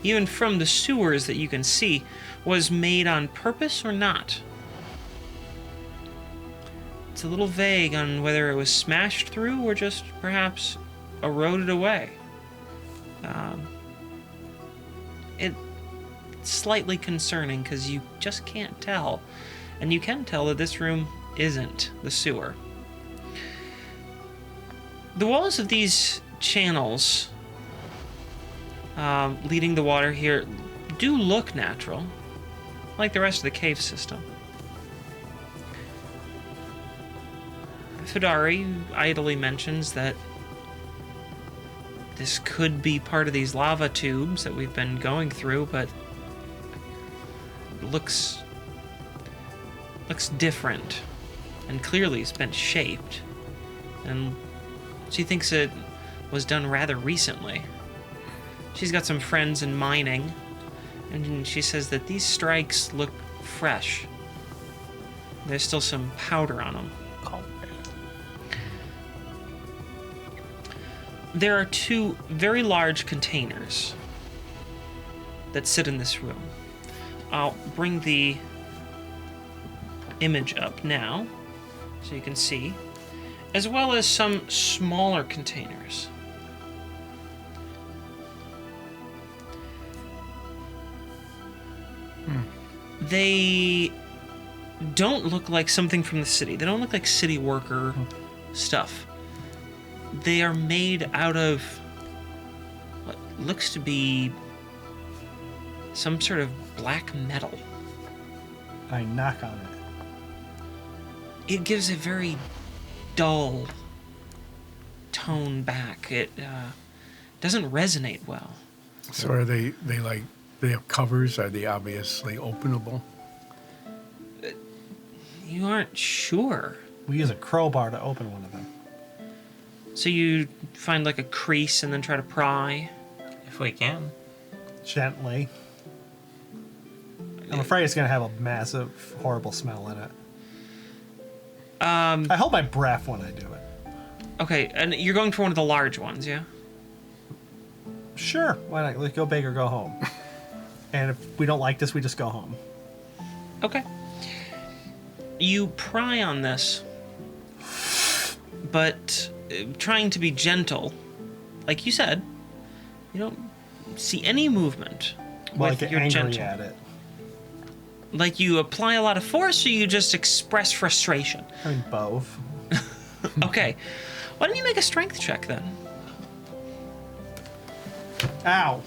even from the sewers that you can see, was made on purpose or not. It's a little vague on whether it was smashed through or just perhaps eroded away. It's slightly concerning because you just can't tell. And you can tell that this room isn't the sewer. The walls of these channels leading the water here do look natural, like the rest of the cave system. Fidari idly mentions that this could be part of these lava tubes that we've been going through, but it looks different and clearly it's been shaped. And she thinks it was done rather recently. She's got some friends in mining, and she says that these strikes look fresh. There's still some powder on them. There are two very large containers that sit in this room. I'll bring the image up now so you can see, as well as some smaller containers. They don't look like something from the city. They don't look like city worker stuff. They are made out of what looks to be some sort of black metal. I knock on it. It gives a very dull tone back. It doesn't resonate well. So are they have covers? Are they obviously openable? You aren't sure. We use a crowbar to open one of them. So you find like a crease and then try to pry. If we can. Gently. I'm afraid it's going to have a massive, horrible smell in it. I hold my breath when I do it. Okay, and you're going for one of the large ones, yeah? Sure, why not? Let's go big or go home. And if we don't like this, we just go home. Okay. You pry on this, but trying to be gentle, like you said, you don't see any movement. Well, I with get your angry gentle. at it. Like you apply a lot of force, or you just express frustration? I mean, both. Okay. Why don't you make a strength check then? Ow.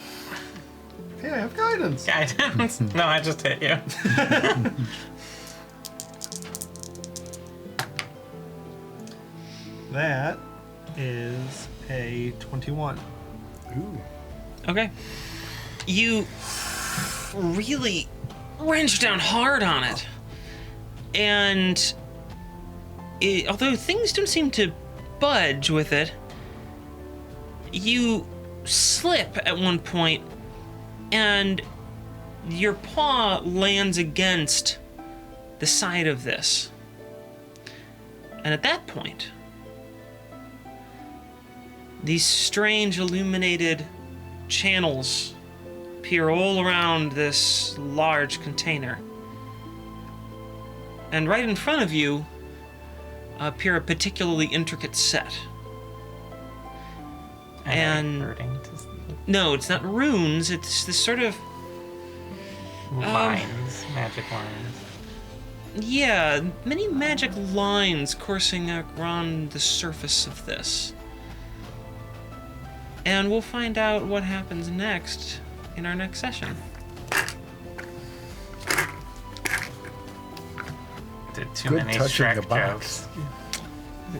Hey, I have guidance. Guidance? No, I just hit you. That is a 21. Ooh. Okay. You really wrench down hard on it. And although things don't seem to budge with it, you slip at one point and your paw lands against the side of this. And at that point, these strange illuminated channels appear all around this large container. And right in front of you appear a particularly intricate set. And no, it's not runes, it's this sort of lines, magic lines. Yeah, many magic lines coursing around the surface of this. And we'll find out what happens next in our next session. Did too Good many touching Shrek the box. jokes.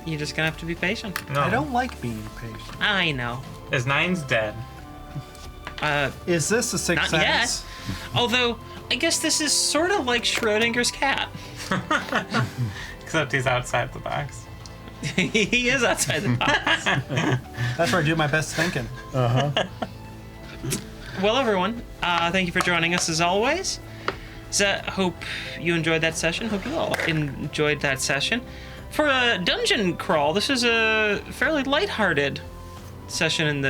You're just gonna have to be patient. No. I don't like being patient. I know. Is Nine's dead? Is this a Sixth Not yet. Sense? Although, I guess this is sort of like Schrodinger's cat. Except he's outside the box. He is outside the box. That's where I do my best thinking. Well, everyone, thank you for joining us as always. So, hope you enjoyed that session. Hope you all enjoyed that session. For a dungeon crawl, this is a fairly lighthearted session in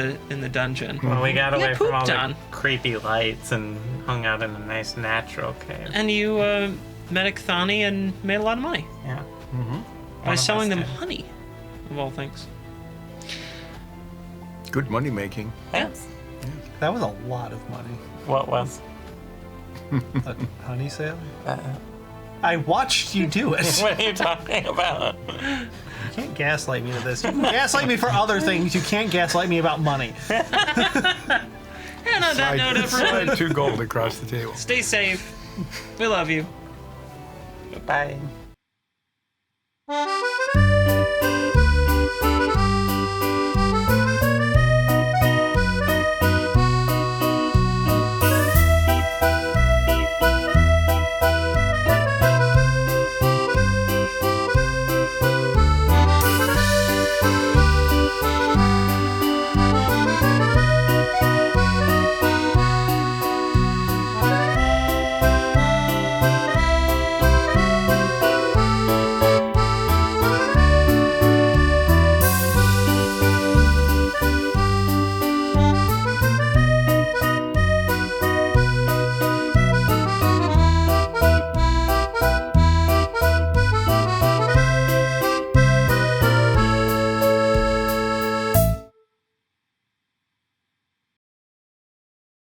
the dungeon. Well, we got away from all pooped the on. creepy lights and hung out in a nice natural cave. And you met a Kthani and made a lot of money Yeah. by of selling us them did. honey, of all things. Good money making. Thanks. That was a lot of money. What was? A honey sale? I watched you do it. What are you talking about? You can't gaslight me to this. You can gaslight me for other things. You can't gaslight me about money. And on that note, everyone, Slide 2 gold across the table. stay safe. We love you. Bye.